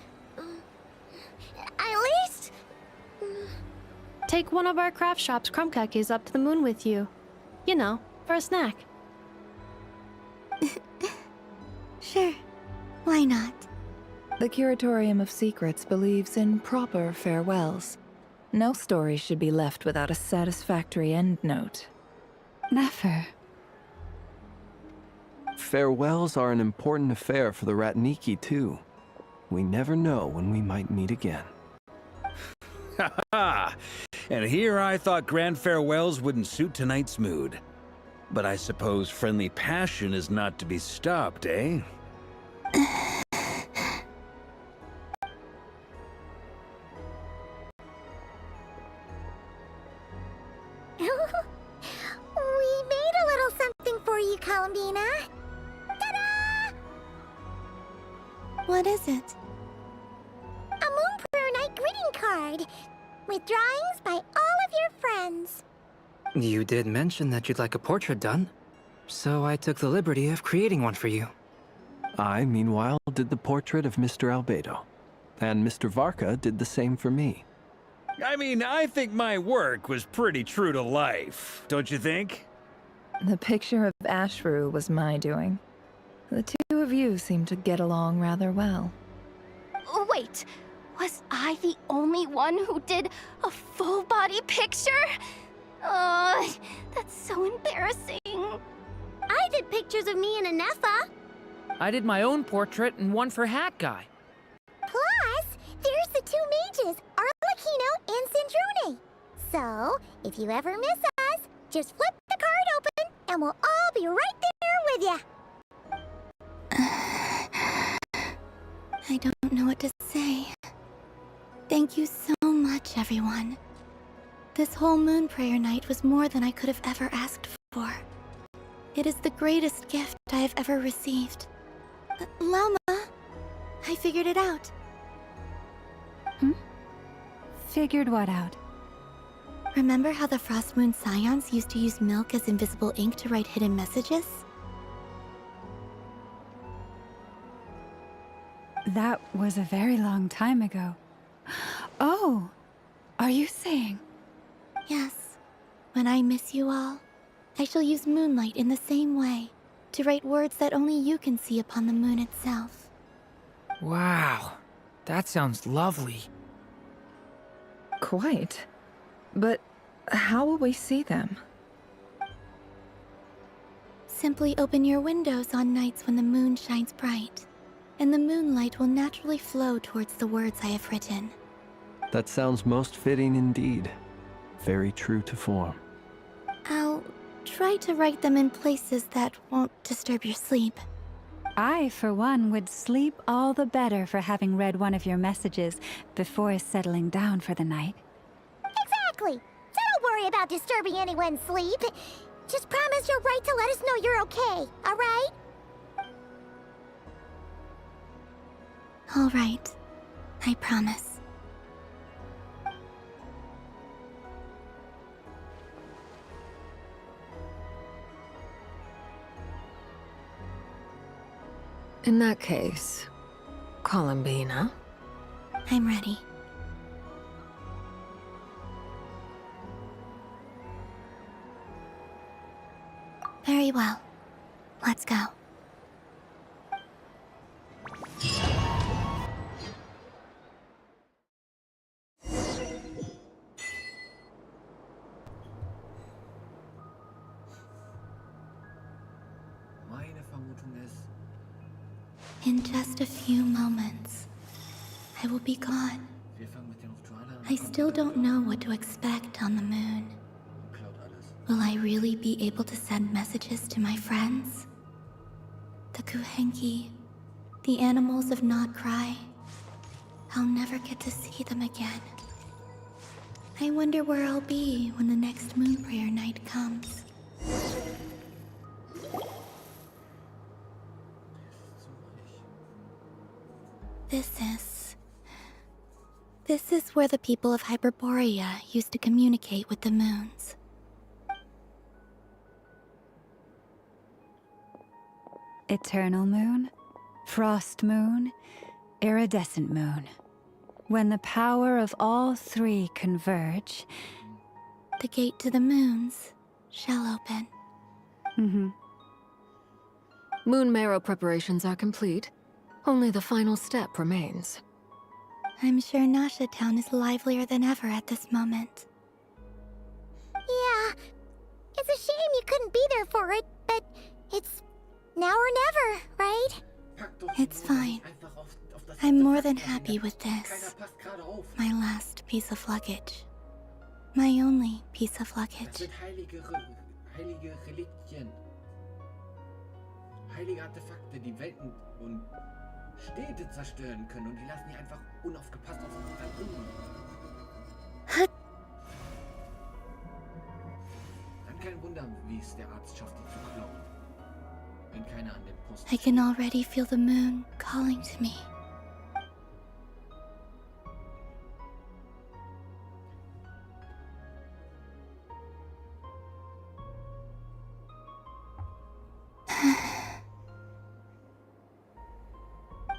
Take one of our craft shop's crumb cookies up to the moon with you. You know, for a snack. Sure, why not? The Curatorium of Secrets believes in proper farewells. No story should be left without a satisfactory endnote. Never. Farewells are an important affair for the Ratniki, too. We never know when we might meet again. Ha ha! And here I thought grand farewells wouldn't suit tonight's mood. But I suppose friendly passion is not to be stopped, eh? We made a little something for you, Columbina. Ta-da! What is it? A Moon Prayer Night greeting card with drawings by all of your friends. You did mention that you'd like a portrait done, so I took the liberty of creating one for you. I, meanwhile, did the portrait of Mr. Albedo, and Mr. Varka did the same for me. I mean, I think my work was pretty true to life, don't you think? The picture of Ashru was my doing. The two of you seem to get along rather well. Wait, was I the only one who did a full body picture? That's so embarrassing. I did pictures of me and Anefa. I did my own portrait and one for Hat Guy. Plus, there's the two mages, Arlecchino and Sandrune. So, if you ever miss us, just flip the card open and we'll all be right there with you. I don't know what to say. Thank you so much, everyone. This whole moon prayer night was more than I could have ever asked for. It is the greatest gift I have ever received. Lauma, I figured it out. Figured what out? Remember how the Frost Moon Scions used to use milk as invisible ink to write hidden messages? That was a very long time ago. Oh, are you saying? Yes. When I miss you all, I shall use moonlight in the same way, to write words that only you can see upon the moon itself. Wow, that sounds lovely. Quite. But how will we see them? Simply open your windows on nights when the moon shines bright, and the moonlight will naturally flow towards the words I have written. That sounds most fitting indeed. Very true to form. I'll try to write them in places that won't disturb your sleep. I, for one, would sleep all the better for having read one of your messages before settling down for the night. Exactly. So don't worry about disturbing anyone's sleep. Just promise you'll write to let us know you're okay, alright? All right. I promise. In that case, Columbina? I'm ready. Very well. Let's go. Meine Vermutung ist, In just a few moments, I will be gone. wir fangen mit den Ritualen an. I still don't know what to expect on the moon. Klaut alles. Will I really be able to send messages to my friends? The Kuhenki, the animals of Not Cry. I'll never get to see them again. I wonder where I'll be when the next moon prayer night comes. This is where the people of Hyperborea used to communicate with the moons. Eternal moon, frost moon, iridescent moon. When the power of all three converge, the gate to the moons shall open. Moon marrow preparations are complete. Only the final step remains. I'm sure Nasha Town is livelier than ever at this moment. Yeah, it's a shame you couldn't be there for it, but it's now or never, right? It's fine. I'm more than happy with this. My last piece of luggage. My only piece of Das luggage. sind heilige Reliquien. Heilige Artefakte, die Welten und Städte zerstören können. Und die lassen die einfach unaufgepasst auf dem Rad rum. Dann kein Wunder, wie es der Arzt schafft, die zu klauen. Wenn keiner an den Posten... I can already feel the moon calling to me.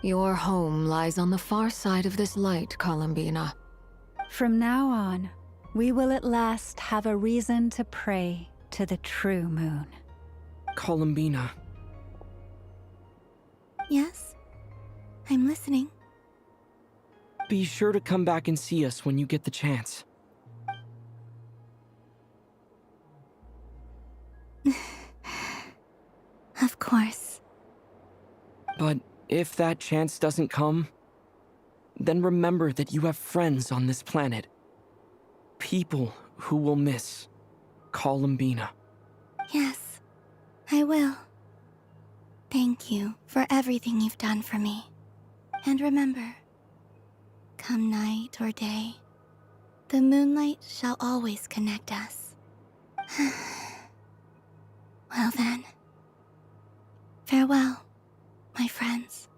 Your home lies on the far side of this light, Columbina. from now on, we will at last have a reason to pray to the true moon. Columbina. Yes? I'm listening. Be sure to come back and see us when you get the chance. Of course. But if that chance doesn't come, then remember that you have friends on this planet. People who will miss Columbina. Yes, I will. Thank you for everything you've done for me. And remember, come night or day, the moonlight shall always connect us. Well then, farewell, my friends.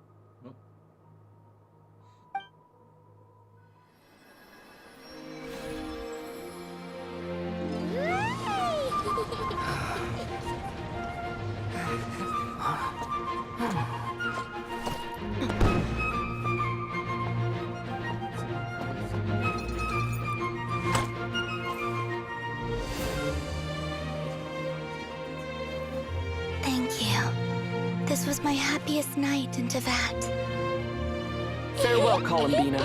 Thank you. This was my happiest night in Tevat. Farewell, Columbina.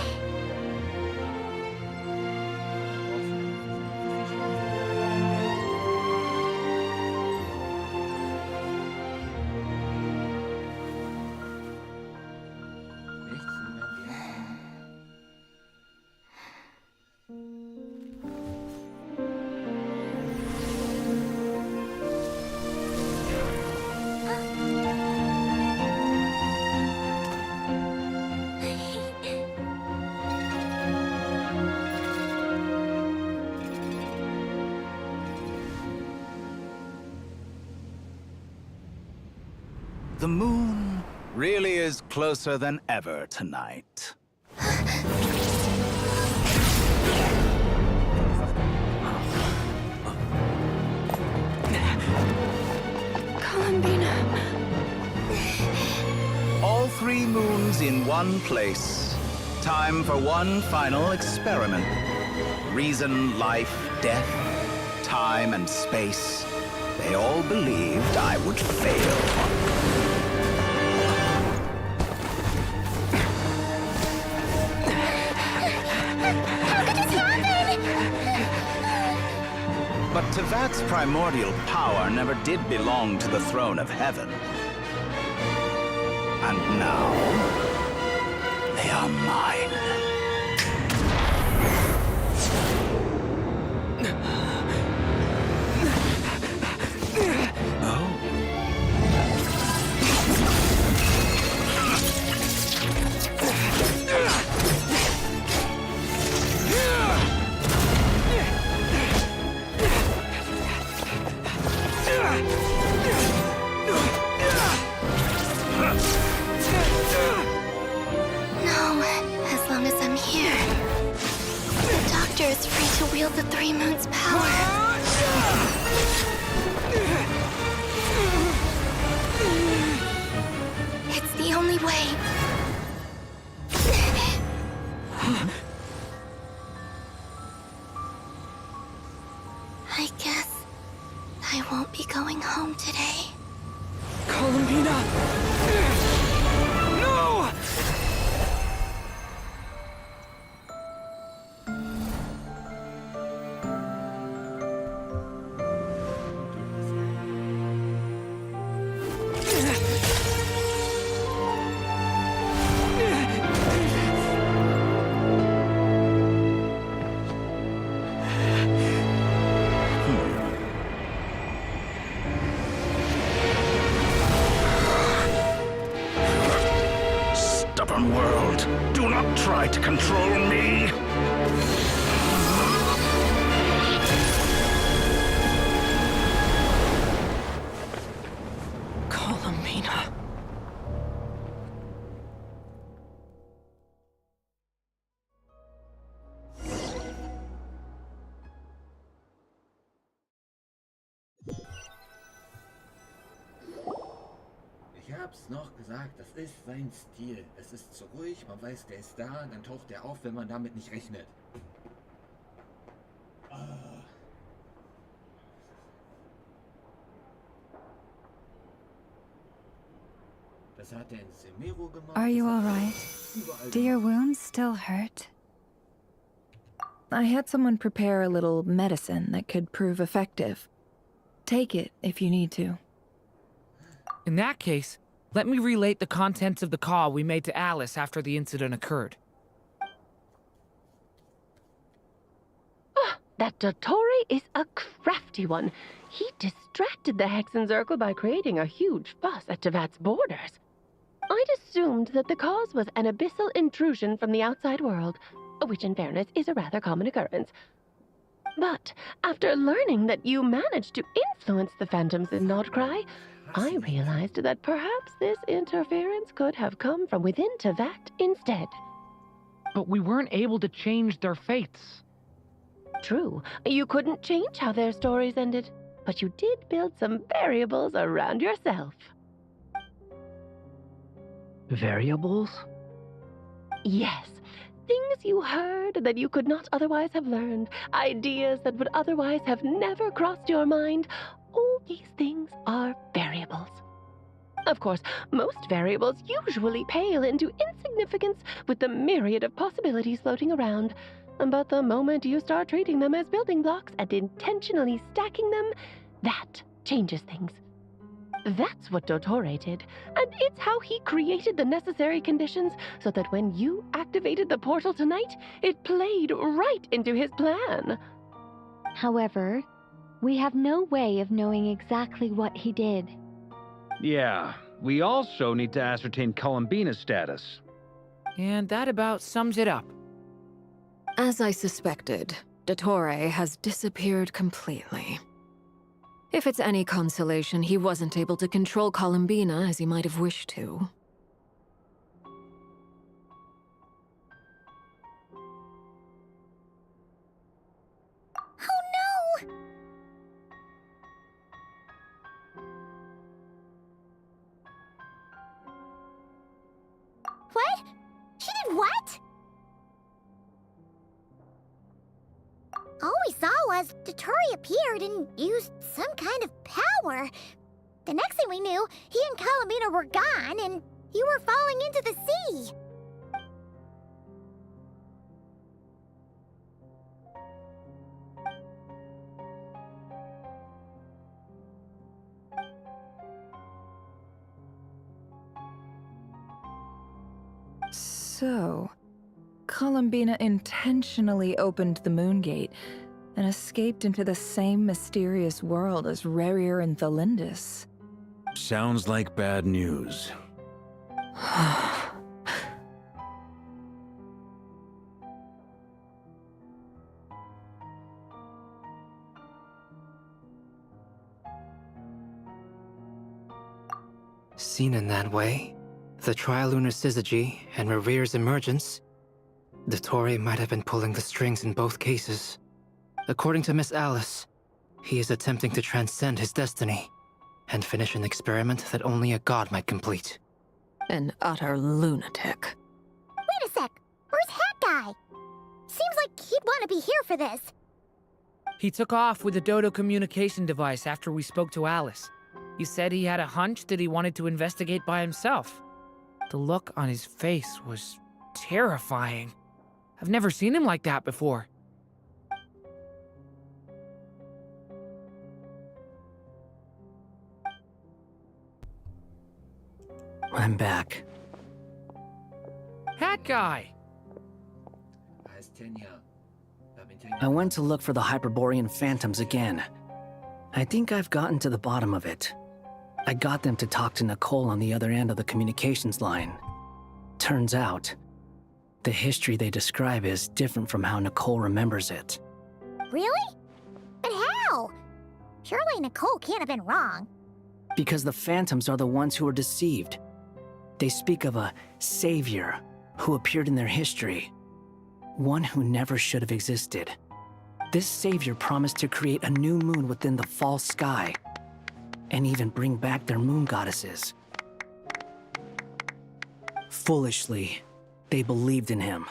The moon really is closer than ever tonight. Columbina. All 3 moons in one place. Time for one final experiment. Reason, life, death, time, and space. They all believed I would fail. But Tevat's primordial power never did belong to the throne of heaven. And now, they are mine. No, as long as I'm here. The Doctor is free to wield the 3 moons' power. It's the only way. I guess I won't be going home today. Columbina! No! Stubborn world, do not try to control me! Columbina. Ich hab's noch gesagt, das ist sein Stil. Es ist so ruhig, man weiß, der ist da, dann taucht er auf, wenn man damit nicht rechnet. Das hat er in Semero gemacht. Are you all right? Do your wounds still hurt? I had someone prepare a little medicine that could prove effective. Take it if you need to. In that case, Let me relate the contents of the call we made to Alice after the incident occurred. That Dottore is a crafty one. He distracted the Hexenzirkel by creating a huge fuss at Tevat's borders. I'd assumed that the cause was an abyssal intrusion from the outside world, which in fairness is a rather common occurrence. But after learning that you managed to influence the phantoms in Nordcry, I realized that perhaps this interference could have come from within Tevat instead. But we weren't able to change their fates. True, you couldn't change how their stories ended, but you did build some variables around yourself. Variables? Yes, things you heard that you could not otherwise have learned, ideas that would otherwise have never crossed your mind. All these things are variables. Of course, most variables usually pale into insignificance with the myriad of possibilities floating around. But the moment you start treating them as building blocks and intentionally stacking them, that changes things. That's what Dottore did, and it's how he created the necessary conditions so that when you activated the portal tonight, it played right into his plan. However, we have no way of knowing exactly what he did. Yeah, we also need to ascertain Columbina's status. And that about sums it up. As I suspected, Dottore has disappeared completely. If it's any consolation, he wasn't able to control Columbina as he might have wished to. Oh no! What? She did what? All we saw was Dottore appeared and used some kind of power. The next thing we knew, he and Columbina were gone and you were falling into the sea. So, Columbina intentionally opened the Moon Gate and escaped into the same mysterious world as Rerir and Thalindis. Sounds like bad news. Seen in that way, the Trilunar Syzygy and Rerir's emergence, Dottore might have been pulling the strings in both cases. According to Miss Alice, he is attempting to transcend his destiny and finish an experiment that only a god might complete. An utter lunatic. Wait a sec, where's Hat Guy? Seems like he'd want to be here for this. He took off with the Dodo communication device after we spoke to Alice. He said he had a hunch that he wanted to investigate by himself. The look on his face was terrifying. I've never seen him like that before. I'm back. Hat Guy! I went to look for the Hyperborean phantoms again. I think I've gotten to the bottom of it. I got them to talk to Nicole on the other end of the communications line. Turns out, the history they describe is different from how Nicole remembers it. Really? But how? Surely Nicole can't have been wrong. Because the phantoms are the ones who were deceived. They speak of a savior who appeared in their history. One who never should have existed. This savior promised to create a new moon within the false sky, and even bring back their moon goddesses. Foolishly, they believed in him,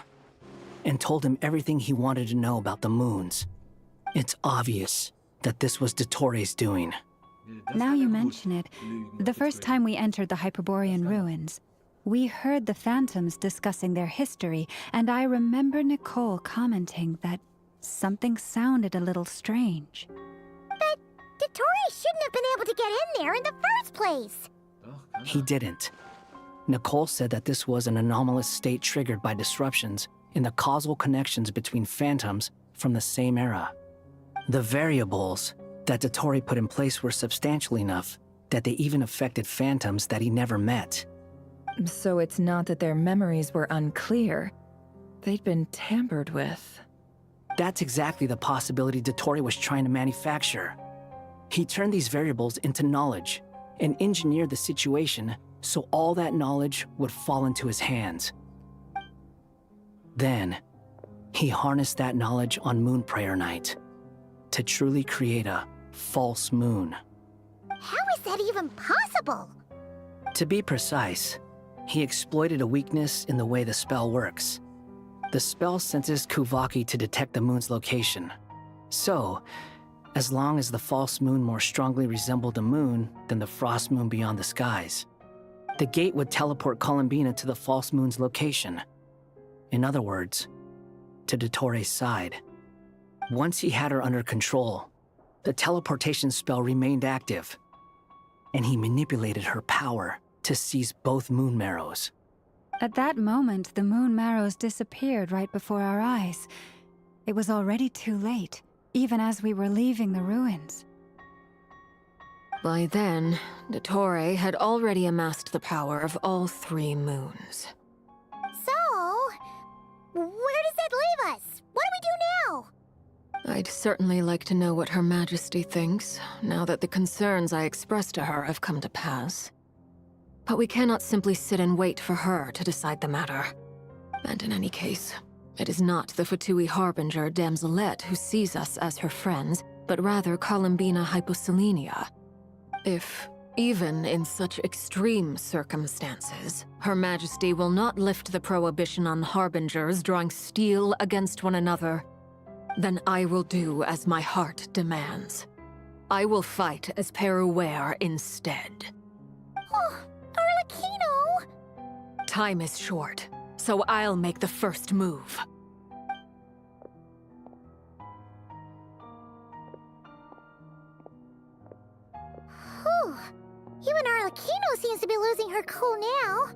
and told him everything he wanted to know about the moons. It's obvious that this was Dottore's doing. Now you mention it, the first time we entered the Hyperborean ruins, we heard the phantoms discussing their history, and I remember Nicole commenting that something sounded a little strange. But Dottore shouldn't have been able to get in there in the first place. He didn't. Nicole said that this was an anomalous state triggered by disruptions in the causal connections between phantoms from the same era. The variables that Dottore put in place were substantial enough that they even affected phantoms that he never met. So it's not that their memories were unclear. They'd been tampered with. That's exactly the possibility Dottore was trying to manufacture. He turned these variables into knowledge and engineered the situation so all that knowledge would fall into his hands. Then, he harnessed that knowledge on Moon Prayer Night to truly create a false moon. How is that even possible? To be precise, he exploited a weakness in the way the spell works. The spell senses Kuvaki to detect the moon's location. So, as long as the false moon more strongly resembled a moon than the frost moon beyond the skies, the gate would teleport Columbina to the false moon's location. In other words, to Dottore's side. Once he had her under control, the teleportation spell remained active, and he manipulated her power to seize both moon marrows. At that moment, the moon marrows disappeared right before our eyes. It was already too late, even as we were leaving the ruins. By then, Dottore had already amassed the power of all 3 moons. So, where does that leave us? What do we do now? I'd certainly like to know what Her Majesty thinks, now that the concerns I expressed to her have come to pass. But we cannot simply sit and wait for her to decide the matter. And in any case, it is not the Fatui Harbinger Damselette who sees us as her friends, but rather Columbina Hyposelenia. If, even in such extreme circumstances, Her Majesty will not lift the prohibition on Harbingers drawing steel against one another, then I will do as my heart demands. I will fight as Peruware instead. Oh, Arlecchino! Time is short, so I'll make the first move. Whew. Even Arlecchino seems to be losing her cool now.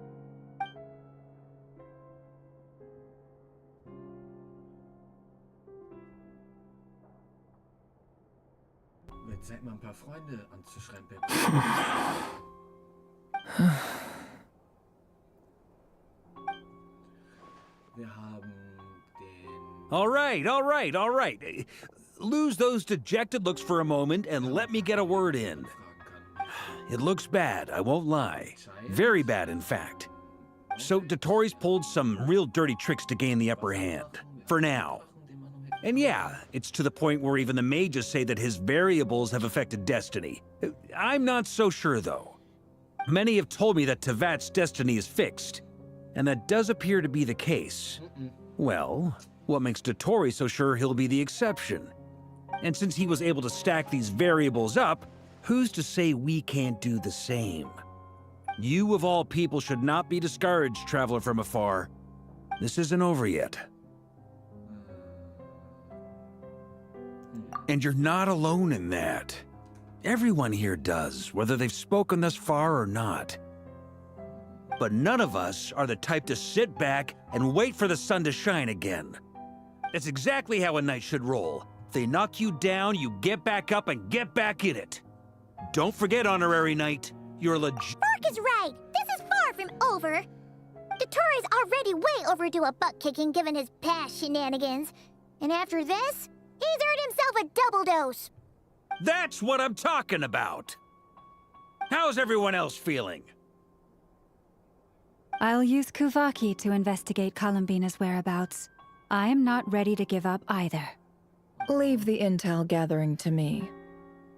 Jetzt seid mal ein paar Freunde anzuschrempeln. Wir haben den... All right. Lose those dejected looks for a moment and let me get a word in. It looks bad, I won't lie. Very bad, in fact. So Dottore's pulled some real dirty tricks to gain the upper hand. For now. And yeah, it's to the point where even the mages say that his variables have affected destiny. I'm not so sure, though. Many have told me that Tevat's destiny is fixed, and that does appear to be the case. Well, what makes Dottore so sure he'll be the exception? And since he was able to stack these variables up, who's to say we can't do the same? You of all people should not be discouraged, traveler from afar. This isn't over yet. And you're not alone in that. Everyone here does, whether they've spoken thus far or not. But none of us are the type to sit back and wait for the sun to shine again. That's exactly how a knight should roll. If they knock you down, you get back up and get back in it. Don't forget, honorary knight, you're legit. Mark is right. This is far from over. Dottore's already way overdue a butt-kicking given his past shenanigans. And after this, he's earned himself a double dose. That's what I'm talking about. How's everyone else feeling? I'll use Kuvaki to investigate Columbina's whereabouts. I am not ready to give up either. Leave the intel gathering to me.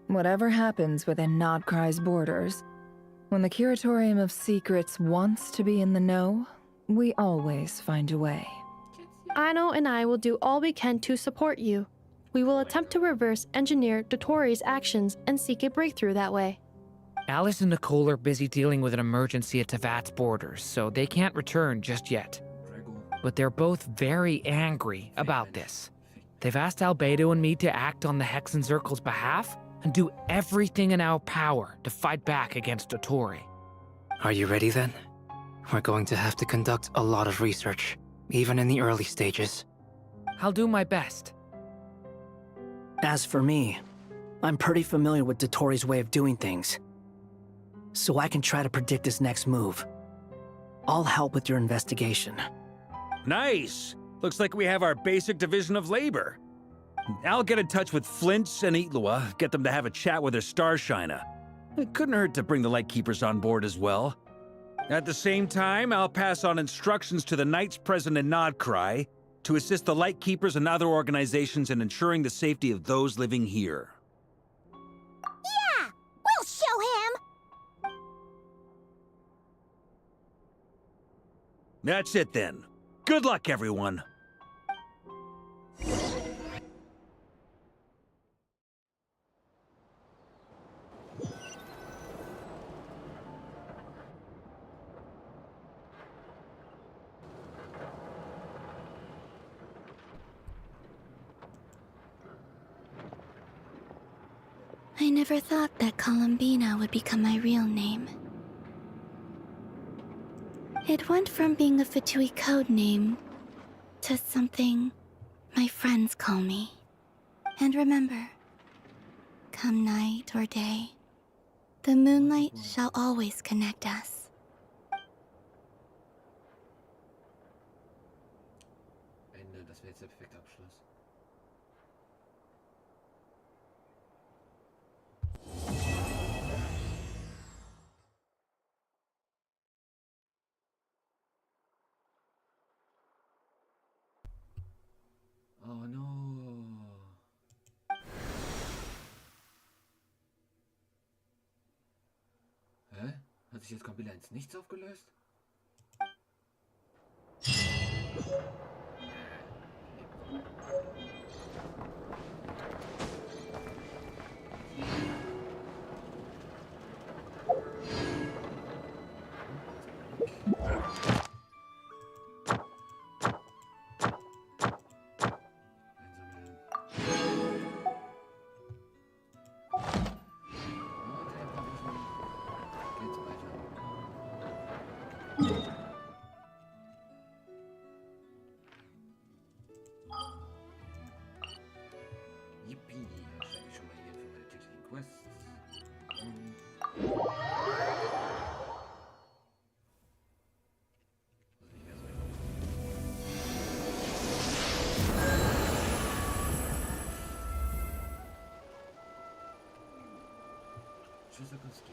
Whatever happens within Nodcry's borders, when the Curatorium of Secrets wants to be in the know, we always find a way. Ano and I will do all we can to support you. We will attempt to reverse engineer Dottore's actions and seek a breakthrough that way. Alice and Nicole are busy dealing with an emergency at Tevat's borders, so they can't return just yet. But they're both very angry about this. They've asked Albedo and me to act on the Hexenzirkel's behalf and do everything in our power to fight back against Dottore. Are you ready then? We're going to have to conduct a lot of research, even in the early stages. I'll do my best. As for me, I'm pretty familiar with Dotori's way of doing things, so I can try to predict his next move. I'll help with your investigation. Nice! Looks like we have our basic division of labor. I'll get in touch with Flint's and Itlua, get them to have a chat with their Starshiner. It couldn't hurt to bring the Lightkeepers on board as well. At the same time, I'll pass on instructions to the Knights present in Nodcry to assist the Lightkeepers and other organizations in ensuring the safety of those living here. Yeah! We'll show him! That's it then. Good luck, everyone. I never thought that Columbina would become my real name. It went from being a Fatui code name to something my friends call me. And remember, come night or day, the moonlight shall always connect us. Ende, das wäre jetzt der perfekte Abschluss. Oh no. Hä? Hat sich jetzt komplett ins Nichts aufgelöst? Yippie, da stelle ich schon mal hier für meine täglichen Quests. Що за костюм?